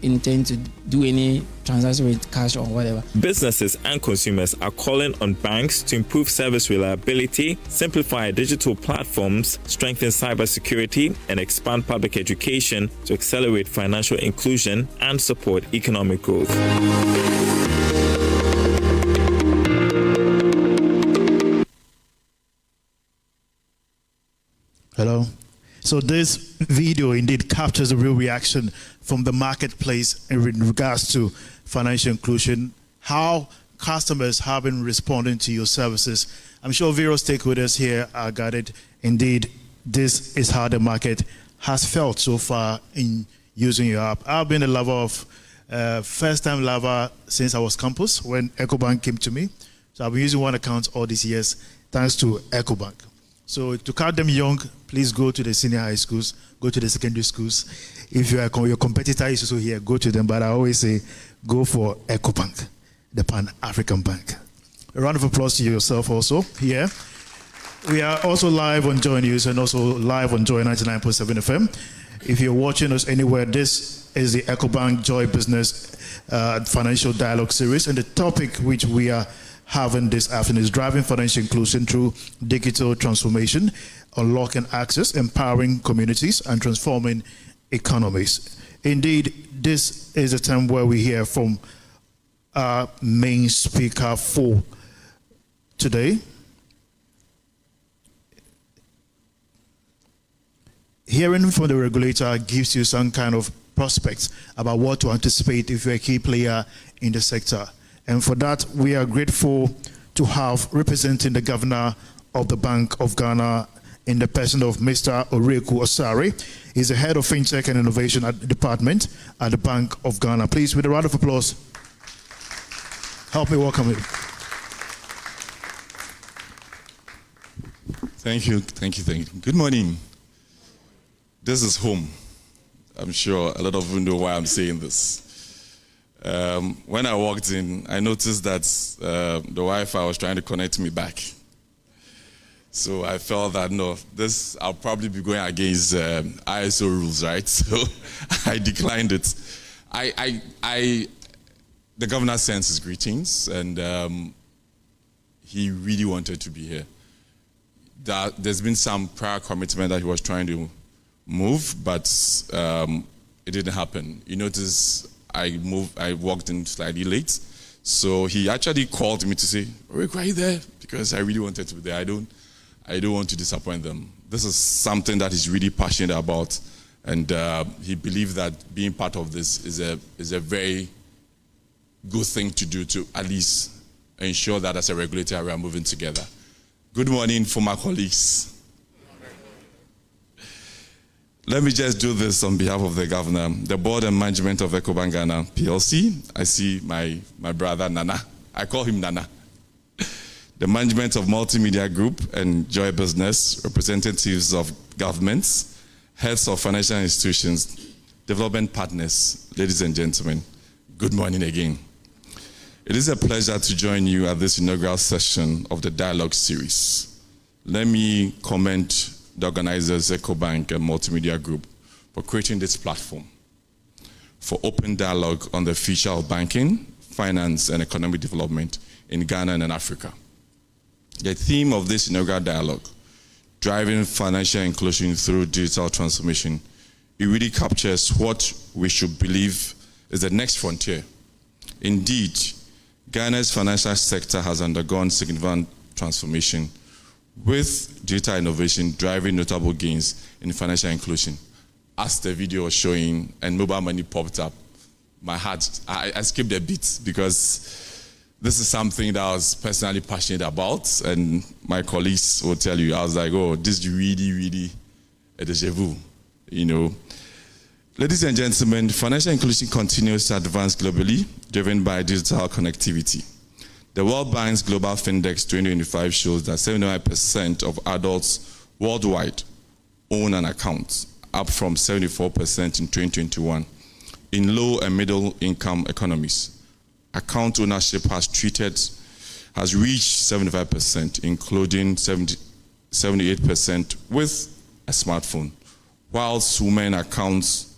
intend to do any transaction with cash or whatever. Businesses and consumers are calling on banks to improve service reliability, simplify digital platforms, strengthen cybersecurity, and expand public education to accelerate financial inclusion and support economic growth. Hello. So this video indeed captures the real reaction from the marketplace in regards to financial inclusion, how customers have been responding to your services. I'm sure various stakeholders here are guided. Indeed, this is how the market has felt so far in using your app. I've been a lover of, first-time lover since I was campus when Ecobank came to me. So I've been using one account all these years thanks to Ecobank. So to catch them young, please go to the senior high schools, go to the secondary schools. If your competitor is also here, go to them. But I always say, go for Ecobank, the Pan-African Bank. A round of applause to yourself also here. We are also live on Joy News and also live on Joy 99.7 FM. If you're watching us anywhere, this is the Ecobank Joy Business Financial Dialogue Series. And the topic which we are having this afternoon is driving financial inclusion through digital transformation, unlocking access, empowering communities, and transforming economies. Indeed, this is a time where we hear from our main speaker for today. Hearing from the regulator gives you some kind of prospects about what to anticipate if you're a key player in the sector. And for that, we are grateful to have representing the governor of the Bank of Ghana in the person of Mr. Oreku Osari. He's the head of FinTech and Innovation Department at the Bank of Ghana. Please, with a round of applause, help me welcome him. Thank you. Good morning. This is home. I'm sure a lot of you know why I'm saying this. When I walked in, I noticed that the Wi-Fi was trying to connect me back. So I felt that, no, I'll probably be going against ISO rules, right? So I declined it. The governor sends his greetings, and he really wanted to be here. There's been some prior commitment that he was trying to move, but it didn't happen. You notice I walked in slightly late. So he actually called me to say, Rick, are you there? Because I really wanted to be there. I don't want to disappoint them. This is something that he's really passionate about. And he believed that being part of this is a very good thing to do to at least ensure that as a regulator we are moving together. Good morning, former colleagues. Let me just do this on behalf of the governor, the board and management of Ecobank Ghana PLC. I see my brother Nana. I call him Nana. The management of Multimedia Group and Joy Business, representatives of governments, heads of financial institutions, development partners, ladies and gentlemen, Good morning again. It is a pleasure to join you at this inaugural session of the Dialogue Series. Let me commend the organizers, Ecobank and Multimedia Group, for creating this platform for open dialogue on the future of banking, finance, and economic development in Ghana and in Africa. The theme of this inaugural dialogue, driving financial inclusion through digital transformation, it really captures what we should believe is the next frontier. Indeed, Ghana's financial sector has undergone significant transformation, with digital innovation driving notable gains in financial inclusion. As the video was showing and mobile money popped up, my heart, I skipped a bit, because this is something that I was personally passionate about, and my colleagues will tell you, I was like, oh, this is really a déjà vu, you know. Ladies and gentlemen, financial inclusion continues to advance globally, driven by digital connectivity. The World Bank's Global Findex 2025 shows that 79% of adults worldwide own an account, up from 74% in 2021. In low and middle income economies, account ownership has reached 75%, including 78% with a smartphone, whilst women accounts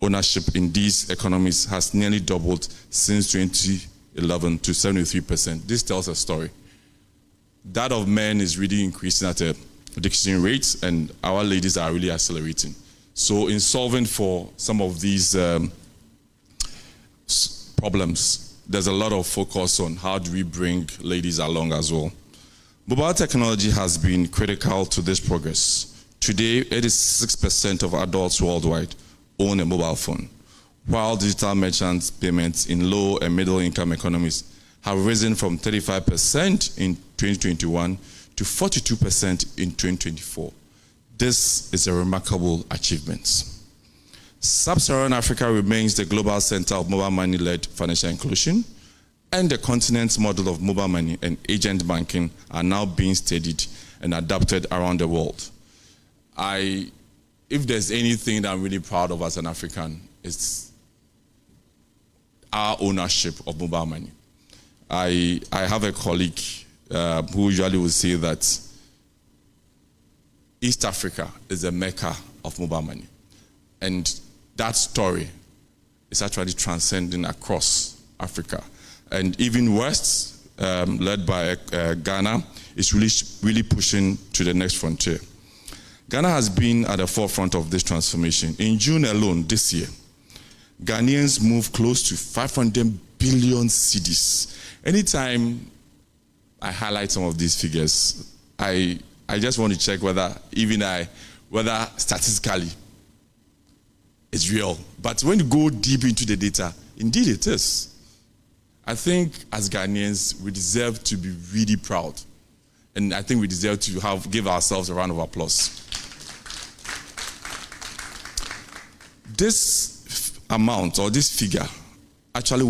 ownership in these economies has nearly doubled since 2011 to 73%. This tells a story. That of men is really increasing at a decreasing rate, and our ladies are really accelerating. So in solving for some of these problems, there's a lot of focus on how do we bring ladies along as well. Mobile technology has been critical to this progress. Today, 86% of adults worldwide own a mobile phone, while digital merchant payments in low and middle income economies have risen from 35% in 2021 to 42% in 2024. This is a remarkable achievement. Sub-Saharan Africa remains the global center of mobile money-led financial inclusion, and the continent's model of mobile money and agent banking are now being studied and adapted around the world. If there's anything that I'm really proud of as an African, it's our ownership of mobile money. I have a colleague who usually will say that East Africa is the mecca of mobile money. And that story is actually transcending across Africa. And even West, led by Ghana, is really pushing to the next frontier. Ghana has been at the forefront of this transformation. In June alone this year, Ghanaians moved close to 500 billion cedis. Anytime I highlight some of these figures, I just want to check whether statistically it's real. But when you go deep into the data, indeed it is. I think as Ghanaians, we deserve to be really proud. And I think we deserve to give ourselves a round of applause. This amount, or this figure, actually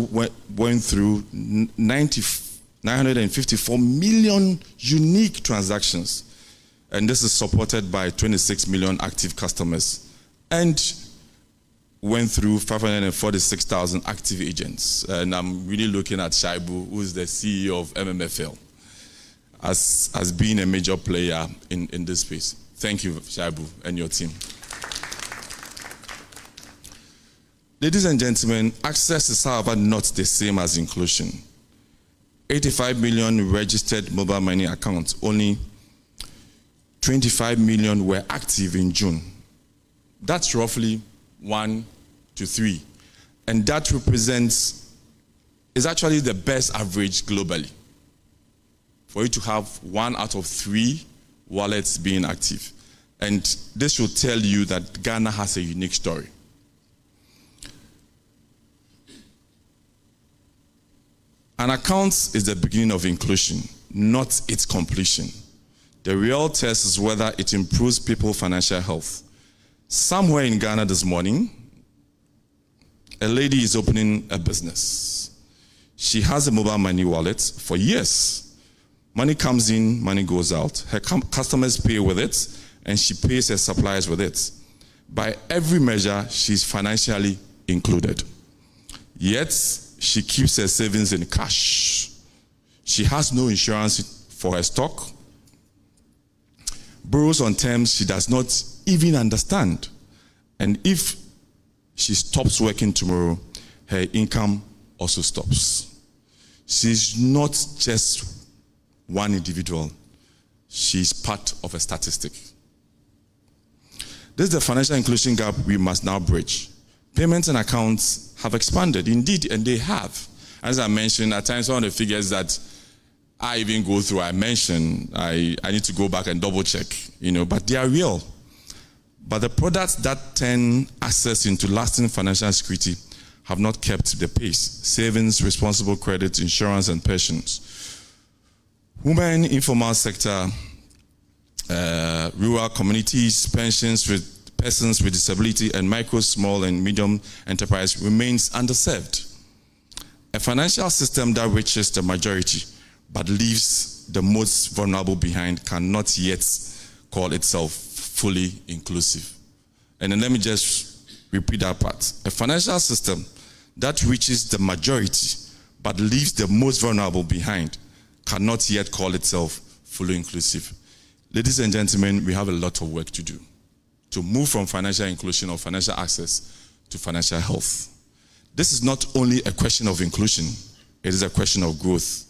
went through 954 million unique transactions. And this is supported by 26 million active customers, and went through 546,000 active agents. And I'm really looking at Shaibu, who is the CEO of MMFL, as being a major player in this space. Thank you, Shaibu, and your team. Ladies and gentlemen, access is, however, not the same as inclusion. 85 million registered mobile money accounts, only 25 million were active in June. That's roughly 1 to 3. And that is actually the best average globally, for you to have 1 out of 3 wallets being active. And this should tell you that Ghana has a unique story. An account is the beginning of inclusion, not its completion. The real test is whether it improves people's financial health. Somewhere in Ghana this morning, a lady is opening a business. She has a mobile money wallet for years. Money comes in, money goes out. Her customers pay with it, and she pays her suppliers with it. By every measure, she's financially included. Yet, she keeps her savings in cash. She has no insurance for her stock, borrows on terms she does not even understand. And if she stops working tomorrow, her income also stops. She's not just one individual. She's part of a statistic. This is the financial inclusion gap we must now bridge. Payments and accounts have expanded, indeed, and they have. As I mentioned, at times one of the figures that I even go through, I mentioned, I need to go back and double check, but they are real. But the products that turn access into lasting financial security have not kept the pace. Savings, responsible credit, insurance, and pensions. Women, informal sector, rural communities, pensions with persons with disability, and micro, small, and medium enterprise remains underserved. A financial system that reaches the majority but leaves the most vulnerable behind cannot yet call itself fully inclusive. And then let me just repeat that part. A financial system that reaches the majority but leaves the most vulnerable behind cannot yet call itself fully inclusive. Ladies and gentlemen, we have a lot of work to do to move from financial inclusion or financial access to financial health. This is not only a question of inclusion, it is a question of growth.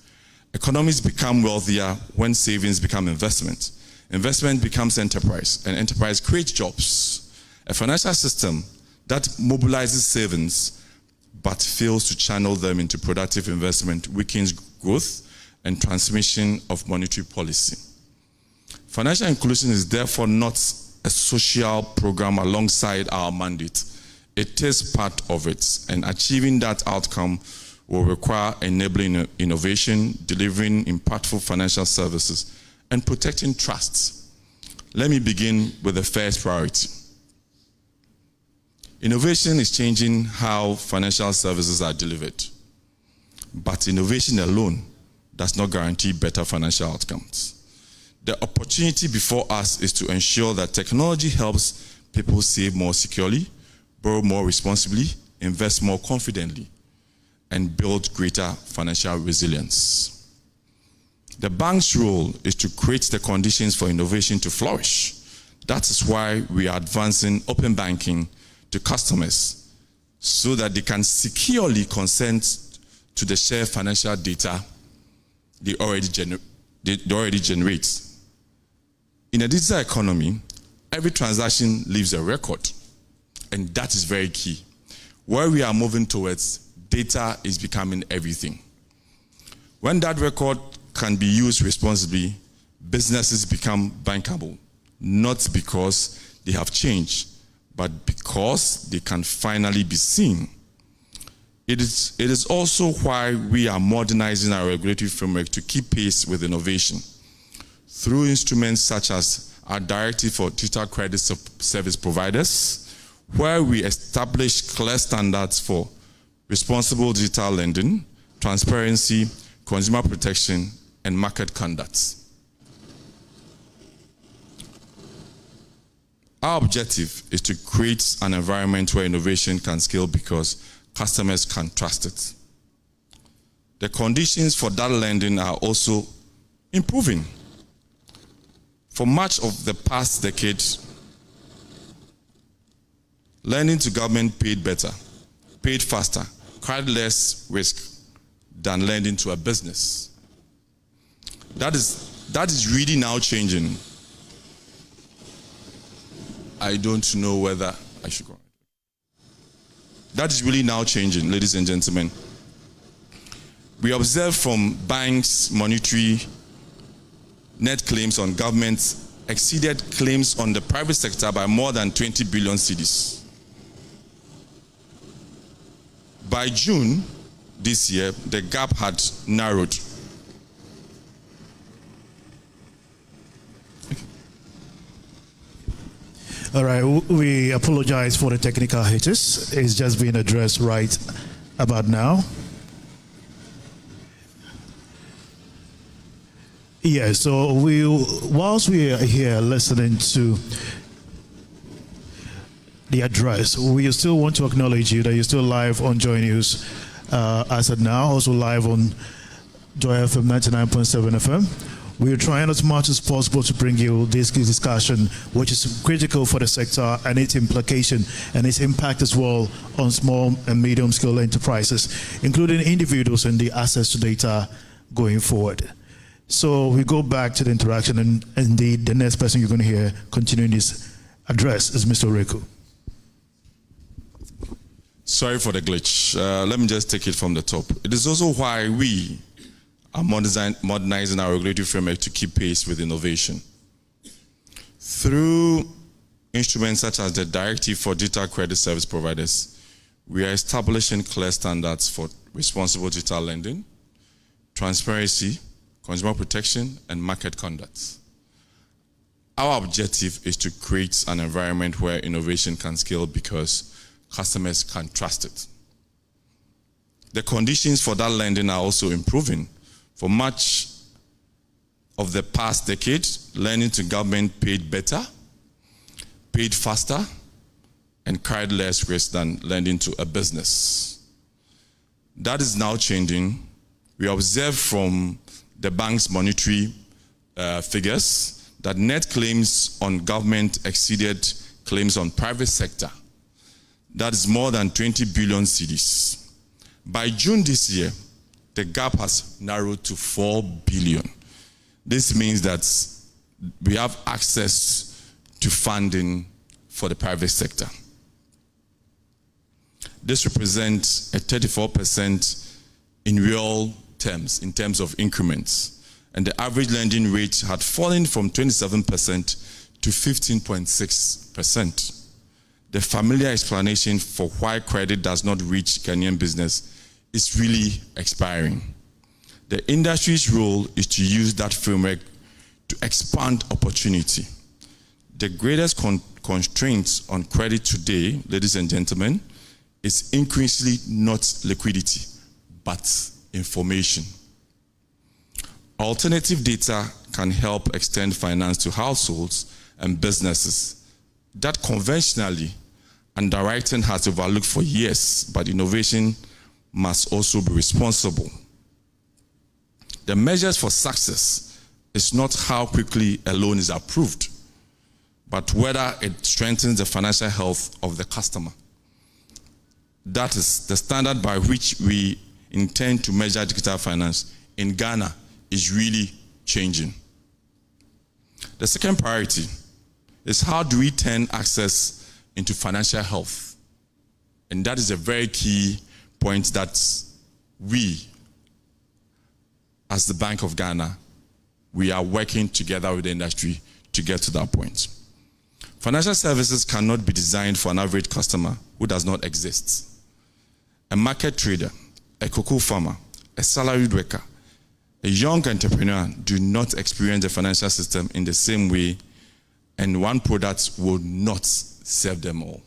Economies become wealthier when savings become investment. Investment becomes enterprise, and enterprise creates jobs. A financial system that mobilizes savings but fails to channel them into productive investment weakens growth and transmission of monetary policy. Financial inclusion is therefore not a social program alongside our mandate. It is part of it, and achieving that outcome will require enabling innovation, delivering impactful financial services, and protecting trust. Let me begin with the first priority. Innovation is changing how financial services are delivered, but innovation alone does not guarantee better financial outcomes. The opportunity before us is to ensure that technology helps people save more securely, borrow more responsibly, invest more confidently, and build greater financial resilience. The bank's role is to create the conditions for innovation to flourish. That is why we are advancing open banking to customers so that they can securely consent to the shared financial data they already generate. In a digital economy, every transaction leaves a record, and that is very key. Where we are moving towards, data is becoming everything. When that record can be used responsibly, businesses become bankable, not because they have changed, but because they can finally be seen. It is also why we are modernizing our regulatory framework to keep pace with innovation. Through instruments such as our Directive for Digital Credit Service Providers, where we establish clear standards for responsible digital lending, transparency, consumer protection, and market conduct. Our objective is to create an environment where innovation can scale because customers can trust it. The conditions for that lending are also improving. For much of the past decade, lending to government paid better, paid faster, carried less risk than lending to a business. That is really now changing. I don't know whether I should go. That is really now changing, ladies and gentlemen. We observe from banks' monetary net claims on governments exceeded claims on the private sector by more than 20 billion cedis. By June this year, the gap had narrowed. All right, we apologize for the technical hitches. It's just being addressed right about now. Yeah, so whilst we are here listening to the address, we still want to acknowledge you that you're still live on Joy News as of now, also live on Joy FM 99.7 FM. We're trying as much as possible to bring you this discussion, which is critical for the sector and its implication and its impact as well on small and medium-scale enterprises, including individuals and the access to data going forward. So we go back to the interaction, and the next person you're going to hear continuing this address is Mr. Oreku. Sorry for the glitch. Let me just take it from the top. It is also why we are modernizing our regulatory framework to keep pace with innovation. Through instruments such as the Directive for Digital Credit Service Providers, we are establishing clear standards for responsible digital lending, transparency, consumer protection, and market conduct. Our objective is to create an environment where innovation can scale because customers can trust it. The conditions for that lending are also improving. For much of the past decade, lending to government paid better, paid faster, and carried less risk than lending to a business. That is now changing. We observe from the bank's monetary figures that net claims on government exceeded claims on private sector. That is more than 20 billion cedis. By June this year, the gap has narrowed to 4 billion. This means that we have access to funding for the private sector. This represents a 34% in real terms, in terms of increments. And the average lending rate had fallen from 27% to 15.6%. The familiar explanation for why credit does not reach Kenyan business is really expiring. The industry's role is to use that framework to expand opportunity. The greatest constraints on credit today, ladies and gentlemen, is increasingly not liquidity, but information. Alternative data can help extend finance to households and businesses that conventionally underwriting has overlooked for years, but innovation must also be responsible. The measures for success is not how quickly a loan is approved, but whether it strengthens the financial health of the customer. That is the standard by which we intend to measure digital finance in Ghana is really changing. The second priority is how do we turn access into financial health? And that is a very key point that we, as the Bank of Ghana, we are working together with the industry to get to that point. Financial services cannot be designed for an average customer who does not exist. A market trader, a cocoa farmer, a salaried worker, a young entrepreneur do not experience the financial system in the same way, and one product will not serve them all.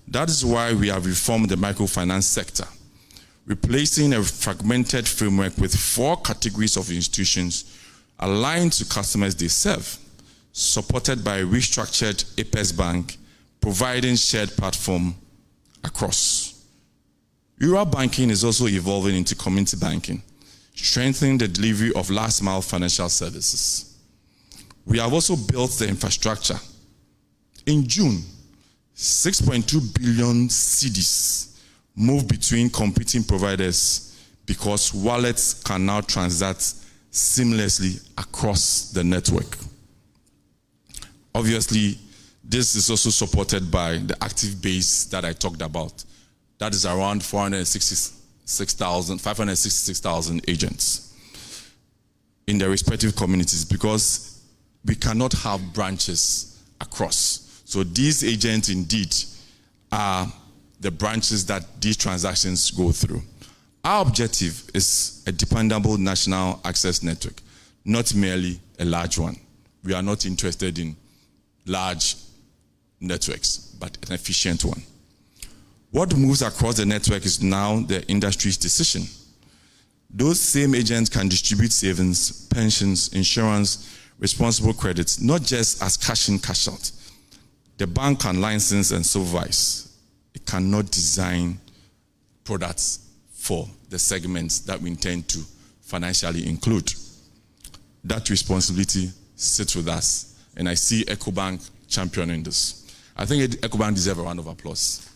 That is why we have reformed the microfinance sector, replacing a fragmented framework with 4 categories of institutions aligned to customers they serve, supported by a restructured Apex Bank, providing shared platform across. Rural banking is also evolving into community banking, strengthening the delivery of last-mile financial services. We have also built the infrastructure. In June, 6.2 billion cedis moved between competing providers because wallets can now transact seamlessly across the network. Obviously, this is also supported by the active base that I talked about. That is around 566,000 agents in their respective communities, because we cannot have branches across. So these agents indeed are the branches that these transactions go through. Our objective is a dependable national access network, not merely a large one. We are not interested in large networks, but an efficient one. What moves across the network is now the industry's decision. Those same agents can distribute savings, pensions, insurance, responsible credits, not just as cash in, cash out. The bank can license and supervise. It cannot design products for the segments that we intend to financially include. That responsibility sits with us, and I see Ecobank championing this. I think Ecobank deserves a round of applause.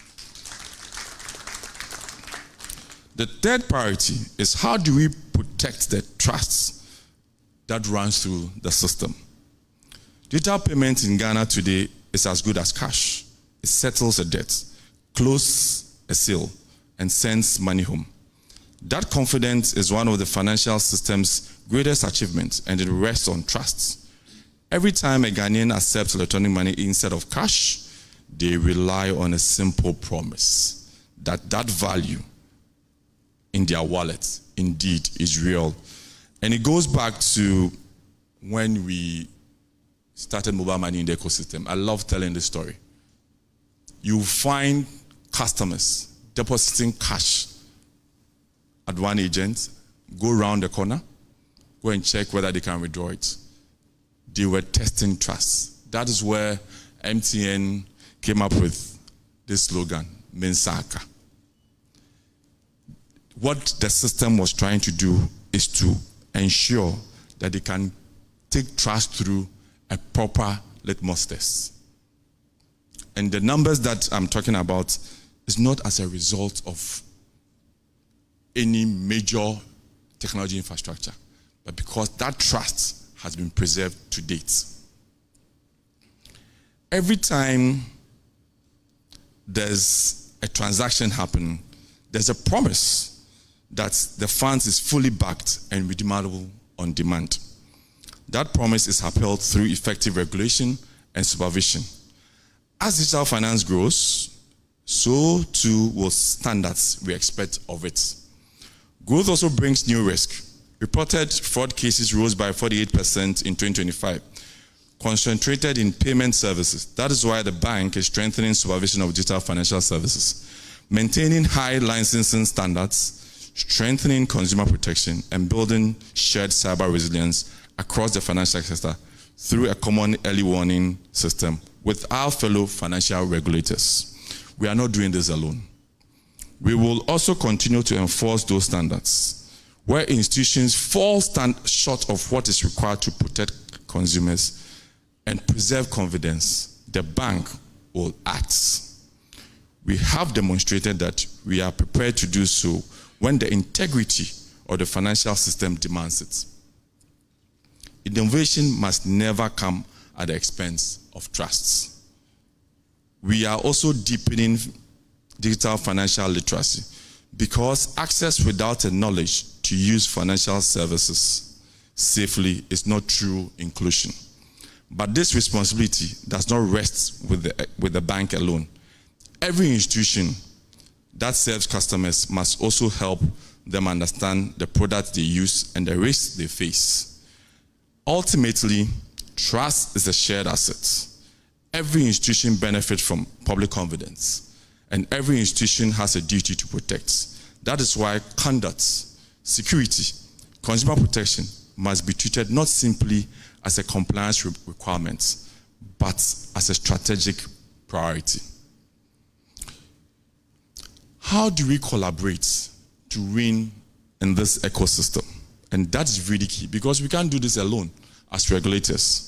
The third priority is how do we protect the trust that runs through the system? Digital payment in Ghana today is as good as cash. It settles a debt, closes a sale, and sends money home. That confidence is one of the financial system's greatest achievements, and it rests on trust. Every time a Ghanaian accepts electronic money instead of cash, they rely on a simple promise that that value in their wallet indeed is real. And it goes back to when we started mobile money in the ecosystem. I love telling this story. You find customers depositing cash at one agent, go around the corner, go and check whether they can withdraw it. They were testing trust. That is where MTN came up with this slogan, Mensaka. What the system was trying to do is to ensure that they can take trust through a proper litmus test. And the numbers that I'm talking about is not as a result of any major technology infrastructure, but because that trust has been preserved to date. Every time there's a transaction happening, there's a promise that the funds is fully backed and redeemable on demand. That promise is upheld through effective regulation and supervision. As digital finance grows, so too will standards we expect of it. Growth also brings new risk. Reported fraud cases rose by 48% in 2025, concentrated in payment services. That is why the bank is strengthening supervision of digital financial services, maintaining high licensing standards, strengthening consumer protection, and building shared cyber resilience across the financial sector through a common early warning system with our fellow financial regulators. We are not doing this alone. We will also continue to enforce those standards. Where institutions fall short of what is required to protect consumers and preserve confidence, the bank will act. We have demonstrated that we are prepared to do so when the integrity of the financial system demands it. Innovation must never come at the expense of trusts. We are also deepening digital financial literacy because access without a knowledge to use financial services safely is not true inclusion. But this responsibility does not rest with the bank alone. Every institution that serves customers must also help them understand the products they use and the risks they face. Ultimately, trust is a shared asset. Every institution benefits from public confidence, and every institution has a duty to protect. That is why conduct, security, consumer protection must be treated not simply as a compliance requirement, but as a strategic priority. How do we collaborate to win in this ecosystem? And that is really key because we can't do this alone as regulators.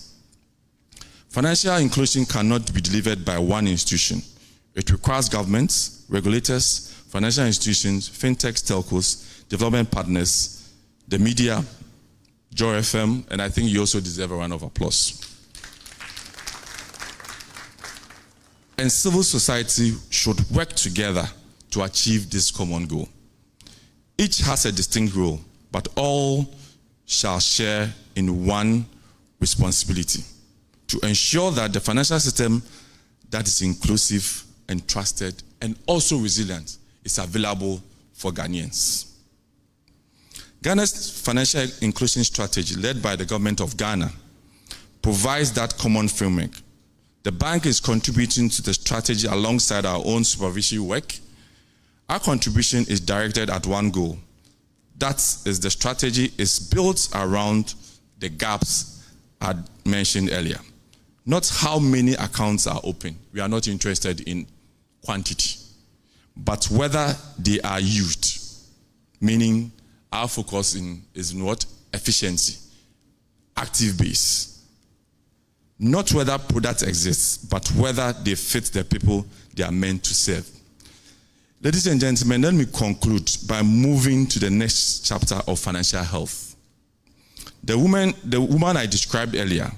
Financial inclusion cannot be delivered by one institution. It requires governments, regulators, financial institutions, fintechs, telcos, development partners, the media, Joy FM, and I think you also deserve a round of applause. And civil society should work together to achieve this common goal. Each has a distinct role, but all shall share in one responsibility to ensure that the financial system that is inclusive and trusted and also resilient is available for Ghanaians. Ghana's financial inclusion strategy, led by the government of Ghana, provides that common framework. The bank is contributing to the strategy alongside our own supervisory work. Our contribution is directed at one goal. That is, the strategy is built around the gaps I mentioned earlier. Not how many accounts are open. We are not interested in quantity, but whether they are used. meaning our focus is in what? Efficiency, active base. Not whether products exist, but whether they fit the people they are meant to serve. Ladies and gentlemen, let me conclude by moving to the next chapter of financial health. The woman I described earlier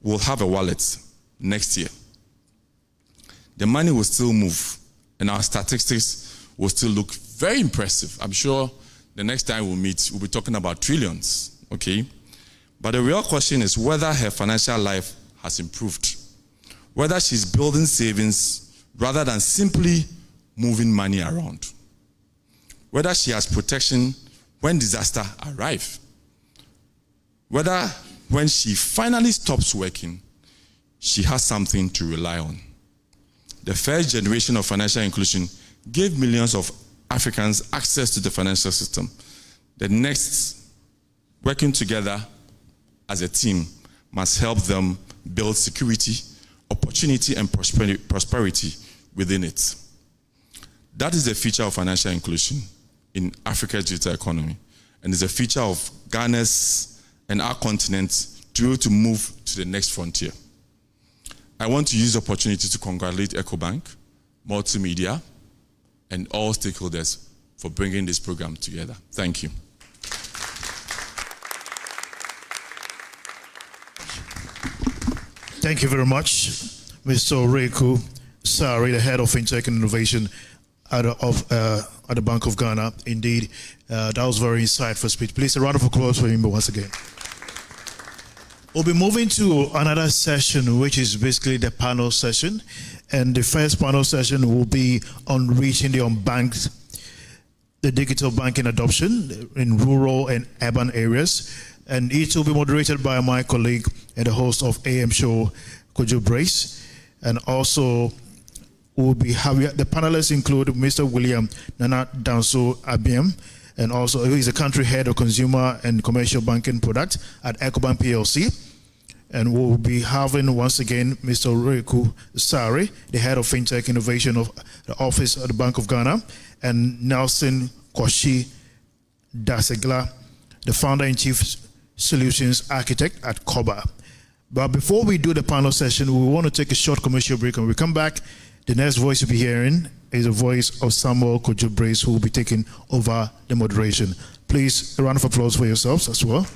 will have a wallet next year. The money will still move, and our statistics will still look very impressive. I'm sure the next time we'll meet, we'll be talking about trillions, okay? But the real question is whether her financial life has improved, whether she's building savings rather than simply moving money around, whether she has protection when disaster arrives, whether when she finally stops working, she has something to rely on. The first generation of financial inclusion gave millions of Africans access to the financial system. The next, working together as a team, must help them build security, opportunity, and prosperity within it. That is the feature of financial inclusion in Africa's digital economy, and is a feature of Ghana's and our continent to move to the next frontier. I want to use the opportunity to congratulate Ecobank, Multimedia, and all stakeholders for bringing this program together. Thank you. Thank you very much, Mr. Oreku Sari, the head of FinTech and Innovation at the Bank of Ghana. Indeed, that was very insightful speech. Please, a round of applause for him once again. We'll be moving to another session, which is basically the panel session. And the first panel session will be on reaching the unbanked, the digital banking adoption in rural and urban areas. And each will be moderated by my colleague and the host of AM show, Kojo Brace. And also, we'll be having, the panelists include Mr. William Nana Danso Abiem, and also he's the country head of consumer and commercial banking product at Ecobank PLC. And we'll be having once again Mr. Oreku Sari, the head of FinTech Innovation of the Office of the Bank of Ghana, and Nelson Kwashi Dasegla, the founder and chief solutions architect at COBA. But before we do the panel session, we want to take a short commercial break. When we come back, the next voice you'll be hearing is the voice of Samuel Kojo Brace, who will be taking over the moderation. Please, a round of applause for yourselves as well.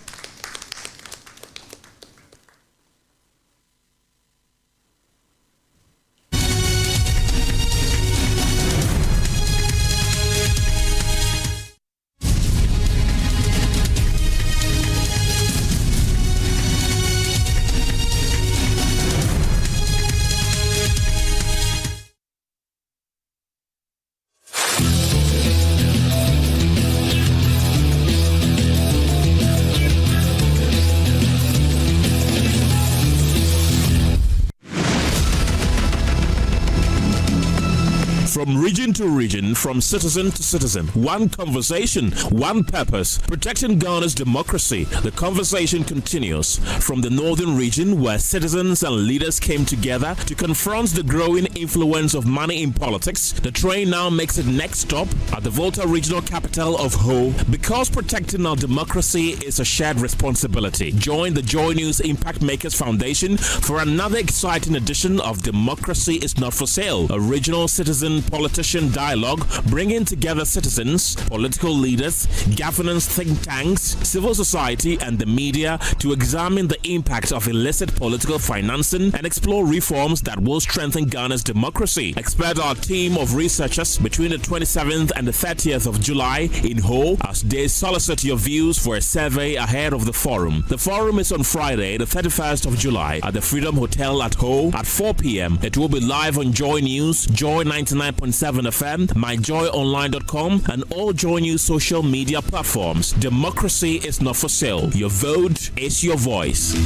From region to region, from citizen to citizen, one conversation, one purpose, protecting Ghana's democracy. The conversation continues from the northern region, where citizens and leaders came together to confront the growing influence of money in politics. The train now makes its next stop at the Volta regional capital of Ho, because protecting our democracy is a shared responsibility. Join the JoyNews Impact Makers Foundation for another exciting edition of Democracy is Not for Sale, a regional citizen politician dialogue bringing together citizens, political leaders, governance think tanks, civil society, and the media to examine the impact of illicit political financing and explore reforms that will strengthen Ghana's democracy. Expect our team of researchers between the 27th and the 30th of July in Ho as they solicit your views for a survey ahead of the forum. The forum is on Friday, the 31st of July at the Freedom Hotel at Ho at 4 p.m. It will be live on Joy News, Joy 99.7 FM, myjoyonline.com, and all Joy News social media platforms. Democracy is not for sale. Your vote is your voice.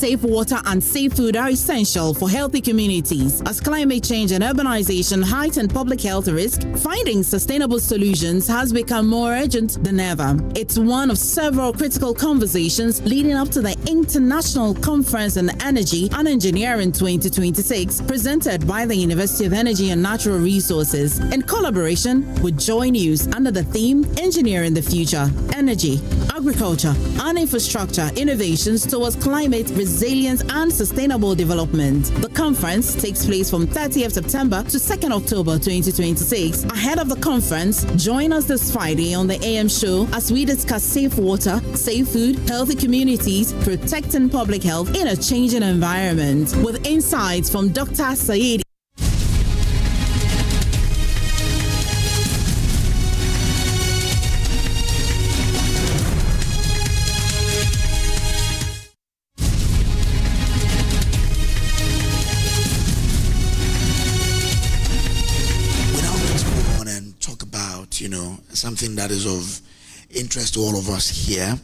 Safe water and safe food are essential for healthy communities. As climate change and urbanization heighten public health risk, finding sustainable solutions has become more urgent than ever. It's one of several critical conversations leading up to the International Conference on Energy and Engineering 2026, presented by the University of Energy and Natural Resources in collaboration with JoyNews under the theme Engineering the Future, Energy, Agriculture, and Infrastructure Innovations towards Climate Resilience and Sustainable Development. The conference takes place from 30th September to 2nd October 2026. Ahead of the conference, join us this Friday on the AM show as we discuss safe water, safe food, healthy communities, protecting public health in a changing environment, with insights from Dr. Said. Something that is of interest to all of us here,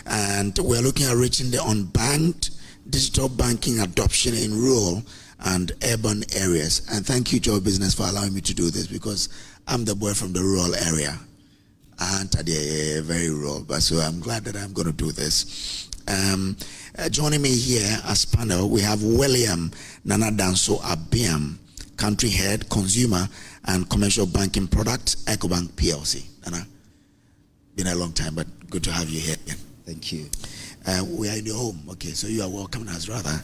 and we're looking at reaching the unbanked digital banking adoption in rural and urban areas. And thank you, Joy Business, for allowing me to do this, because I'm the boy from the rural area and very rural, but so I'm glad that I'm going to do this. Joining me here as panel, we have William Nanadanso Abiam, Country Head, Consumer and Commercial Banking Product, Ecobank PLC. Nana, been a long time, but good to have you here again. Thank you. We are in your home. Okay, so you are welcome as rather.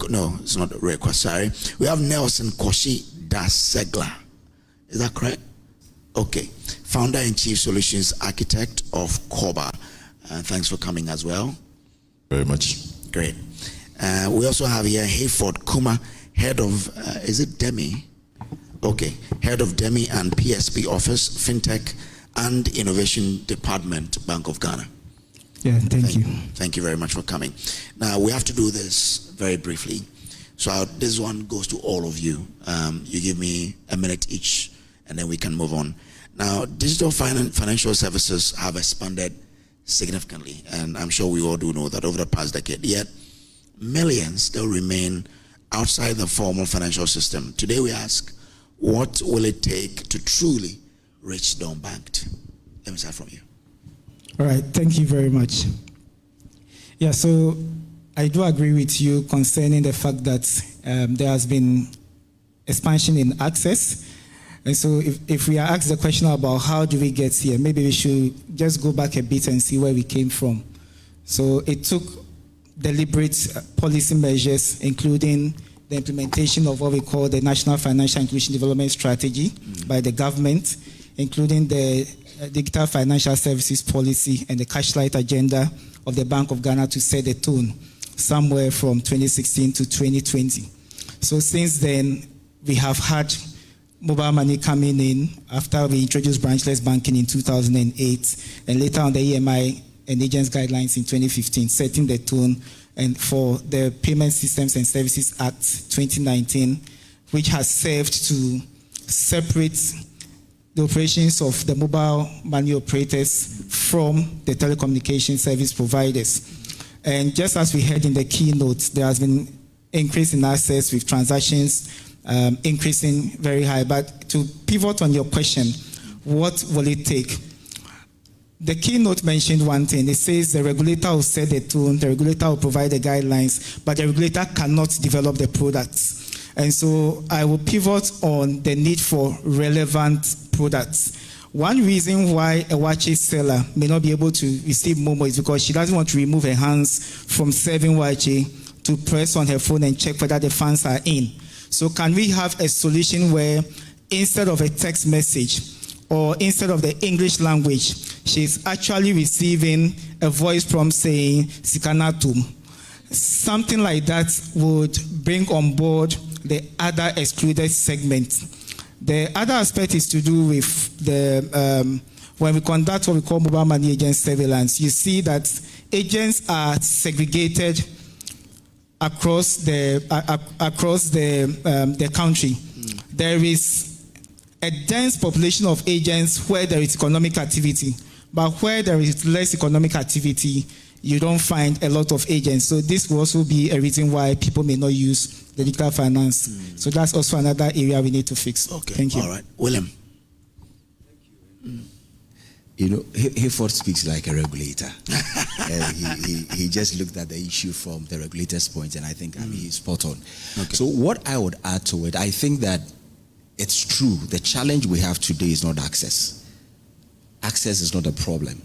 No, it's not Oreko, sorry. We have Nelson Koshi Dasegla. Is that correct? Okay. Founder and Chief Solutions Architect of Koba. Thanks for coming as well. Very much. Great. We also have here Hayford Kuma, Head of, is it Demi? Okay, Head of Demi and PSP Office, FinTech and Innovation Department, Bank of Ghana. Yeah, thank you. Thank you very much for coming. Now, we have to do this very briefly. So this one goes to all of you. You give me a minute each, and then we can move on. Now, digital financial services have expanded significantly, and I'm sure we all do know that over the past decade, yet millions still remain outside the formal financial system. Today we ask, what will it take to truly reach the unbanked? Let me start from you. All right, thank you very much. Yeah, so I do agree with you concerning the fact that there has been expansion in access. And so if we are asked the question about how do we get here, maybe we should just go back a bit and see where we came from. So it took deliberate policy measures, including the implementation of what we call the National Financial Inclusion Development Strategy by the government, including the Digital Financial Services Policy and the Cashlight Agenda of the Bank of Ghana to set the tone somewhere from 2016 to 2020. So since then, we have had mobile money coming in after we introduced branchless banking in 2008, and later on the EMI and Agents Guidelines in 2015, setting the tone and for the Payment Systems and Services Act 2019, which has served to separate the operations of the mobile money operators from the telecommunication service providers. And just as we heard in the keynote, there has been increase in access with transactions increasing very high. But to pivot on your question, what will it take? The keynote mentioned one thing. It says the regulator will set the tone, the regulator will provide the guidelines, but the regulator cannot develop the products. And so I will pivot on the need for relevant products. One reason why a watch seller may not be able to receive Momo is because she doesn't want to remove her hands from serving watch to press on her phone and check whether the funds are in. So can we have a solution where instead of a text message or instead of the English language, she's actually receiving a voice prompt saying Sikanatum? Something like that would bring on board the other excluded segment. The other aspect is to do with the when we conduct what we call mobile money agent surveillance. You see that agents are segregated across the country. There is a dense population of agents where there is economic activity, but where there is less economic activity, you don't find a lot of agents. So this will also be a reason why people may not use the digital finance. So that's also another area we need to fix. Okay. Thank you. All right. William. You know, Hayford speaks like a regulator. He just looked at the issue from the regulator's point, and I think he's spot on. Okay. So what I would add to it, I think that it's true. The challenge we have today is not access. Access is not a problem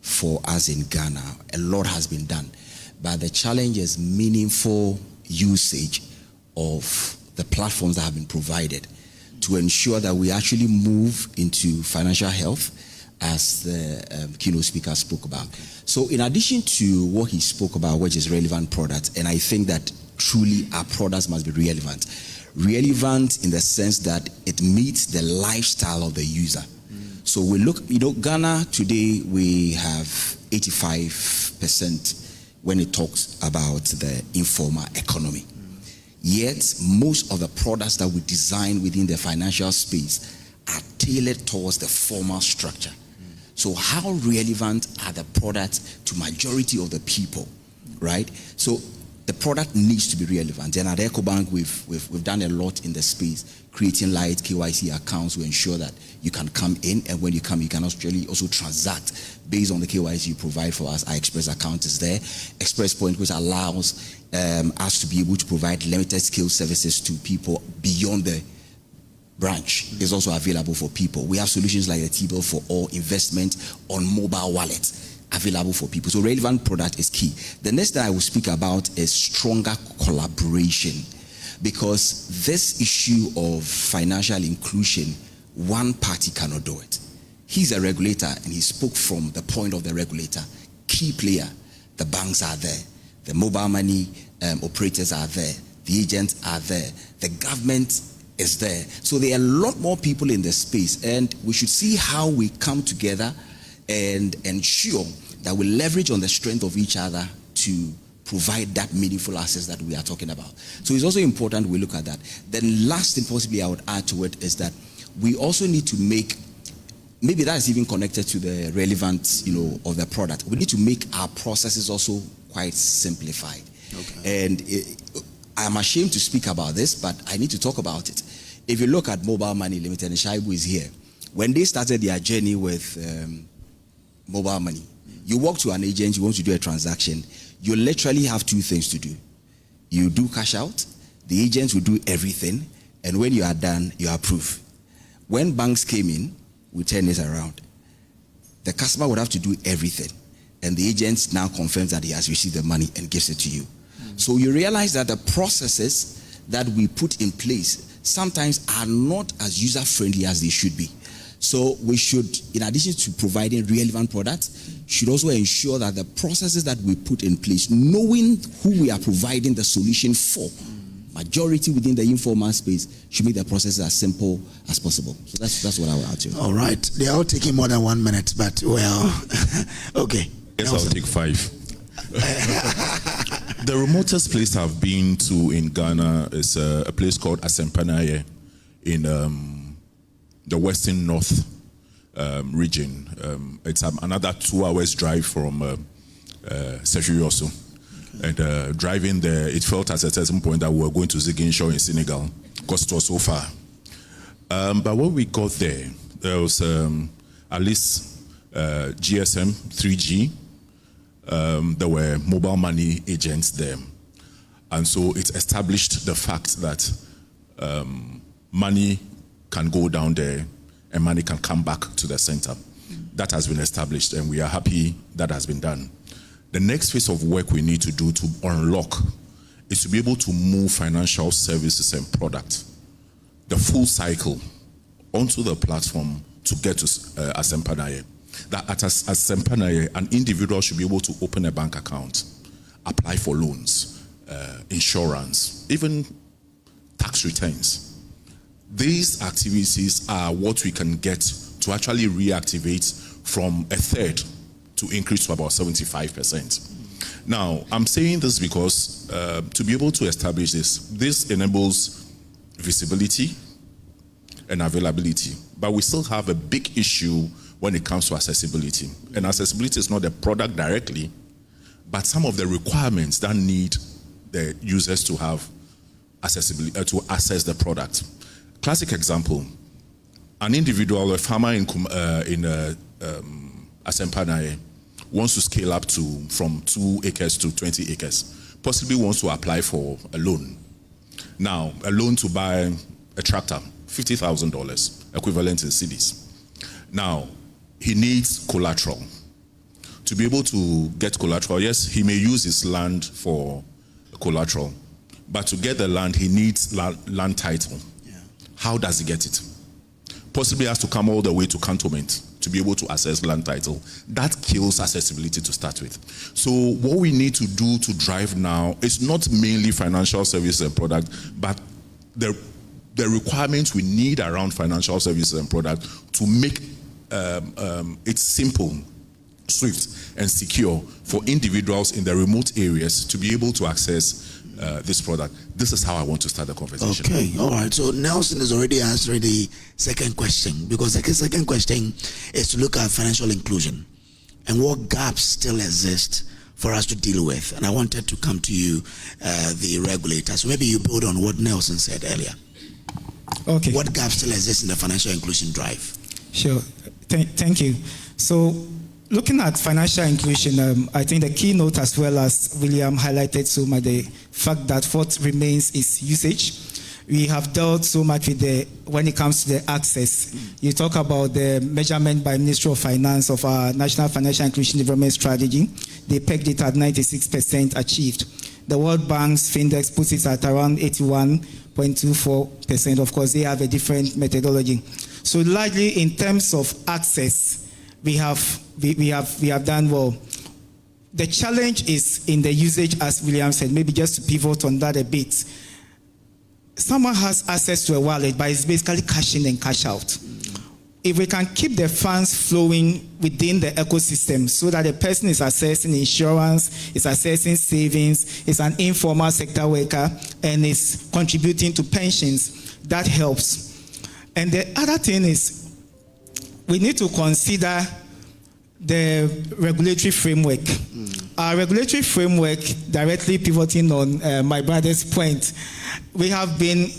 for us in Ghana. A lot has been done. But the challenge is meaningful usage of the platforms that have been provided to ensure that we actually move into financial health, as the keynote speaker spoke about. So in addition to what he spoke about, which is relevant products, and I think that truly our products must be relevant. Relevant in the sense that it meets the lifestyle of the user. So we look, you know, Ghana today, we have 85% when it talks about the informal economy. Yet, most of the products that we design within the financial space are tailored towards the formal structure. So how relevant are the products to majority of the people, right? So the product needs to be relevant. And at Ecobank, we've done a lot in the space, creating light KYC accounts to ensure that you can come in, and when you come, you can actually also transact based on the KYC you provide for us. Our Express account is there. Express Point, which allows us to be able to provide limited skill services to people beyond the branch, is also available for people. We have solutions like the T-bill for all, investment on mobile wallets available for people. So relevant product is key. The next thing I will speak about is stronger collaboration, because this issue of financial inclusion, one party cannot do it. He's a regulator, and he spoke from the point of the regulator. Key player, the banks are there, the mobile money operators are there, the agents are there, the government is there. So there are a lot more people in the space, and we should see how we come together and ensure that we leverage on the strength of each other to provide that meaningful access that we are talking about. So it's also important we look at that. Then last thing possibly I would add to it is that we also need to make, maybe that is even connected to the relevance, you know, of the product. We need to make our processes also quite simplified. And I'm ashamed to speak about this, but I need to talk about it. If you look at Mobile Money Limited, and Shaibu is here, when they started their journey with mobile money, you walk to an agent, you want to do a transaction, you literally have two things to do. You do cash out, the agent will do everything, and when you are done, you approve. When banks came in, we turn this around. The customer would have to do everything, and the agent now confirms that he has received the money and gives it to you. So you realize that the processes that we put in place sometimes are not as user-friendly as they should be. So we should, in addition to providing relevant products, should also ensure that the processes that we put in place, knowing who we are providing the solution for, majority within the informal space, should make the processes as simple as possible. So that's what I will add to. All right. They are all taking more than 1 minute, but well, okay. Yes, I'll take 5. The remotest place I've been to in Ghana is a place called Asempanaye in the Western North region. It's another 2 hours drive from Sefirioso. And driving there, it felt at a certain point that we were going to Ziguinchor in Senegal because it was so far. But when we got there, there was at least GSM, 3G. There were mobile money agents there. And so it established the fact that money can go down there and money can come back to the center. That has been established, and we are happy that has been done. The next phase of work we need to do to unlock is to be able to move financial services and product, the full cycle, onto the platform to get to Asempanaye. That at Asempanaye, an individual should be able to open a bank account, apply for loans, insurance, even tax returns. These activities are what we can get to actually reactivate from a third to increase to about 75%. Now, I'm saying this because to be able to establish this enables visibility and availability, but we still have a big issue when it comes to accessibility. And accessibility is not the product directly, but some of the requirements that need the users to have accessibility to access the product. Classic example: an individual, a farmer in Asempanaye, wants to scale up from 2 acres to 20 acres, possibly wants to apply for a loan. Now, a loan to buy a tractor, $50,000, equivalent in cedis. Now, he needs collateral. To be able to get collateral, yes, he may use his land for collateral, but to get the land, he needs land title. Yeah. How does he get it? Possibly has to come all the way to cantonment to be able to access land title. That kills accessibility to start with. So what we need to do to drive now is not mainly financial services and product, but the requirements we need around financial services and product to make it simple, swift, and secure for individuals in the remote areas to be able to access this product. This is how I want to start the conversation. Okay, all right. So Nelson has already answered the second question, because the second question is to look at financial inclusion and what gaps still exist for us to deal with. And I wanted to come to you, the regulator. So maybe you build on what Nelson said earlier. Okay. What gaps still exist in the financial inclusion drive? Sure. Thank you. So, looking at financial inclusion, I think the keynote, as well as William highlighted so much, the fact that what remains is usage. We have dealt so much with when it comes to the access. You talk about the measurement by Ministry of Finance of our National Financial Inclusion Development Strategy. They pegged it at 96% achieved. The World Bank's Findex puts it at around 81.24%. Of course, they have a different methodology. So largely in terms of access, we have done well. The challenge is in the usage, as William said. Maybe just to pivot on that a bit. Someone has access to a wallet, but it's basically cash in and cash out. If we can keep the funds flowing within the ecosystem so that the person is accessing insurance, is accessing savings, is an informal sector worker, and is contributing to pensions, that helps. And the other thing is, we need to consider the regulatory framework. Our regulatory framework, directly pivoting on my brother's point, we have been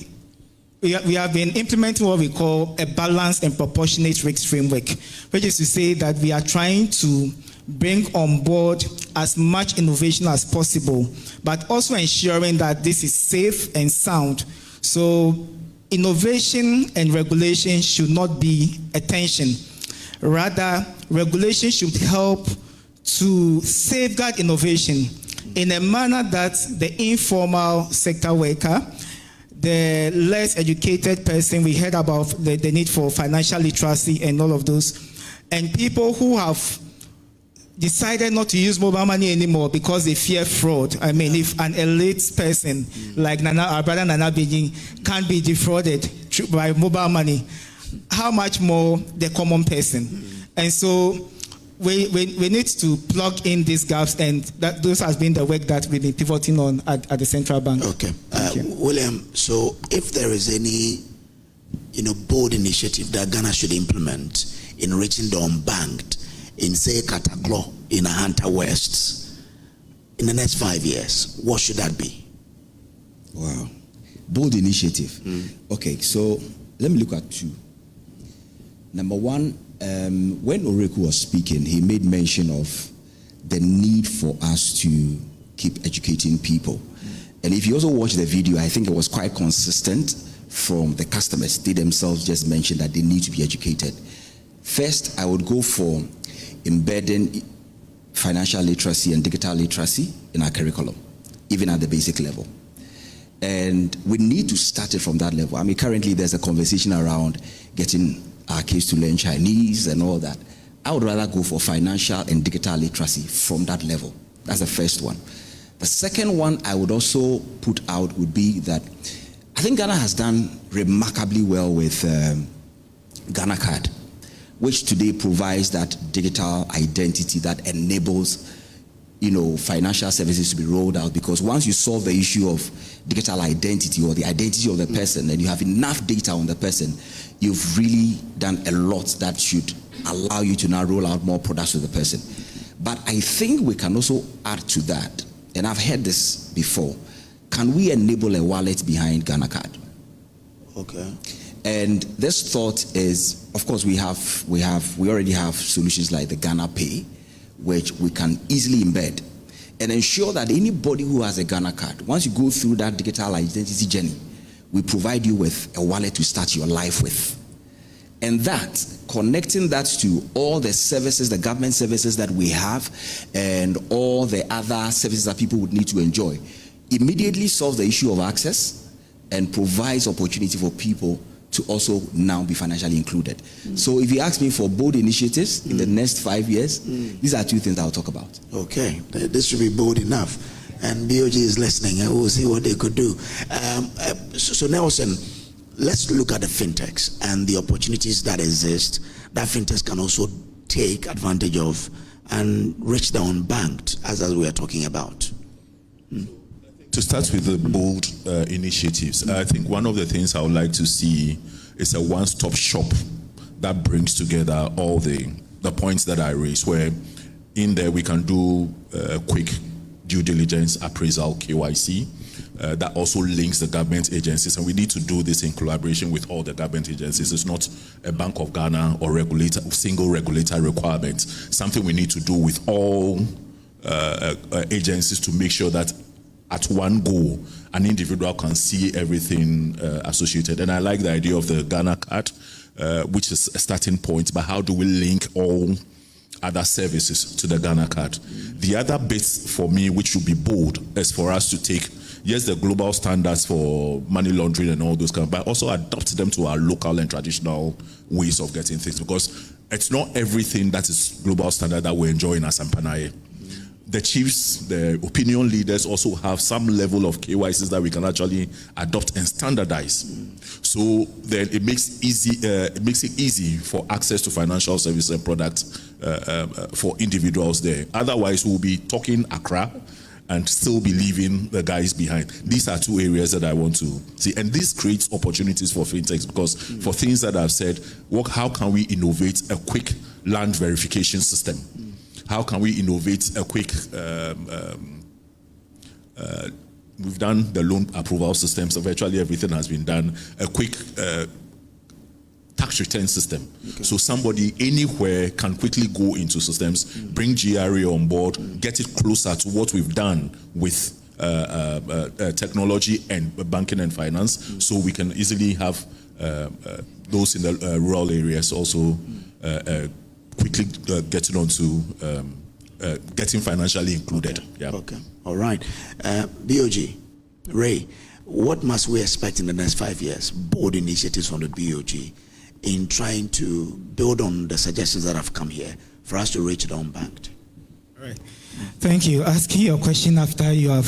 implementing what we call a balanced and proportionate risks framework, which is to say that we are trying to bring on board as much innovation as possible, but also ensuring that this is safe and sound. So innovation and regulation should not be a tension. Rather, regulation should help to safeguard innovation in a manner that the informal sector worker, the less educated person, we heard about the need for financial literacy and all of those, and people who have decided not to use mobile money anymore because they fear fraud. I mean, if an elite person like our brother Nana Beijing can't be defrauded by mobile money, how much more the common person? And so we need to plug in these gaps, and those has been the work that we've been pivoting on at the central bank. Okay, William. So if there is any, bold initiative that Ghana should implement in reaching the unbanked, in say Kataglo, in Ahanta West, in the next 5 years, what should that be? Wow, bold initiative. Okay, so let me look at two. Number one, when Oreku was speaking, he made mention of the need for us to keep educating people. And if you also watch the video, I think it was quite consistent from the customers. They themselves just mentioned that they need to be educated. First, I would go for embedding financial literacy and digital literacy in our curriculum, even at the basic level. And we need to start it from that level. I mean, currently there's a conversation around getting our kids to learn Chinese and all that. I would rather go for financial and digital literacy from that level. That's the first one. The second one I would also put out would be that I think Ghana has done remarkably well with Ghana Card, which today provides that digital identity that enables, financial services to be rolled out. Because once you solve the issue of digital identity or the identity of the person, and you have enough data on the person, you've really done a lot that should allow you to now roll out more products to the person. But I think we can also add to that, and I've heard this before, can we enable a wallet behind Ghana Card? Okay. And this thought is, of course, we already have solutions like the Ghana Pay, which we can easily embed and ensure that anybody who has a Ghana Card, once you go through that digital identity journey, we provide you with a wallet to start your life with. And that, connecting that to all the services, the government services that we have, and all the other services that people would need to enjoy, immediately solves the issue of access and provides opportunity for people to also now be financially included. So if you ask me for bold initiatives in the next 5 years, these are two things I'll talk about. Okay, this should be bold enough. And BOG is listening, and we'll see what they could do. So Nelson, let's look at the fintechs and the opportunities that exist that fintechs can also take advantage of and reach the unbanked, as we are talking about. To start with the bold initiatives, I think one of the things I would like to see is a one-stop shop that brings together all the points that I raised, where in there we can do quick due diligence, appraisal, KYC, that also links the government agencies, and we need to do this in collaboration with all the government agencies. It's not a Bank of Ghana or single regulator requirement, something we need to do with all agencies to make sure that at one go, an individual can see everything associated. And I like the idea of the Ghana Card, which is a starting point, but how do we link all other services to the Ghana Card? The other bits for me, which should be bold, is for us to take, yes, the global standards for money laundering and all those kinds, but also adopt them to our local and traditional ways of getting things, because it's not everything that is global standard that we enjoy in Asampanaye. The chiefs, the opinion leaders also have some level of KYCs that we can actually adopt and standardize. So then it makes it easy for access to financial services and products for individuals there. Otherwise, we'll be talking Accra and still be leaving the guys behind. These are two areas that I want to see. And this creates opportunities for fintechs, because for things that I've said, how can we innovate a quick land verification system? How can we innovate a quick, we've done the loan approval system, so virtually everything has been done, a quick tax return system. Okay. So somebody anywhere can quickly go into systems, bring GRA on board, get it closer to what we've done with technology and banking and finance, so we can easily have those in the rural areas also quickly getting onto getting financially included. Okay. Yeah. Okay. All right. BOG, Ray, what must we expect in the next 5 years? Bold initiatives from the BOG in trying to build on the suggestions that have come here for us to reach the unbanked. All right. Thank you. Asking your question after you have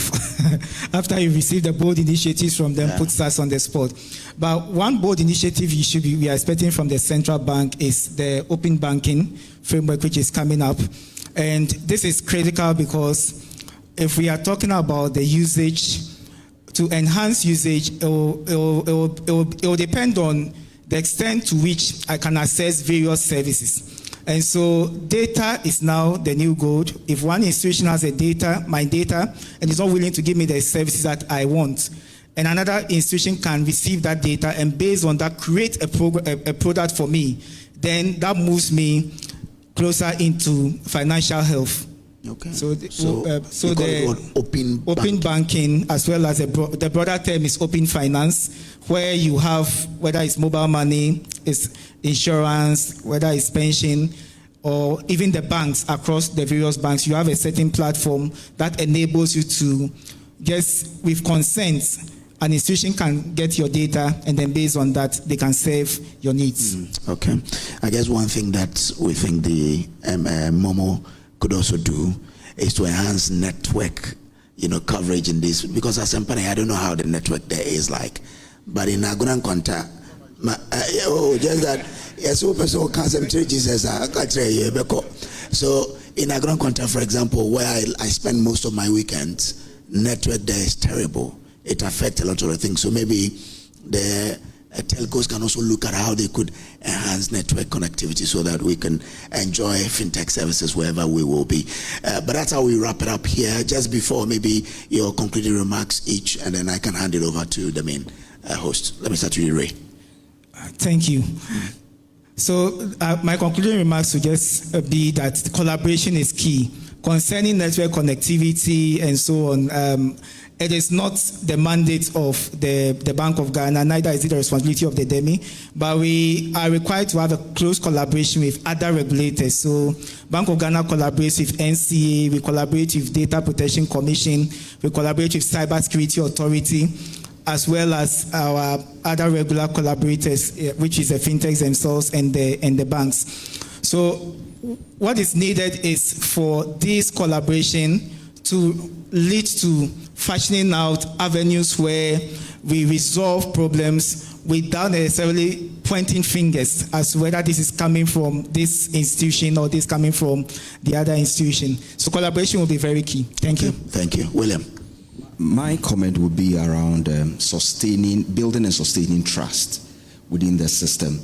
after you received the bold initiatives from them puts us on the spot. But one bold initiative we are expecting from the central bank is the open banking framework, which is coming up. And this is critical because if we are talking about the usage, to enhance usage, it will depend on the extent to which I can access various services. And so data is now the new gold. If one institution has my data, and is not willing to give me the services that I want, and another institution can receive that data and based on that create a product for me, then that moves me closer into financial health. Okay. So so the open banking, as well as the broader term is open finance, where you have, whether it's mobile money, it's insurance, whether it's pension, or even the banks across the various banks, you have a certain platform that enables you to just, with consent, an institution can get your data, and then based on that, they can serve your needs. Okay. I guess one thing that we think the Momo could also do is to enhance network, coverage in this, because as Empire, I don't know how the network there is like, but in Agunan Conta, just that, yes, person can Jesus, so in Agunan Conta, for example, where I spend most of my weekends, network there is terrible. It affects a lot of the things. So maybe the telcos can also look at how they could enhance network connectivity so that we can enjoy fintech services wherever we will be. But that's how we wrap it up here. Just before maybe your concluding remarks each, and then I can hand it over to the main host. Let me start with you, Ray. Thank you. So my concluding remarks would just be that collaboration is key. Concerning network connectivity and so on, it is not the mandate of the Bank of Ghana, neither is it the responsibility of the DEMI, but we are required to have a close collaboration with other regulators. So Bank of Ghana collaborates with NCA, we collaborate with Data Protection Commission, we collaborate with Cybersecurity Authority, as well as our other regular collaborators, which is the fintechs themselves and the banks. So what is needed is for this collaboration to lead to fashioning out avenues where we resolve problems without necessarily pointing fingers as whether this is coming from this institution or this coming from the other institution. So collaboration will be very key. Thank you. Thank you. William. My comment would be around building and sustaining trust within the system.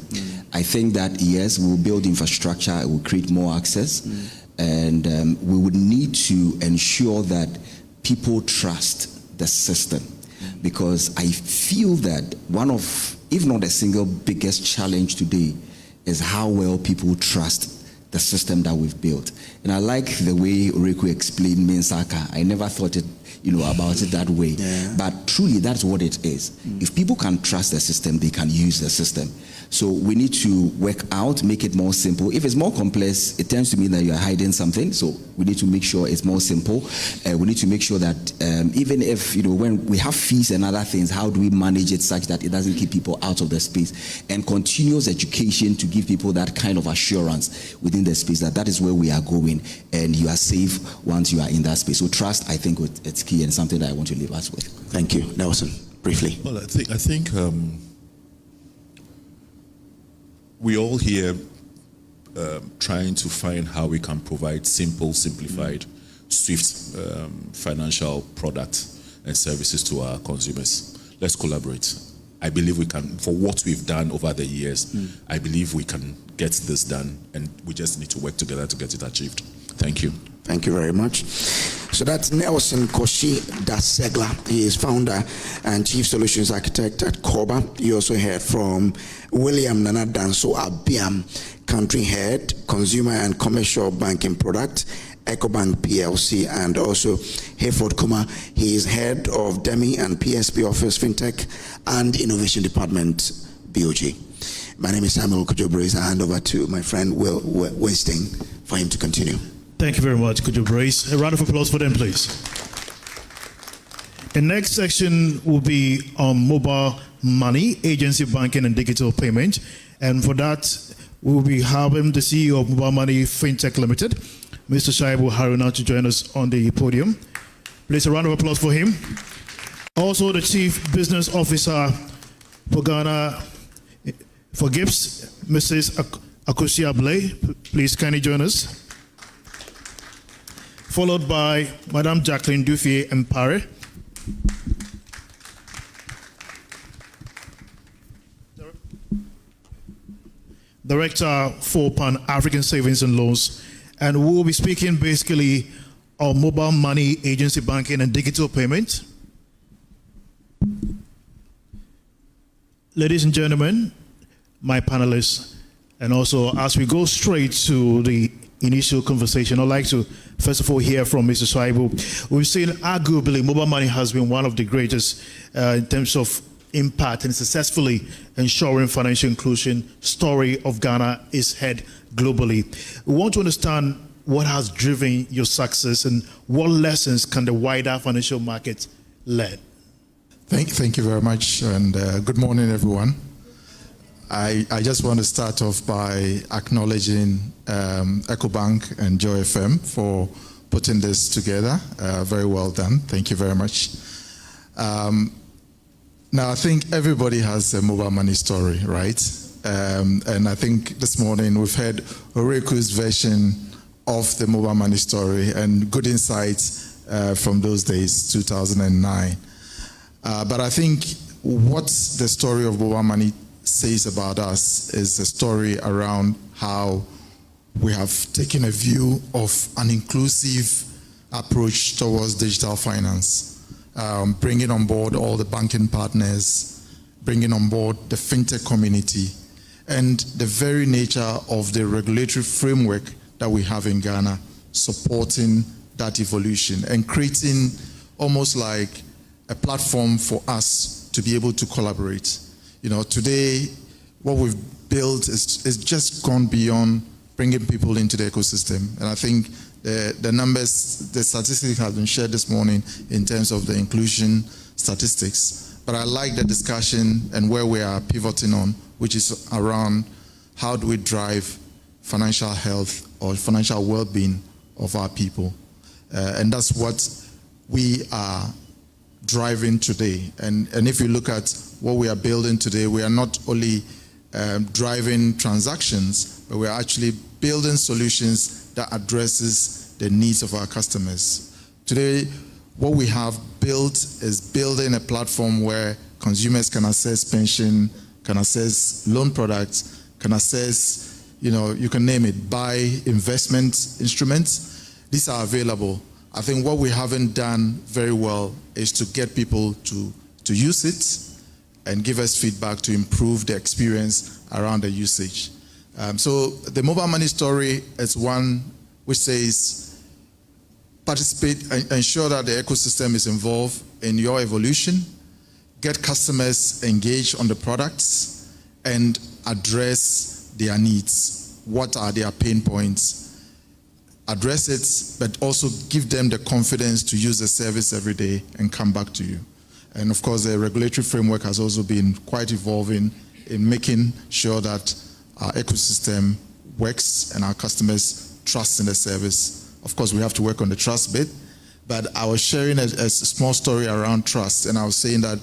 I think that, yes, we'll build infrastructure, it will create more access, and we would need to ensure that people trust the system, because I feel that one of, if not the single biggest challenge today, is how well people trust the system that we've built. And I like the way Oreko explained Mensaka. I never thought about it that way. Yeah. But truly, that's what it is. If people can trust the system, they can use the system. So we need to work out, make it more simple. If it's more complex, it tends to mean that you are hiding something. So we need to make sure it's more simple. We need to make sure that even if, when we have fees and other things, how do we manage it such that it doesn't keep people out of the space? And continuous education to give people that kind of assurance within the space that is where we are going, and you are safe once you are in that space. So trust, I think it's key and something that I want to leave us with. Thank you. Nelson, briefly. Well, I think we all here trying to find how we can provide simple, simplified, swift financial products and services to our consumers. Let's collaborate. I believe we can, for what we've done over the years, I believe we can get this done, and we just need to work together to get it achieved. Thank you. Thank you very much. So that's Nelson Koshi Dasegla. He is founder and chief solutions architect at Korba. You also heard from William Nana Danso Abiam, country head, consumer and commercial banking product, Ecobank PLC, and also Hayford Kuma. He is head of DEMI and PSP Office FinTech and Innovation Department, BOG. My name is Samuel Kujo-Brace. I hand over to my friend Will Winston for him to continue. Thank you very much, Kujo-Brace. A round of applause for them, please. The next section will be on mobile money, agency banking, and digital payment. And for that, we will be having the CEO of Mobile Money FinTech Limited, Mr. Shaibu Haruna, to join us on the podium. Please, a round of applause for him. Also, the Chief Business Officer for Ghana, for GIPS, Mrs. Akufo-Addo. Please kindly join us. Followed by Madame Jacqueline Duffier-Mpare. Director for Pan-African Savings and Loans. And we will be speaking basically on mobile money, agency banking, and digital payment. Ladies and gentlemen, my panelists, and also as we go straight to the initial conversation, I'd like to first of all hear from Mr. Swaibu. We've seen arguably mobile money has been one of the greatest in terms of impact and successfully ensuring financial inclusion. Story of Ghana is heard globally. We want to understand what has driven your success and what lessons can the wider financial market learn. Thank you very much, and good morning, everyone. I just want to start off by acknowledging Ecobank and Joy FM for putting this together. Very well done. Thank you very much. Now, I think everybody has a mobile money story, right? And I think this morning we've heard Oreku's version of the mobile money story and good insights from those days, 2009. But I think what the story of mobile money says about us is a story around how we have taken a view of an inclusive approach towards digital finance, bringing on board all the banking partners, bringing on board the fintech community, and the very nature of the regulatory framework that we have in Ghana supporting that evolution and creating almost like a platform for us to be able to collaborate. You know, today, what we've built is just gone beyond bringing people into the ecosystem. And I think the numbers, the statistics have been shared this morning in terms of the inclusion statistics. But I like the discussion and where we are pivoting on, which is around how do we drive financial health or financial well-being of our people. And that's what we are driving today. And if you look at what we are building today, we are not only driving transactions, but we are actually building solutions that addresses the needs of our customers. Today, what we have built is building a platform where consumers can access pension, can access loan products, can access, you can name it, buy investment instruments. These are available. I think what we haven't done very well is to get people to use it and give us feedback to improve the experience around the usage. So the mobile money story is one which says participate and ensure that the ecosystem is involved in your evolution, get customers engaged on the products, and address their needs. What are their pain points? Address it, but also give them the confidence to use the service every day and come back to you. And of course, the regulatory framework has also been quite evolving in making sure that our ecosystem works and our customers trust in the service. Of course, we have to work on the trust bit, but I was sharing a small story around trust, and I was saying that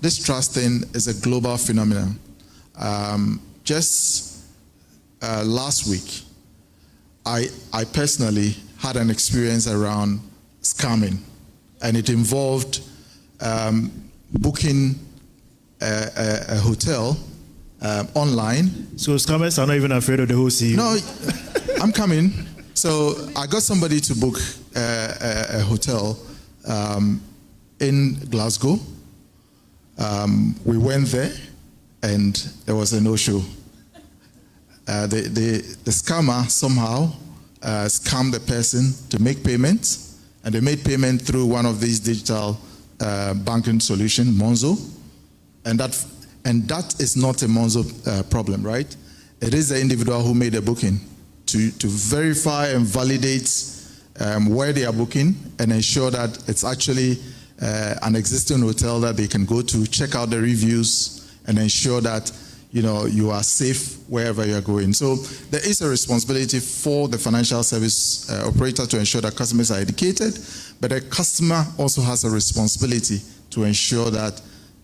this trust thing is a global phenomenon. Just last week, I personally had an experience around scamming, and it involved booking a hotel online. So scammers are not even afraid of the whole scene. No, I'm coming. So I got somebody to book a hotel in Glasgow. We went there, and there was a no-show. The scammer somehow scammed the person to make payments, and they made payment through one of these digital banking solution, Monzo, and that is not a Monzo problem, right? It is the individual who made the booking to verify and validate where they are booking and ensure that it's actually an existing hotel that they can go to, check out the reviews, and ensure that you are safe wherever you are going. So there is a responsibility for the financial service operator to ensure that customers are educated, but the customer also has a responsibility to ensure that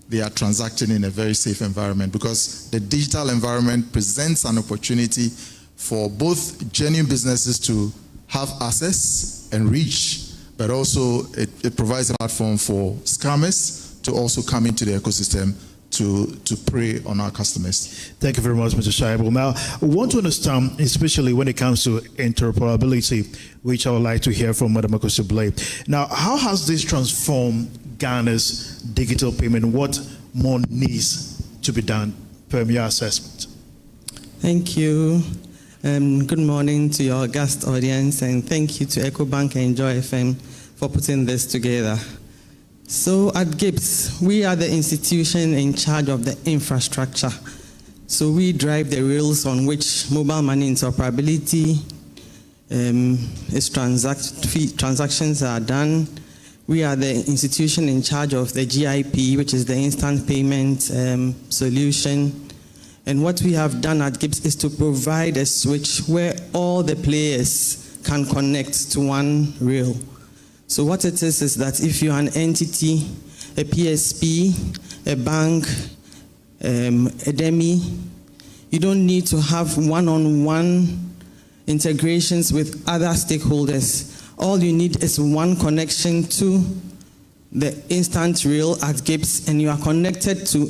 they are transacting in a very safe environment, because the digital environment presents an opportunity for both genuine businesses to have access and reach, but also it provides a platform for scammers to also come into the ecosystem to prey on our customers. Thank you very much, Mr. Shaibu. Now, I want to understand, especially when it comes to interoperability, which I would like to hear from Madam Akufo-Addo. Now, how has this transformed Ghana's digital payment? What more needs to be done per your assessment? Thank you. Good morning to your guest audience, and thank you to Ecobank and Joy FM for putting this together. So at GIBS, we are the institution in charge of the infrastructure. So we drive the rails on which mobile money interoperability transactions are done. We are the institution in charge of the GIP, which is the instant payment solution. And what we have done at GIBS is to provide a switch where all the players can connect to one rail. So what it is that if you're an entity, a PSP, a bank, a DEMI, you don't need to have one-on-one integrations with other stakeholders. All you need is one connection to the instant rail at GIBS, and you are connected to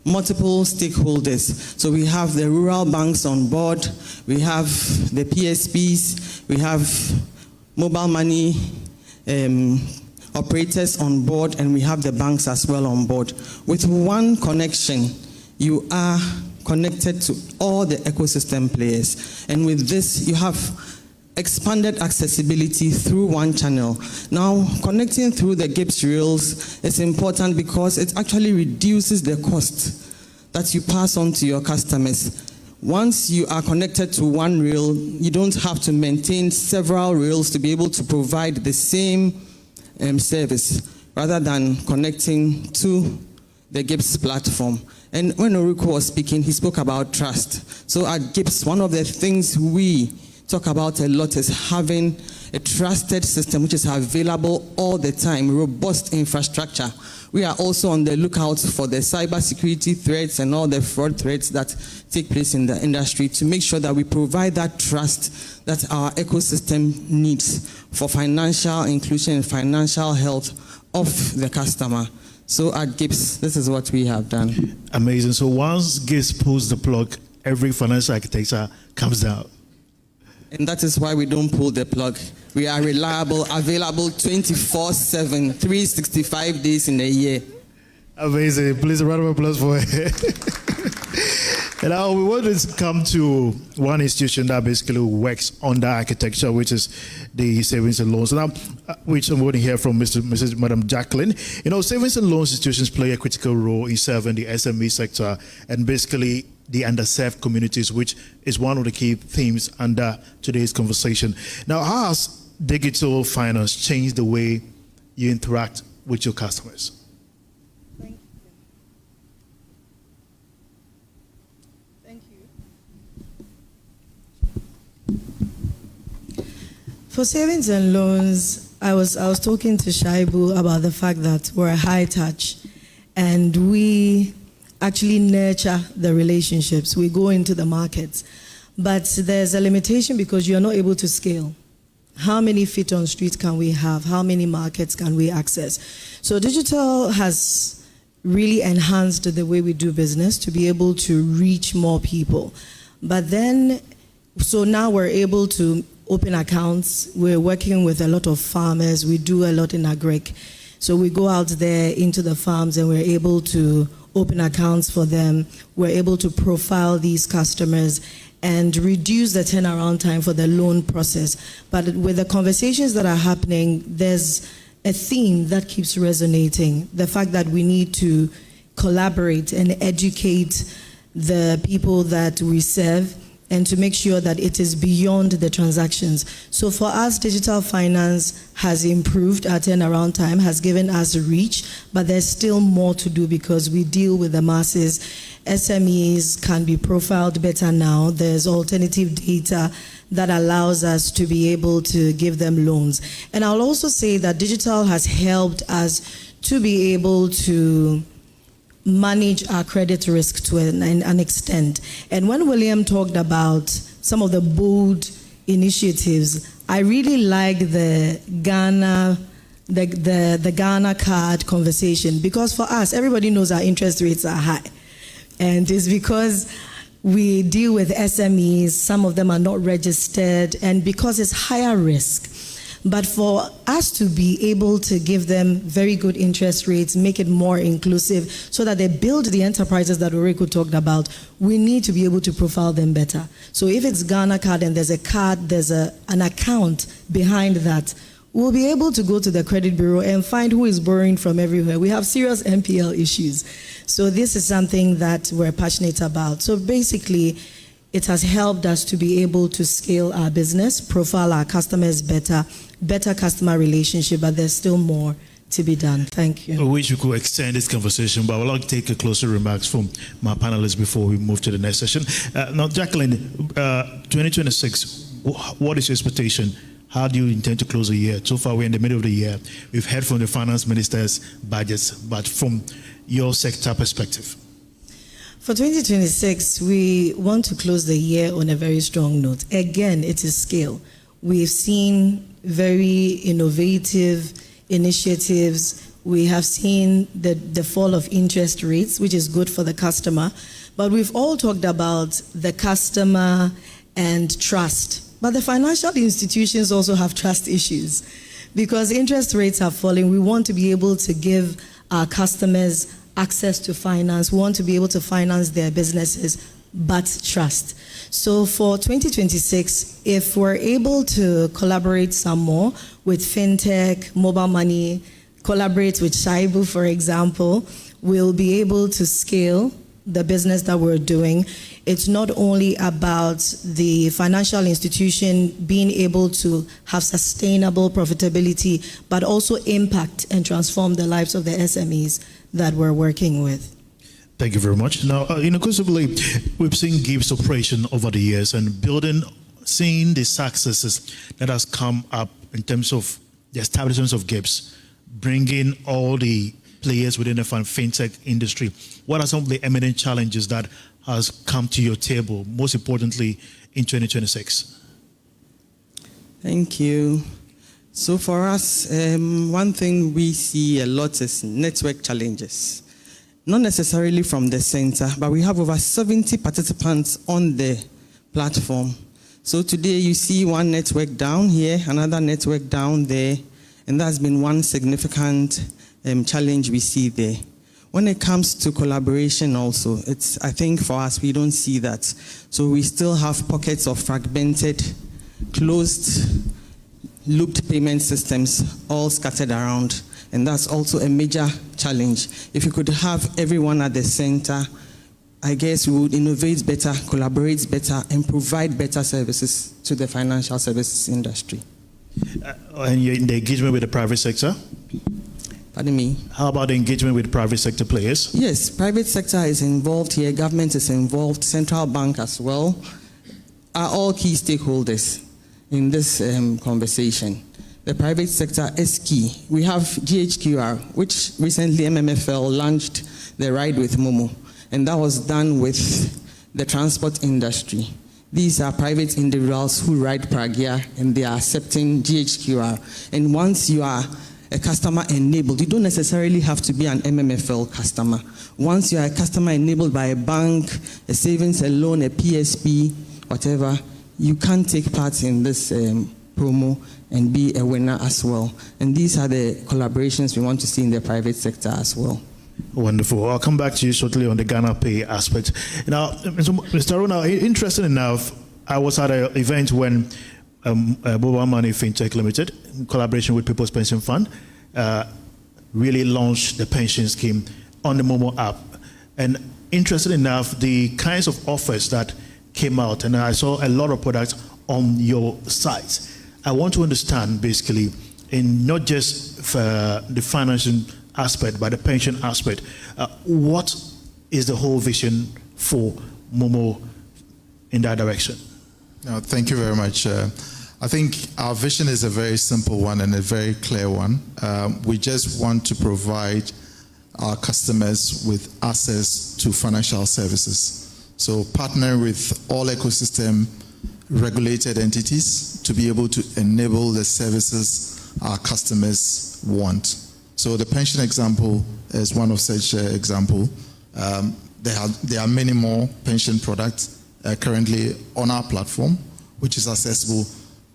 multiple stakeholders. So we have the rural banks on board, we have the PSPs, we have mobile money operators on board, and we have the banks as well on board. With one connection, you are connected to all the ecosystem players. And with this, you have expanded accessibility through one channel. Now, connecting through the GIBS rails is important because it actually reduces the cost that you pass on to your customers. Once you are connected to one rail, you don't have to maintain several rails to be able to provide the same service, rather than connecting to the GIBS platform. And when Orico was speaking, he spoke about trust. So at GIBS, one of the things we talk about a lot is having a trusted system which is available all the time, robust infrastructure. We are also on the lookout for the cybersecurity threats and all the fraud threats that take place in the industry to make sure that we provide that trust that our ecosystem needs for financial inclusion and financial health of the customer. So at GIBS, this is what we have done. Amazing. So once GIBS pulls the plug, every financial architecture comes down. And that is why we don't pull the plug. We are reliable, available 24/7, 365 days in a year. Amazing. Please, a round of applause for it. And now we want to come to one institution that basically works on that architecture, which is the savings and loans. Now, which I'm going to hear from Madam Jacqueline. You know, savings and loans institutions play a critical role in serving the SME sector and basically the underserved communities, which is one of the key themes under today's conversation. Now, how has digital finance changed the way you interact with your customers? For savings and loans, I was talking to Shaibu about the fact that we're a high touch and we actually nurture the relationships. We go into the markets, but there's a limitation because you're not able to scale. How many feet on street can we have? How many markets can we access? So digital has really enhanced the way we do business to be able to reach more people. But then, so now we're able to open accounts. We're working with a lot of farmers. We do a lot in agric. So we go out there into the farms and we're able to open accounts for them. We're able to profile these customers and reduce the turnaround time for the loan process. But with the conversations that are happening, there's a theme that keeps resonating. The fact that we need to collaborate and educate the people that we serve and to make sure that it is beyond the transactions. So for us, digital finance has improved our turnaround time, has given us reach, but there's still more to do because we deal with the masses. SMEs can be profiled better now. There's alternative data that allows us to be able to give them loans. And I'll also say that digital has helped us to be able to manage our credit risk to an extent. And when William talked about some of the bold initiatives, I really like the Ghana card conversation, because for us, everybody knows our interest rates are high. And it's because we deal with SMEs, some of them are not registered, and because it's higher risk. But for us to be able to give them very good interest rates, make it more inclusive so that they build the enterprises that Oreko talked about, we need to be able to profile them better. So if it's Ghana card and there's a card, there's an account behind that, we'll be able to go to the credit bureau and find who is borrowing from everywhere. We have serious NPL issues. So this is something that we're passionate about. So basically, it has helped us to be able to scale our business, profile our customers better customer relationship, but there's still more to be done. Thank you. I wish we could extend this conversation, but I would like to take a closer remarks from my panelists before we move to the next session. Now, Jacqueline, 2026, what is your expectation? How do you intend to close the year? So far, we're in the middle of the year. We've heard from the finance minister's budgets, but from your sector perspective. For 2026, we want to close the year on a very strong note. Again, it is scale. We've seen very innovative initiatives. We have seen the fall of interest rates, which is good for the customer. But we've all talked about the customer and trust. But the financial institutions also have trust issues. Because interest rates are falling, we want to be able to give our customers access to finance. We want to be able to finance their businesses, but trust. So for 2026, if we're able to collaborate some more with fintech, mobile money, collaborate with Shaibu, for example, we'll be able to scale the business that we're doing. It's not only about the financial institution being able to have sustainable profitability, but also impact and transform the lives of the SMEs that we're working with. Thank you very much. Now, inclusively, we've seen GIBS operation over the years and seeing the successes that has come up in terms of the establishments of GIBS, bringing all the players within the fintech industry. What are some of the eminent challenges that has come to your table, most importantly, in 2026? Thank you. So for us, one thing we see a lot is network challenges. Not necessarily from the center, but we have over 70 participants on the platform. So today you see one network down here, another network down there, and that's been one significant challenge we see there. When it comes to collaboration also, I think for us, we don't see that. So we still have pockets of fragmented, closed, looped payment systems all scattered around. And that's also a major challenge. If you could have everyone at the center, I guess we would innovate better, collaborate better, and provide better services to the financial services industry. And you're in the engagement with the private sector? Pardon me? How about the engagement with private sector players? Yes, private sector is involved here, government is involved, central bank as well, are all key stakeholders in this conversation. The private sector is key. We have GHQR, which recently MMFL launched the Ride with Momo, and that was done with the transport industry. These are private individuals who ride Pragya, and they are accepting GHQR. And once you are a customer enabled, you don't necessarily have to be an MMFL customer. Once you are a customer enabled by a bank, a savings, a loan, a PSP, whatever, you can take part in this promo and be a winner as well. And these are the collaborations we want to see in the private sector as well. Wonderful. I'll come back to you shortly on the Ghana Pay aspect. Now, Mr. Rona, interesting enough, I was at an event when Mobile Money Fintech Limited, in collaboration with People's Pension Fund, really launched the pension scheme on the Momo app. And interesting enough, the kinds of offers that came out, and I saw a lot of products on your site. I want to understand, basically, in not just for the financial aspect, but the pension aspect, what is the whole vision for Momo in that direction? No, thank you very much. I think our vision is a very simple one and a very clear one. We just want to provide our customers with access to financial services. So partner with all ecosystem regulated entities to be able to enable the services our customers want. So the pension example is one of such example. There are many more pension products currently on our platform, which is accessible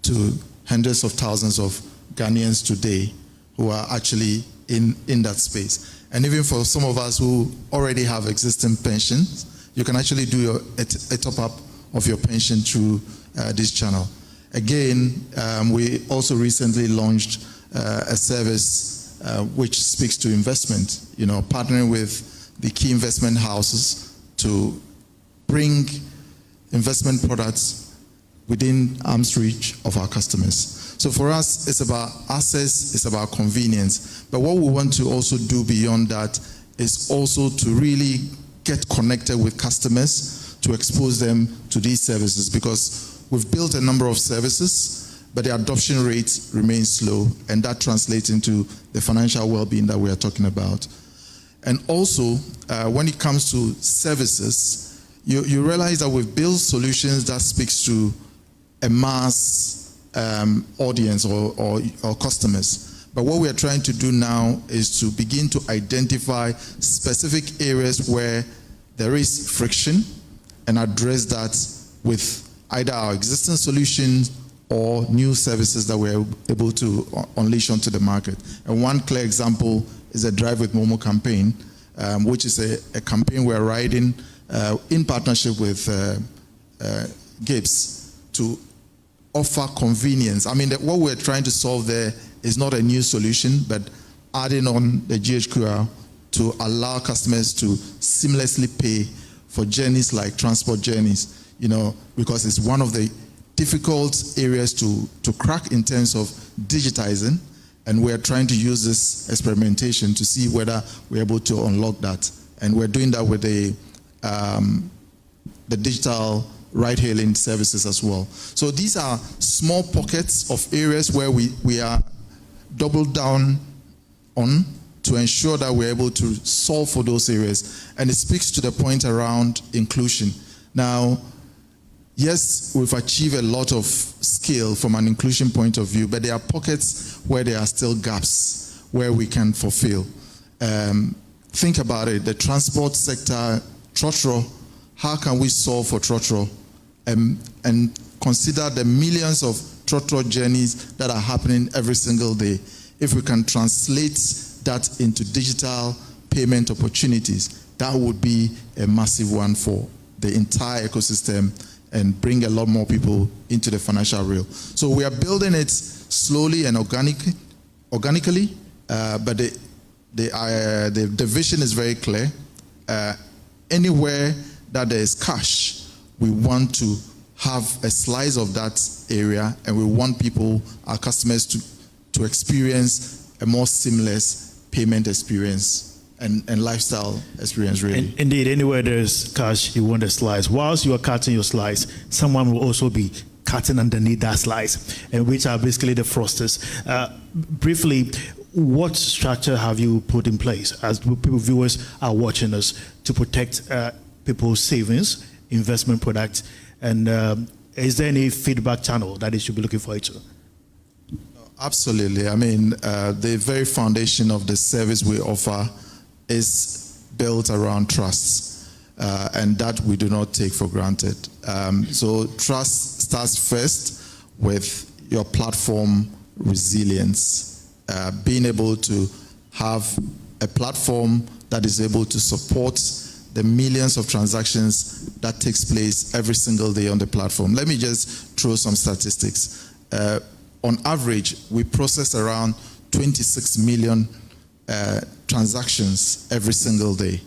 to hundreds of thousands of Ghanaians today who are actually in that space. And even for some of us who already have existing pensions, you can actually do a top-up of your pension through this channel. Again, we also recently launched a service which speaks to investment, partnering with the key investment houses to bring investment products within arm's reach of our customers. So for us, it's about access, it's about convenience. But what we want to also do beyond that is also to really get connected with customers, to expose them to these services, because we've built a number of services, but the adoption rate remains slow, and that translates into the financial well-being that we are talking about. And also, when it comes to services, you realize that we've built solutions that speaks to a mass audience or customers. But what we are trying to do now is to begin to identify specific areas where there is friction and address that with either our existing solutions or new services that we're able to unleash onto the market. And one clear example is a Drive with Momo campaign, which is a campaign we're riding in partnership with Gibbs to offer convenience. I mean, what we're trying to solve there is not a new solution, but adding on the GHQR to allow customers to seamlessly pay for journeys like transport journeys, because it's one of the difficult areas to crack in terms of digitizing, and we're trying to use this experimentation to see whether we're able to unlock that. And we're doing that with the digital ride-hailing services as well. So these are small pockets of areas where we are doubled down on to ensure that we're able to solve for those areas. And it speaks to the point around inclusion. Now, yes, we've achieved a lot of scale from an inclusion point of view, but there are pockets where there are still gaps where we can fulfill. Think about it, the transport sector, Trotro, how can we solve for Trotro? And consider the millions of Trotro journeys that are happening every single day. If we can translate that into digital payment opportunities, that would be a massive one for the entire ecosystem and bring a lot more people into the financial rail. So we are building it slowly and organically, but the vision is very clear. Anywhere that there is cash, we want to have a slice of that area, and we want people, our customers, to experience a more seamless payment experience and lifestyle experience, really. Indeed, anywhere there's cash, you want a slice. Whilst you are cutting your slice, someone will also be cutting underneath that slice, and which are basically the frosters. Briefly, what structure have you put in place as viewers are watching us to protect people's savings, investment products, and is there any feedback channel that they should be looking for it to? Absolutely. I mean, the very foundation of the service we offer is built around trust, and that we do not take for granted. So trust starts first with your platform resilience, being able to have a platform that is able to support the millions of transactions that takes place every single day on the platform. Let me just throw some statistics. On average, we process around 26 million transactions every single day.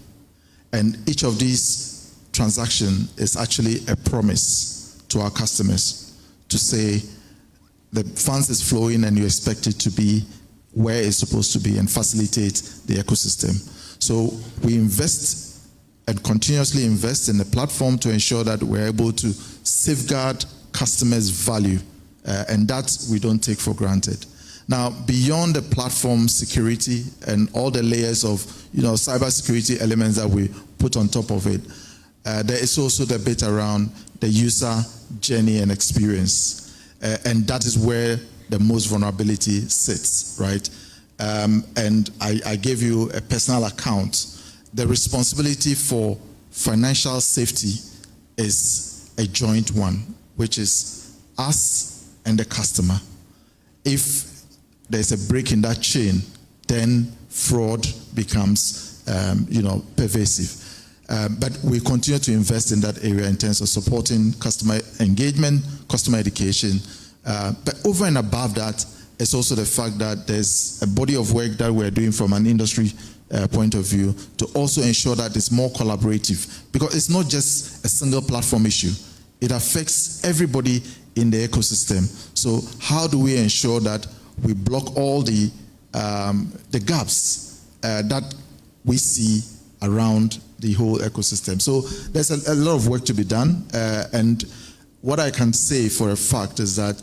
And each of these transactions is actually a promise to our customers to say the funds is flowing and you expect it to be where it's supposed to be and facilitate the ecosystem. So we invest and continuously invest in the platform to ensure that we're able to safeguard customers' value, and that we don't take for granted. Now, beyond the platform security and all the layers of cybersecurity elements that we put on top of it, there is also the bit around the user journey and experience, and that is where the most vulnerability sits, right? And I gave you a personal account. The responsibility for financial safety is a joint one, which is us and the customer. If there's a break in that chain, then fraud becomes, pervasive. But we continue to invest in that area in terms of supporting customer engagement, customer education. But over and above that, it's also the fact that there's a body of work that we're doing from an industry point of view to also ensure that it's more collaborative, because it's not just a single platform issue. It affects everybody in the ecosystem. So how do we ensure that we block all the gaps that we see around the whole ecosystem? So there's a lot of work to be done. And what I can say for a fact is that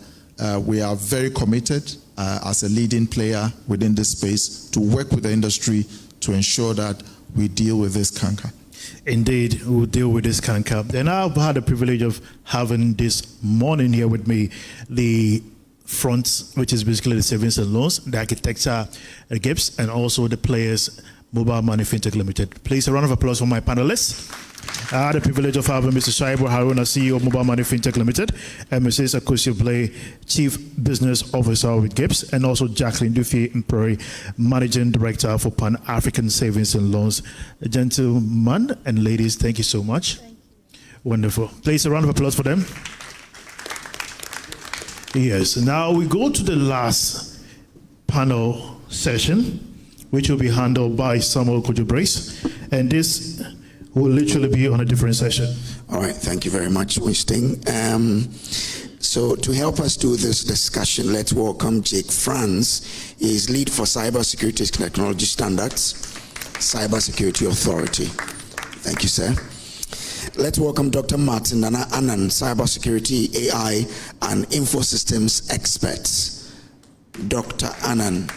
we are very committed as a leading player within this space to work with the industry to ensure that we deal with this canker. Indeed, we'll deal with this canker. And I've had the privilege of having this morning here with me the front, which is basically the savings and loans, the architecture, GIPS, and also the players, Mobile Money Fintech Limited. Please, a round of applause for my panelists. I had the privilege of having Mr. Shaibu Haruna, CEO of Mobile Money Fintech Limited, and Mrs. Akufo-Addo, Chief Business Officer with GIPS, and also Jacqueline Dufie-Mpori, Managing Director for Pan-African Savings and Loans. Gentlemen and ladies, thank you so much. Thank you. Wonderful. Please, a round of applause for them. Yes, now we go to the last panel session, which will be handled by Samuel Kojo-Brace, and this will literally be on a different session. All right, thank you very much, Winston. So to help us do this discussion, let's welcome Jake Franz. He is lead for Cybersecurity Technology Standards, Cybersecurity Authority. Thank you, sir. Let's welcome Dr. Martin Nana Annan, Cybersecurity, AI, and Info Systems Experts. Dr. Annan,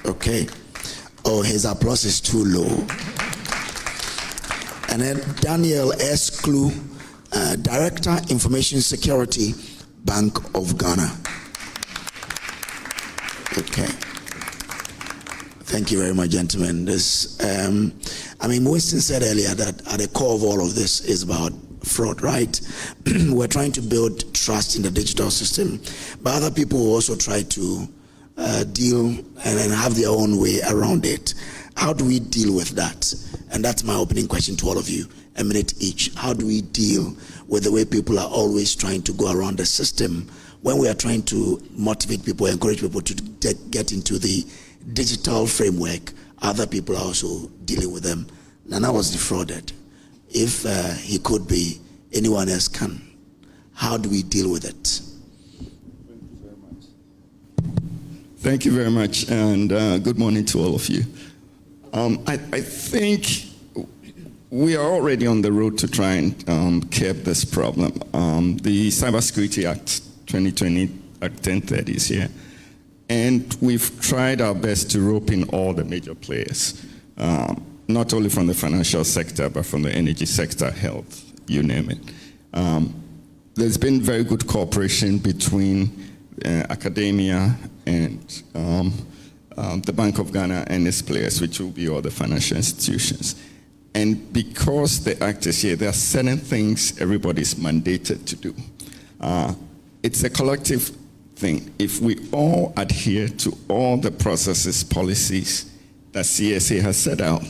okay. Oh, his applause is too low. And then Daniel S. Klu, Director, Information Security, Bank of Ghana. Okay. Thank you very much, gentlemen. Winston said earlier that at the core of all of this is about fraud, right? We're trying to build trust in the digital system, but other people will also try to deal and have their own way around it. How do we deal with that? And that's my opening question to all of you, a minute each. How do we deal with the way people are always trying to go around the system when we are trying to motivate people, encourage people to get into the digital framework? Other people are also dealing with them. Nana was defrauded. If he could be, anyone else can. How do we deal with it? Thank you very much, and good morning to all of you. I think we are already on the road to try and curb this problem. The Cybersecurity Act 2020, Act 1030 is here, and we've tried our best to rope in all the major players, not only from the financial sector, but from the energy sector, health, you name it. There's been very good cooperation between academia and the Bank of Ghana and its players, which will be all the financial institutions. And because the Act is here, there are certain things everybody's mandated to do. It's a collective thing. If we all adhere to all the processes, policies that CSA has set out,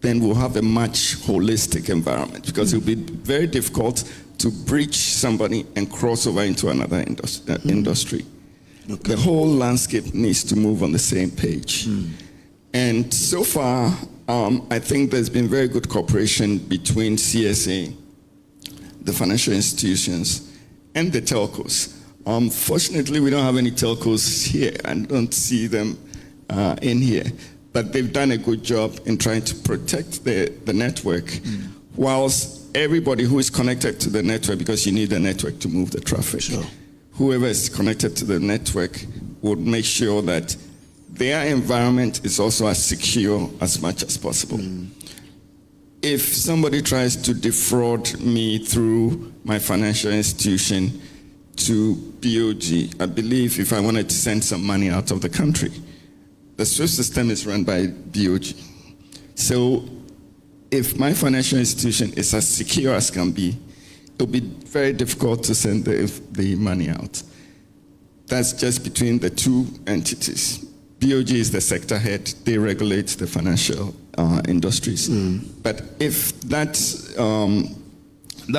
then we'll have a much holistic environment, because it will be very difficult to breach somebody and cross over into another industry. Okay. The whole landscape needs to move on the same page. And so far, I think there's been very good cooperation between CSA, the financial institutions, and the telcos. Fortunately, we don't have any telcos here. I don't see them in here. But they've done a good job in trying to protect the network, whilst everybody who is connected to the network, because you need the network to move the traffic. Sure. Whoever is connected to the network would make sure that their environment is also as secure as much as possible. If somebody tries to defraud me through my financial institution to BOG, I believe if I wanted to send some money out of the country, the SWIFT system is run by BOG. So if my financial institution is as secure as can be, it'll be very difficult to send the money out. That's just between the two entities. BOG is the sector head. They regulate the financial industries. But if that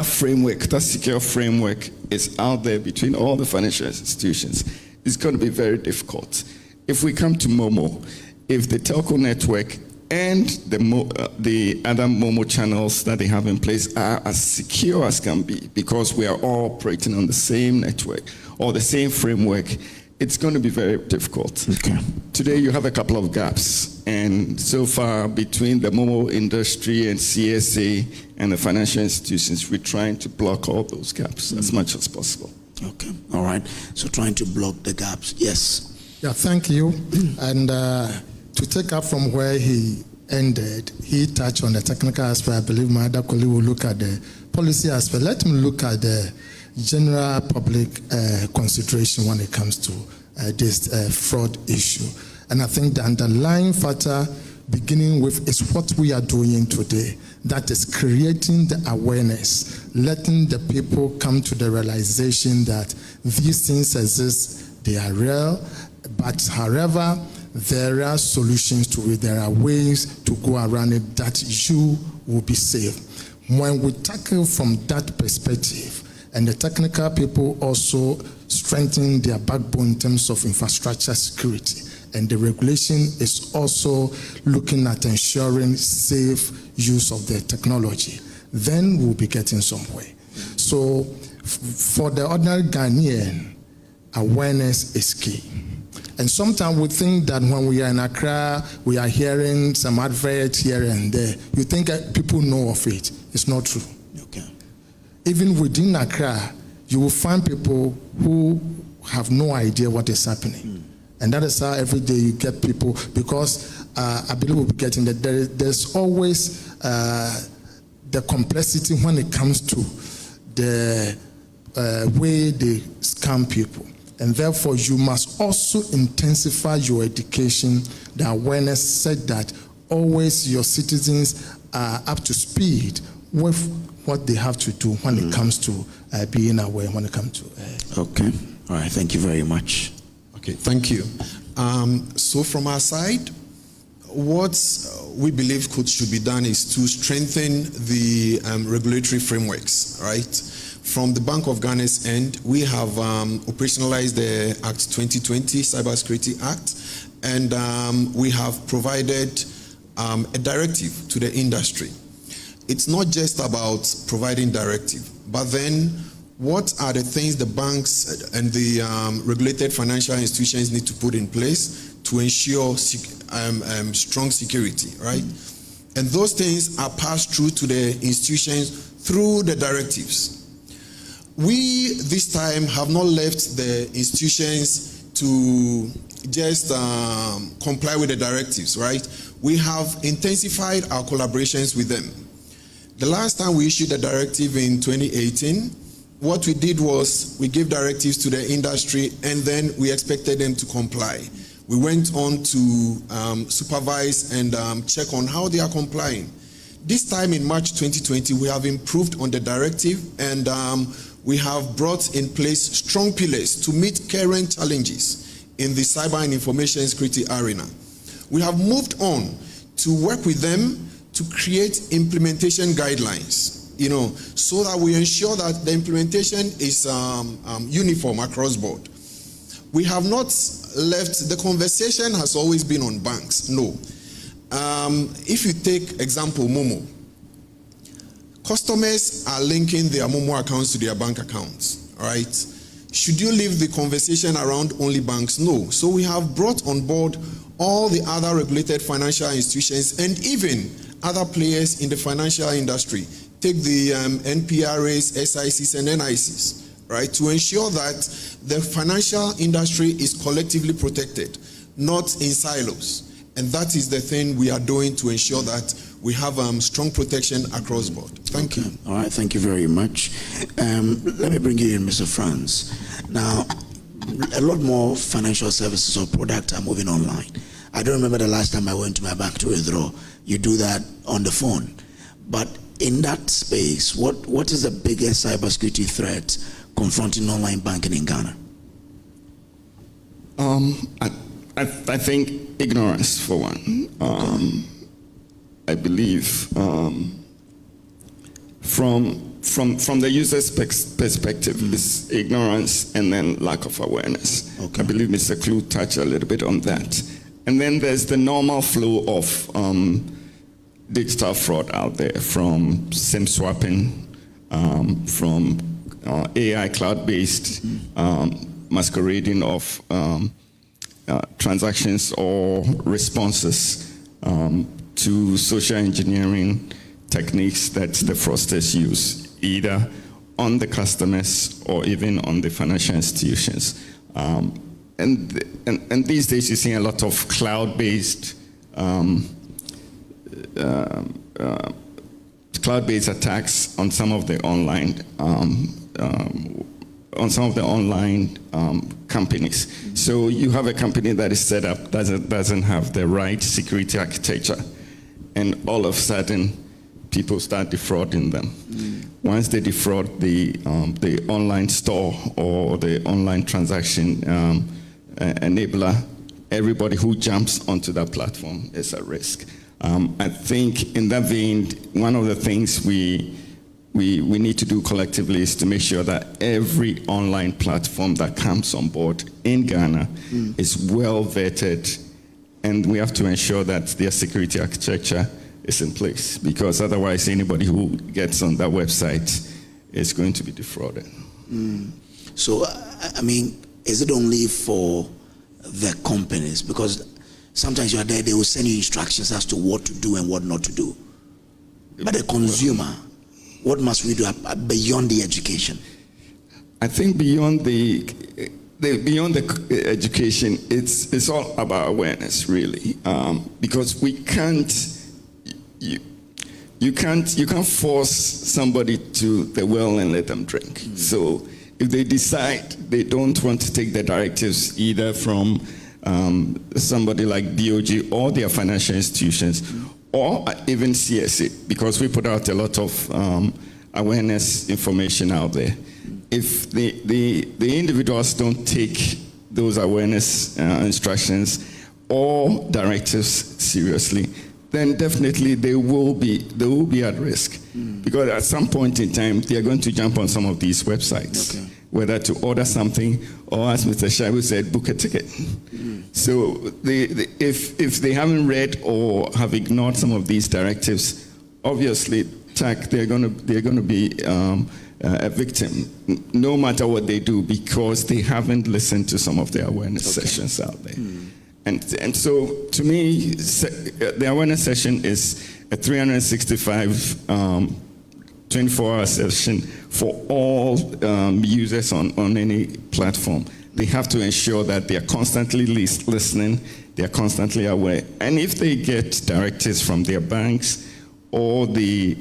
framework, that secure framework is out there between all the financial institutions, it's going to be very difficult. If we come to Momo, if the telco network and the other Momo channels that they have in place are as secure as can be, because we are all operating on the same network or the same framework, it's going to be very difficult. Okay. Today you have a couple of gaps, and so far between the Momo industry and CSA and the financial institutions, we're trying to block all those gaps as much as possible. Okay, all right. So trying to block the gaps, yes. Yeah, thank you. And to take up from where he ended, he touched on the technical aspect. I believe my other colleague will look at the policy aspect. Let me look at the general public consideration when it comes to this fraud issue. And I think the underlying factor beginning with is what we are doing today. That is creating the awareness, letting the people come to the realization that these things exist, they are real, but however, there are solutions to it, there are ways to go around it that you will be safe. When we tackle from that perspective, and the technical people also strengthen their backbone in terms of infrastructure security, and the regulation is also looking at ensuring safe use of the technology, then we'll be getting somewhere. So for the ordinary Ghanaian, awareness is key. And sometimes we think that when we are in Accra, we are hearing some adverts here and there. You think people know of it. It's not true. Okay. Even within Accra, you will find people who have no idea what is happening. And that is how every day you get people, because I believe we'll be getting that there's always the complexity when it comes to the way they scam people. And therefore, you must also intensify your education, the awareness, said that always your citizens are up to speed with what they have to do when it comes to being aware, when it comes to... Okay. All right. Thank you very much. Okay. Thank you. So from our side, what we believe should be done is to strengthen the regulatory frameworks, right? From the Bank of Ghana's end, we have operationalized the Act 2020, Cybersecurity Act, and we have provided a directive to the industry. It's not just about providing directive, but then what are the things the banks and the regulated financial institutions need to put in place to ensure strong security, right? And those things are passed through to the institutions through the directives. We, this time, have not left the institutions to just comply with the directives, right? We have intensified our collaborations with them. The last time we issued a directive in 2018, what we did was we gave directives to the industry and then we expected them to comply. We went on to supervise and check on how they are complying. This time in March 2020, we have improved on the directive and we have brought in place strong pillars to meet current challenges in the cyber and information security arena. We have moved on to work with them to create implementation guidelines, so that we ensure that the implementation is uniform across board. We have not left, the conversation has always been on banks, no. If you take example Momo, customers are linking their Momo accounts to their bank accounts, all right? Should you leave the conversation around only banks? No. So we have brought on board all the other regulated financial institutions and even other players in the financial industry. Take the NPRAs, SICs, and NICs, right, to ensure that the financial industry is collectively protected, not in silos. And that is the thing we are doing to ensure that we have strong protection across board. Thank you. All right, thank you very much. Let me bring you in, Mr. Franz. Now, a lot more financial services or products are moving online. I don't remember the last time I went to my bank to withdraw. You do that on the phone. But in that space, what is the biggest cybersecurity threat confronting online banking in Ghana? I think ignorance, for one. I believe from the user's perspective, it's ignorance and then lack of awareness. I believe Mr. Klug touched a little bit on that. And then there's the normal flow of digital fraud out there, from SIM swapping, from AI cloud-based masquerading of transactions or responses to social engineering techniques that the fraudsters use, either on the customers or even on the financial institutions. And these days you see a lot of cloud-based attacks on some of the online companies. So you have a company that is set up, doesn't have the right security architecture, and all of a sudden people start defrauding them. Once they defraud the online store or the online transaction enabler, everybody who jumps onto that platform is at risk. I think in that vein, one of the things we need to do collectively is to make sure that every online platform that comes on board in Ghana is well vetted, and we have to ensure that their security architecture is in place, because otherwise anybody who gets on that website is going to be defrauded. So, I mean, is it only for the companies? Because sometimes you are there, they will send you instructions as to what to do and what not to do. But the consumer, what must we do beyond the education? I think beyond the education, it's all about awareness, really, because we can't. You can't force somebody to the well and let them drink. So if they decide they don't want to take the directives either from somebody like BOG or their financial institutions, or even CSA, because we put out a lot of awareness information out there. If the individuals don't take those awareness instructions or directives seriously, then definitely they will be at risk. Because at some point in time, they are going to jump on some of these websites, whether to order something or, as Mr. Shaibu said, book a ticket. So if they haven't read or have ignored some of these directives, obviously, they're going to be a victim, no matter what they do, because they haven't listened to some of the awareness sessions out there. And so, to me, the awareness session is a 365, 24-hour session for all users on any platform. They have to ensure that they are constantly listening, they are constantly aware. And if they get directives from their banks or the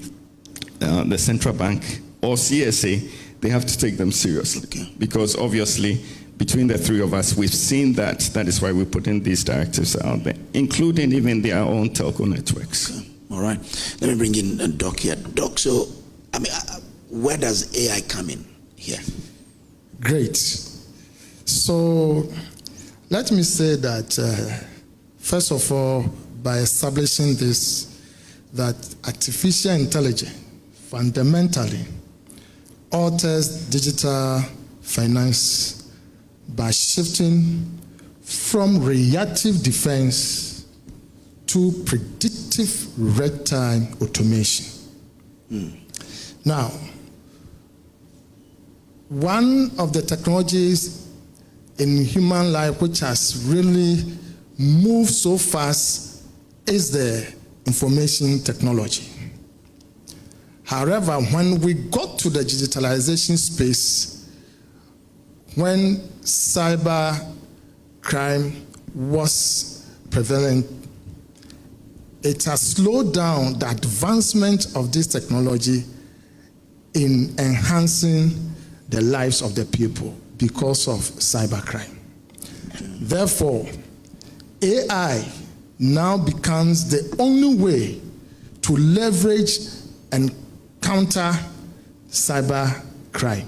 central bank or CSA, they have to take them seriously. Because obviously, between the three of us, we've seen that. That is why we put in these directives out there, including even their own telco networks. All right. Let me bring in Doc here. Doc, so, I mean, where does AI come in here? Great. So, let me say that, first of all, by establishing this, that artificial intelligence fundamentally alters digital finance by shifting from reactive defense to predictive real-time automation. Now, one of the technologies in human life which has really moved so fast is the information technology. However, when we got to the digitalization space, when cyber crime was prevalent, it has slowed down the advancement of this technology in enhancing the lives of the people because of cybercrime. Therefore, AI now becomes the only way to leverage and counter cybercrime,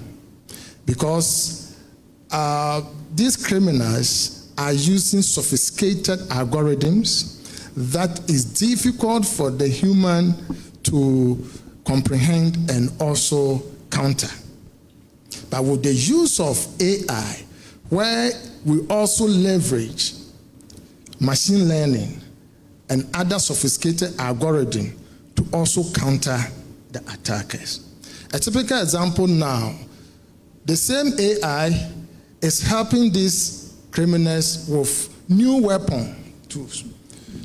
because these criminals are using sophisticated algorithms that is difficult for the human to comprehend and also counter. But with the use of AI, where we also leverage machine learning and other sophisticated algorithms to also counter the attackers. A typical example now, the same AI is helping these criminals with new weapon tools.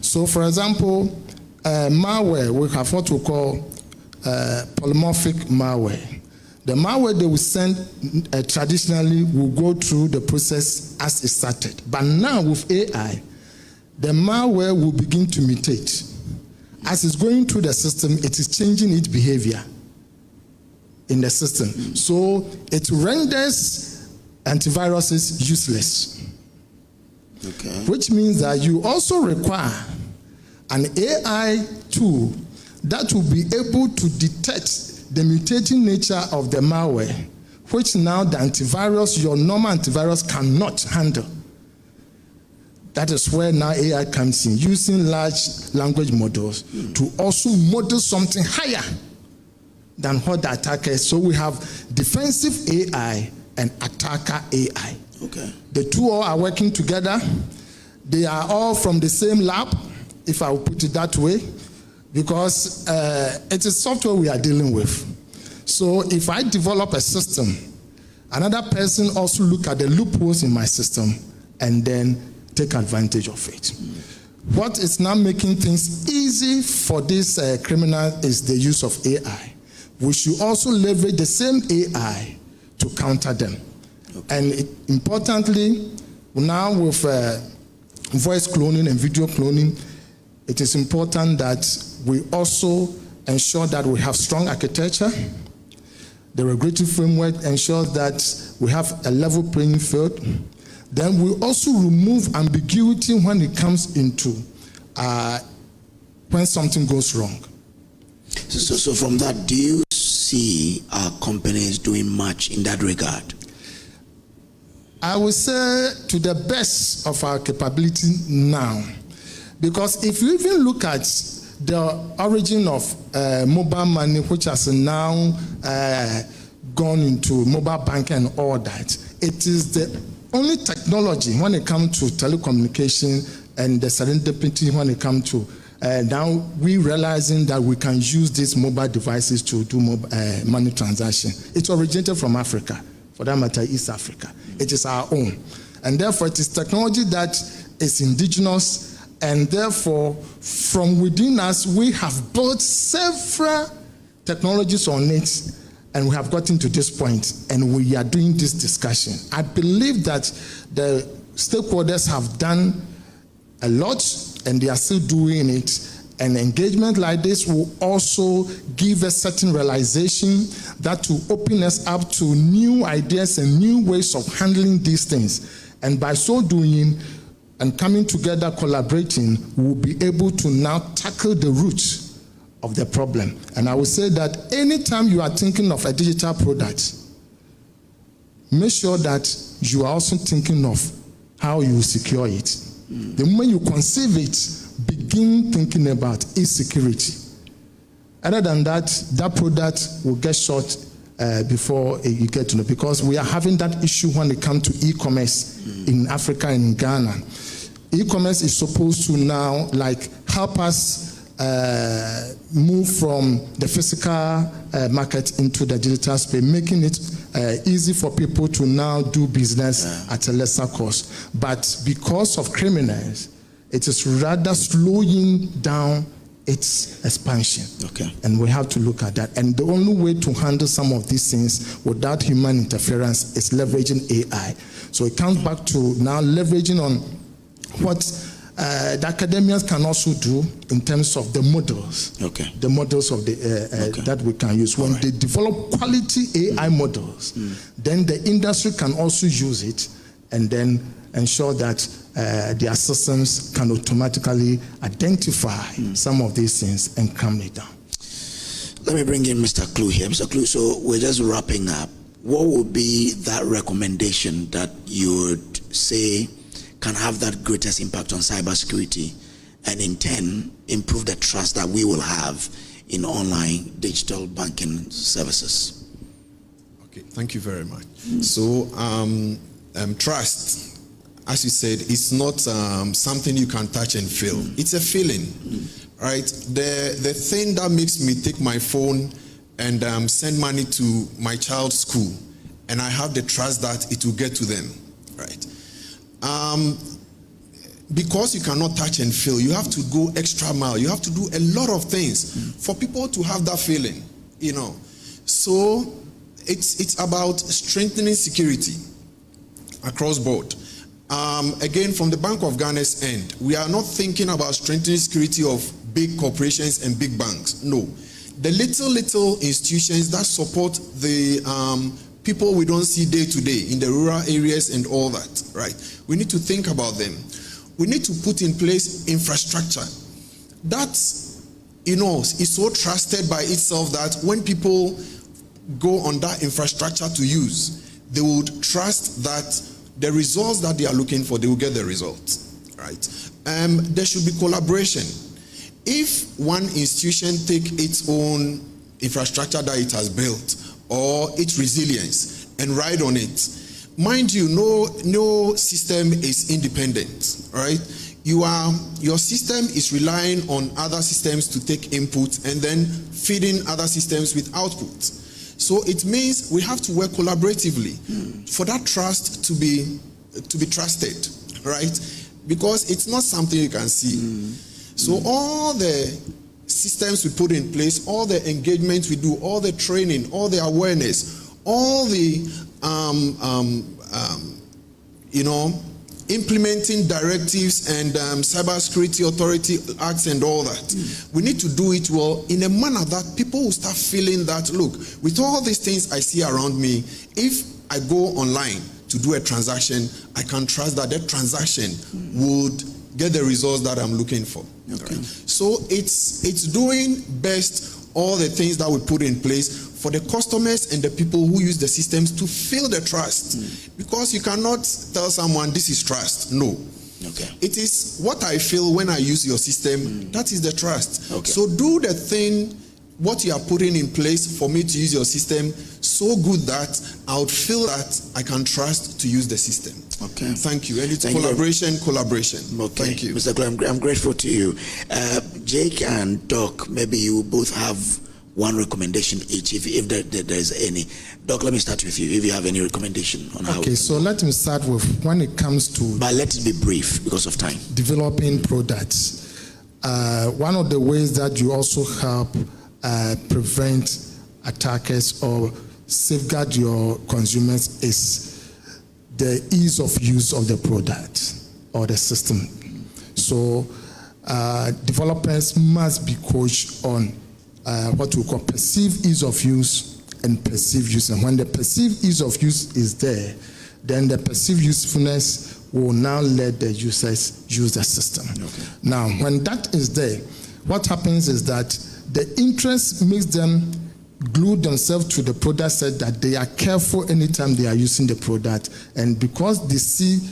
So for example, malware, we have what we call polymorphic malware. The malware they will send traditionally will go through the process as it started. But now with AI, the malware will begin to mutate. As it's going through the system, it is changing its behavior in the system. So it renders antiviruses useless. Okay. Which means that you also require an AI tool that will be able to detect the mutating nature of the malware, which now the antivirus, your normal antivirus, cannot handle. That is where now AI comes in, using large language models to also model something higher than what the attacker is. So we have defensive AI and attacker AI. Okay. The two all are working together. They are all from the same lab, if I will put it that way, because it is software we are dealing with. So if I develop a system, another person also look at the loopholes in my system and then take advantage of it. What is now making things easy for this criminal is the use of AI. We should also leverage the same AI to counter them. Okay. And importantly, now with voice cloning and video cloning, it is important that we also ensure that we have strong architecture. The regulatory framework ensures that we have a level playing field. Then we also remove ambiguity when it comes into when something goes wrong. So from that, do you see our companies doing much in that regard? I would say to the best of our capability now. Because if you even look at the origin of mobile money, which has now gone into mobile banking and all that, it is the only technology when it comes to telecommunication and the serendipity when it comes to now we realizing that we can use these mobile devices to do money transaction. It originated from Africa, for that matter, East Africa. It is our own. And therefore, it is technology that is indigenous, and therefore, from within us, we have built several technologies on it, and we have gotten to this point, and we are doing this discussion. I believe that the stakeholders have done a lot, and they are still doing it. And engagement like this will also give a certain realization that will open us up to new ideas and new ways of handling these things. And by so doing and coming together, collaborating, we'll be able to now tackle the root of the problem. And I will say that anytime you are thinking of a digital product, make sure that you are also thinking of how you secure it. The moment you conceive it, begin thinking about its security. Other than that, that product will get short before you get to know, because we are having that issue when it comes to e-commerce in Africa and in Ghana. E-commerce is supposed to now help us move from the physical market into the digital space, making it easy for people to now do business at a lesser cost. But because of criminals, it is rather slowing down its expansion. Okay. And we have to look at that. And the only way to handle some of these things without human interference is leveraging AI. So it comes back to now leveraging on what the academians can also do in terms of the models. Okay. The models of the that we can use. When they develop quality AI models, then the industry can also use it and then ensure that their systems can automatically identify some of these things and calm it down. Let me bring in Mr. Clue here. Mr. Clue, so we're just wrapping up. What would be that recommendation that you would say can have that greatest impact on cybersecurity, and in turn improve the trust that we will have in online digital banking services. Okay, thank you very much. So trust, as you said, is not something you can touch and feel. It's a feeling, right? The thing that makes me take my phone and send money to my child's school, and I have the trust that it will get to them, right? Because you cannot touch and feel, you have to go extra mile. You have to do a lot of things for people to have that feeling, you know. So it's about strengthening security across board. Again, from the Bank of Ghana's end, we are not thinking about strengthening security of big corporations and big banks. No. The little institutions that support the people we don't see day to day in the rural areas and all that, right? We need to think about them. We need to put in place infrastructure that, you know, is so trusted by itself that when people go on that infrastructure to use, they would trust that the results that they are looking for, they will get the results, right? There should be collaboration. If one institution take its own infrastructure that it has built or its resilience and ride on it, mind you, no system is independent, right? Your system is relying on other systems to take input and then feeding other systems with output. So it means we have to work collaboratively for that trust to be trusted, right? Because it's not something you can see. So all the systems we put in place, all the engagement we do, all the training, all the awareness, all the you know, implementing directives and cybersecurity authority acts and all that. We need to do it well in a manner that people will start feeling that, look, with all these things I see around me, if I go online to do a transaction, I can trust that that transaction would get the results that I'm looking for. Okay. Right? So it's doing best all the things that we put in place for the customers and the people who use the systems to feel the trust. Because you cannot tell someone this is trust. No. Okay. It is what I feel when I use your system. That is the trust. Okay. So do the thing, what you are putting in place for me to use your system so good that I would feel that I can trust to use the system. Okay. Thank you. And it's collaboration. Okay. Thank you. Mr. Clay, I'm grateful to you. Jake and Doc, maybe you both have one recommendation each, if there is any. Doc, let me start with you, if you have any recommendation on how. Okay, so let me start with when it comes to. But let it be brief because of time. Developing products. One of the ways that you also help prevent attackers or safeguard your consumers is the ease of use of the product or the system. So developers must be coached on what we call perceived ease of use and perceived use. And when the perceived ease of use is there, then the perceived usefulness will now let the users use the system. Okay. Now, when that is there, what happens is that the interest makes them glue themselves to the product set, that they are careful anytime they are using the product. And because they see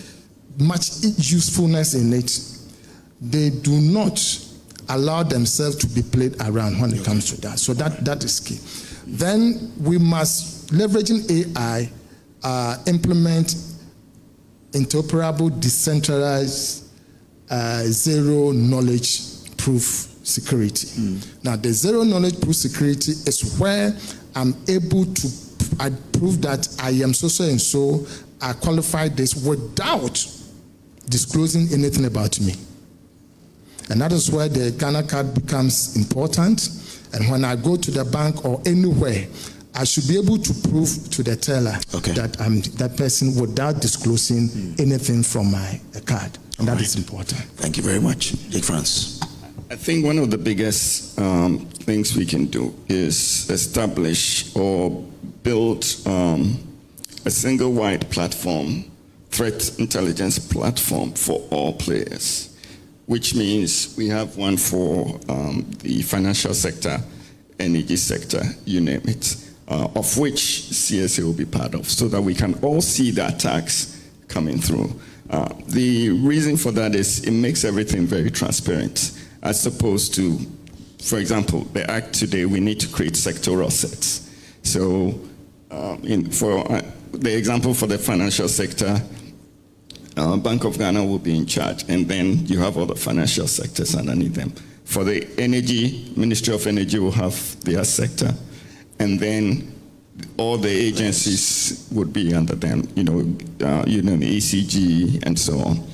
much usefulness in it, they do not allow themselves to be played around when it comes to that. So that is key. Then we must, leveraging AI, implement interoperable, decentralized, zero knowledge proof security. Now, the zero knowledge proof security is where I'm able to prove that I am so and so, I qualify this without disclosing anything about me. And that is where the Ghana card becomes important. And when I go to the bank or anywhere, I should be able to prove to the teller that I'm that person without disclosing anything from my card. And that is important. Thank you very much. Jake France. I think one of the biggest things we can do is establish or build a single wide platform, threat intelligence platform for all players, which means we have one for the financial sector, energy sector, you name it, of which CSA will be part of, so that we can all see the attacks coming through. The reason for that is it makes everything very transparent, as opposed to, for example, the Act today, we need to create sectoral sets. So for the example for the financial sector, Bank of Ghana will be in charge, and then you have all the financial sectors underneath them. For the energy, Ministry of Energy will have their sector, and then all the agencies would be under them, the ECG and so on.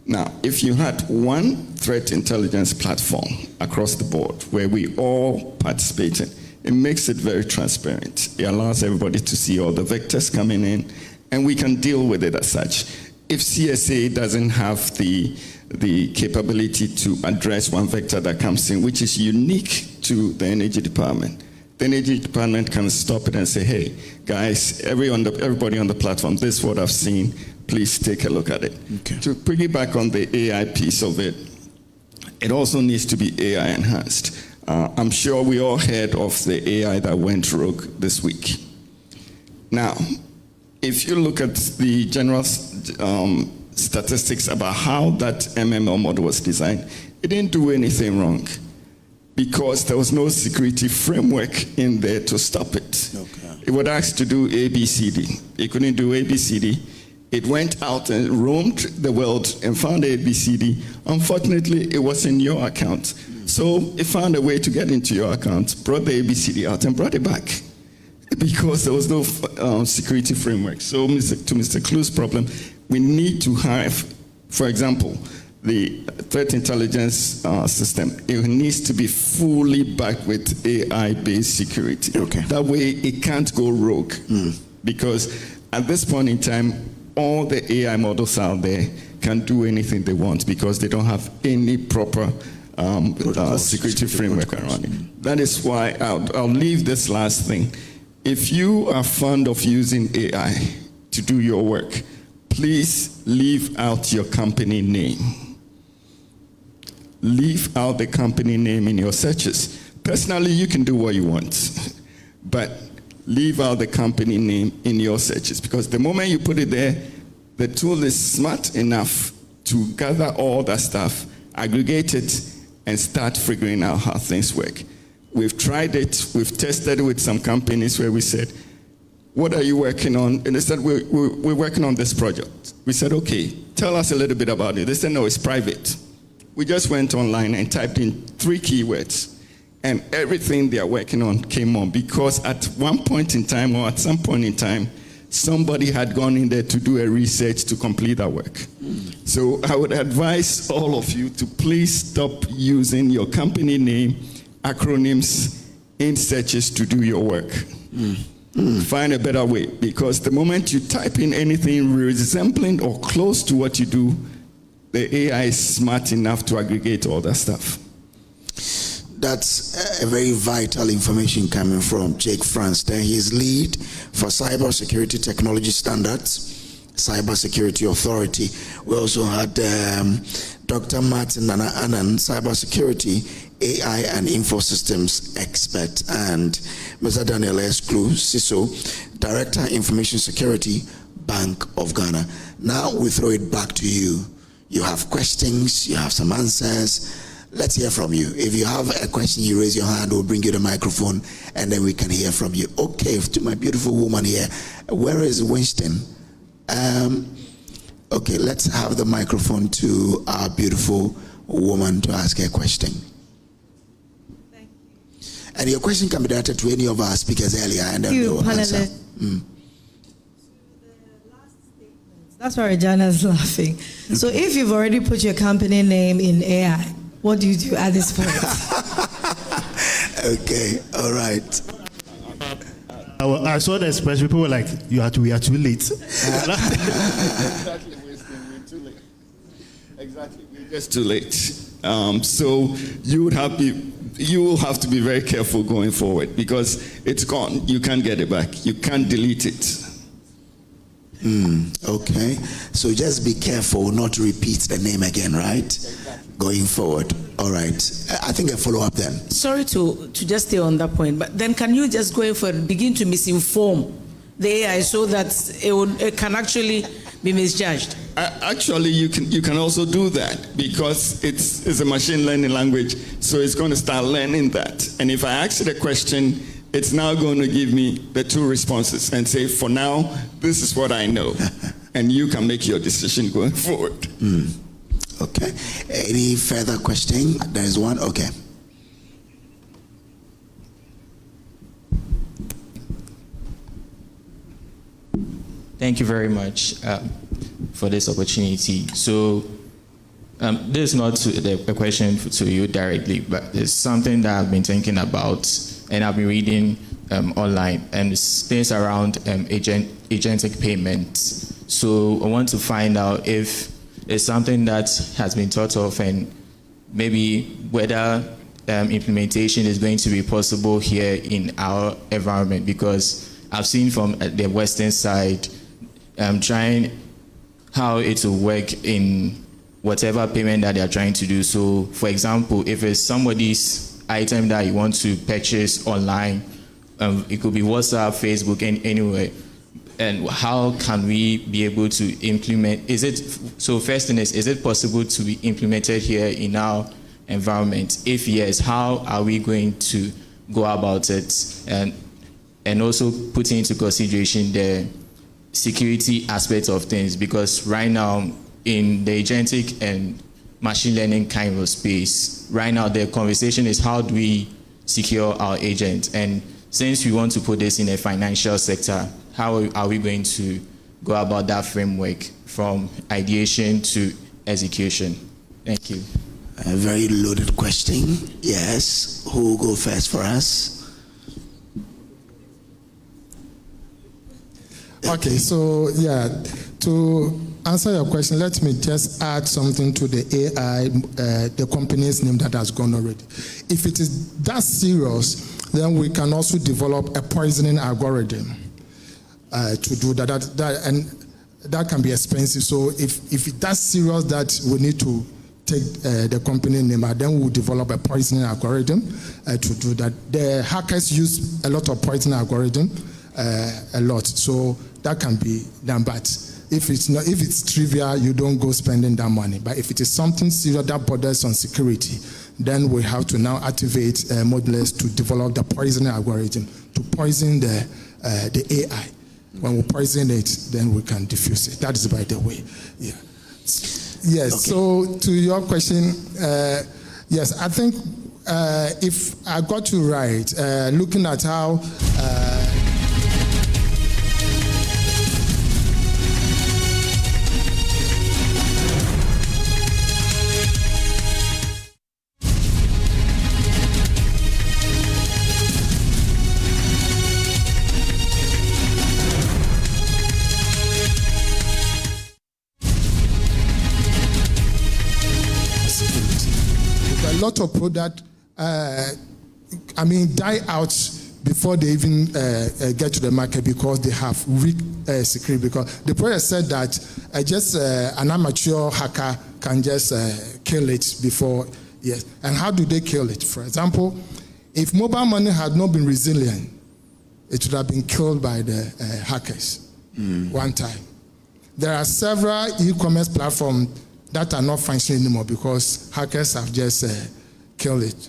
Now, if you had one threat intelligence platform across the board where we all participated, it makes it very transparent. It allows everybody to see all the vectors coming in, and we can deal with it as such. If CSA doesn't have the capability to address one vector that comes in, which is unique to the Energy Department, the Energy Department can stop it and say, hey, guys, everybody on the platform, this is what I've seen, please take a look at it. Okay. To piggyback on the AI piece of it, it also needs to be AI enhanced. I'm sure we all heard of the AI that went rogue this week. Now, if you look at the general statistics about how that MML model was designed, it didn't do anything wrong because there was no security framework in there to stop it. Okay. It was asked to do ABCD. It couldn't do ABCD. It went out and roamed the world and found ABCD. Unfortunately, it was in your account. So it found a way to get into your account, brought the ABCD out and brought it back because there was no security framework. So to Mr. Klu's problem, we need to have, for example, the threat intelligence system. It needs to be fully backed with AI-based security. Okay. That way it can't go rogue. Because at this point in time, all the AI models out there can do anything they want because they don't have any proper security framework around it. That is why I'll leave this last thing. If you are fond of using AI to do your work, please leave out your company name. Leave out the company name in your searches. Personally, you can do what you want, but leave out the company name in your searches, because the moment you put it there, the tool is smart enough to gather all that stuff, aggregate it, and start figuring out how things work. We've tried it, we've tested it with some companies where we said, what are you working on? And they said, we're working on this project. We said, okay, tell us a little bit about it. They said, no, it's private. We just went online and typed in 3 keywords, and everything they are working on came on, because at one point in time, or at some point in time, somebody had gone in there to do a research to complete that work. So I would advise all of you to please stop using your company name, acronyms in searches to do your work. Find a better way, because the moment you type in anything resembling or close to what you do, the AI is smart enough to aggregate all that stuff. That's a very vital information coming from Jake Franston. He is lead for Cybersecurity Technology Standards, Cybersecurity Authority. We also had Dr. Martin Nana Annan, Cybersecurity, AI and Info Systems expert, and Mr. Daniel S. Klu, CISO, Director, Information Security, Bank of Ghana. Now we throw it back to you. You have questions, you have some answers. Let's hear from you. If you have a question, you raise your hand, we'll bring you the microphone, and then we can hear from you. Okay, to my beautiful woman here, where is Winston? Okay, let's have the microphone to our beautiful woman to ask her question. Thank you. And your question can be directed to any of our speakers earlier, and then they will answer. That's why Regina's laughing. So if you've already put your company name in AI, what do you do at this point? Okay, all right. I saw the expression, people were like, we are too late. Exactly, Winston, we're too late. Exactly, we're just too late. So you will have to be very careful going forward, because it's gone. You can't get it back. You can't delete it. Okay, so just be careful not to repeat the name again, right? Exactly. Going forward. All right. I think a follow-up then. Sorry to just stay on that point, but then can you just going forward begin to misinform the AI so that it can actually be misjudged? Actually, you can also do that because it's a machine learning language, so it's going to start learning that. And if I ask it a question, it's now going to give me the two responses and say, for now, this is what I know. And you can make your decision going forward. Okay. Any further question? There is one. Okay. Thank you very much for this opportunity. So this is not a question to you directly, but it's something that I've been thinking about and I've been reading online, and it's things around agentic payments. So I want to find out if it's something that has been thought of and maybe whether implementation is going to be possible here in our environment, because I've seen from the Western side trying how it will work in whatever payment that they are trying to do. So, for example, if it's somebody's item that you want to purchase online, it could be WhatsApp, Facebook, anywhere. And how can we be able to implement? So first thing is it possible to be implemented here in our environment? If yes, how are we going to go about it? And also putting into consideration the security aspect of things, because right now in the agentic and machine learning kind of space, right now the conversation is how do we secure our agent? And since we want to put this in a financial sector, how are we going to go about that framework from ideation to execution? Thank you. A very loaded question. Yes. Who will go first for us? Okay, so yeah, to answer your question, let me just add something to the AI, the company's name that has gone already. If it is that serious, then we can also develop a poisoning algorithm to do that. And that can be expensive. So if it's that serious that we need to take the company name, then we'll develop a poisoning algorithm to do that. The hackers use a lot of poisoning algorithm, a lot. So that can be done. But if it's trivial, you don't go spending that money. But if it is something serious that borders on security, then we have to now activate modelers to develop the poisoning algorithm to poison the AI. When we poison it, then we can diffuse it. That is by the way. Yeah. Yes. Okay. So to your question, yes, I think if I got you right, looking at how. A lot of product, die out before they even get to the market because they have weak security. Because the product said that just an amateur hacker can just kill it before. Yes. And how do they kill it? For example, if mobile money had not been resilient, it would have been killed by the hackers one time. There are several e-commerce platforms that are not functioning anymore because hackers have just killed it.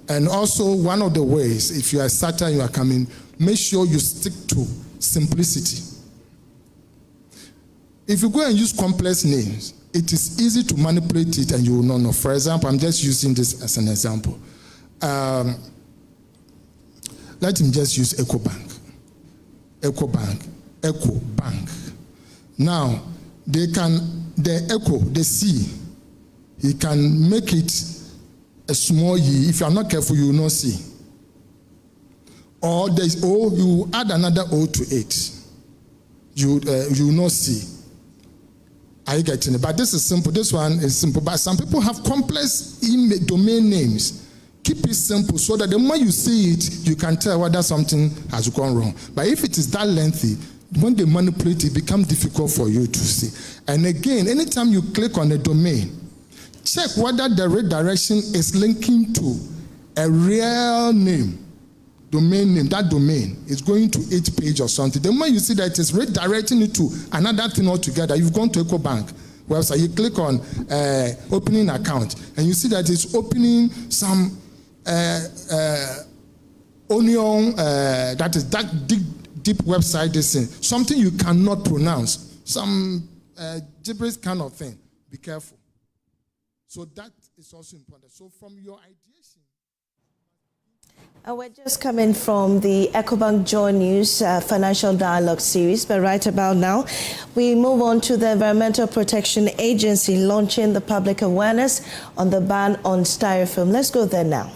And also, one of the ways, if you are a starter and you are coming, make sure you stick to simplicity. If you go and use complex names, it is easy to manipulate it and you will not know. For example, I'm just using this as an example. Let him just use Ecobank. Ecobank. Now, the C, he can make it a small E. If you are not careful, you will not see. Or there's O, you add another O to it. You will not see. Are you getting it? But this is simple. This one is simple. But some people have complex domain names. Keep it simple so that the moment you see it, you can tell whether something has gone wrong. But if it is that lengthy, when they manipulate, it becomes difficult for you to see. And again, anytime you click on a domain, check whether the redirection is linking to a real name domain name, that domain is going to each page or something. The moment you see that it's redirecting it to another thing altogether, you've gone to Ecobank website, you click on opening account, and you see that it's opening some onion, that is that deep website, this thing, something you cannot pronounce, some gibberish kind of thing. Be careful. So that is also important. So from your ideation. We're just coming from the Ecobank-JoyNews Financial Dialogue series, but right about now, we move on to the Environmental Protection Agency launching the public awareness on the ban on styrofoam. Let's go there now.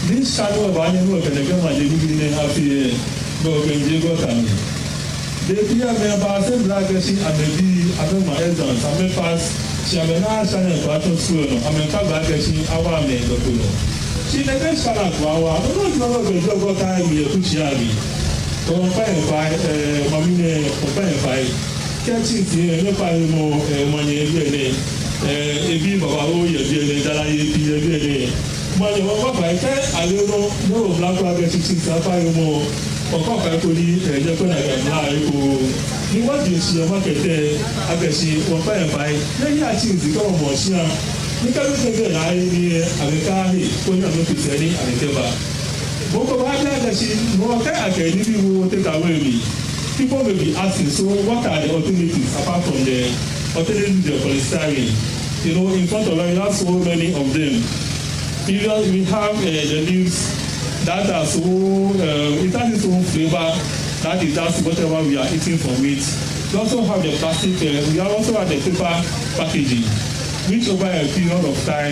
This shadow of animal can come and live happy the Pia Member said Blackashi and the my elders, I may pass, she have an answer and pattern school, I may come back as she our maid of Puno. She never shall not go out, I don't know what time we are Puchiabi. Or by Mamine or by catching the Nepal money, a beam of our own, that I money over by 10, I don't know, black market 65 more, or Coca-Cola, you want to see a market there, I can see, or buy and buy, then I think the government, you can't take an idea, and the car, when you're not any, and the table. But I see, no, I can even take away me. People may be asking, so what are the alternatives apart from the alternatives of polystyrene? You know, in front of us, you have so many of them. We have the leaves that are so, it has its own flavor, that is just whatever we are eating from it. We also have the plastic, we also have the paper packaging, which over a period of time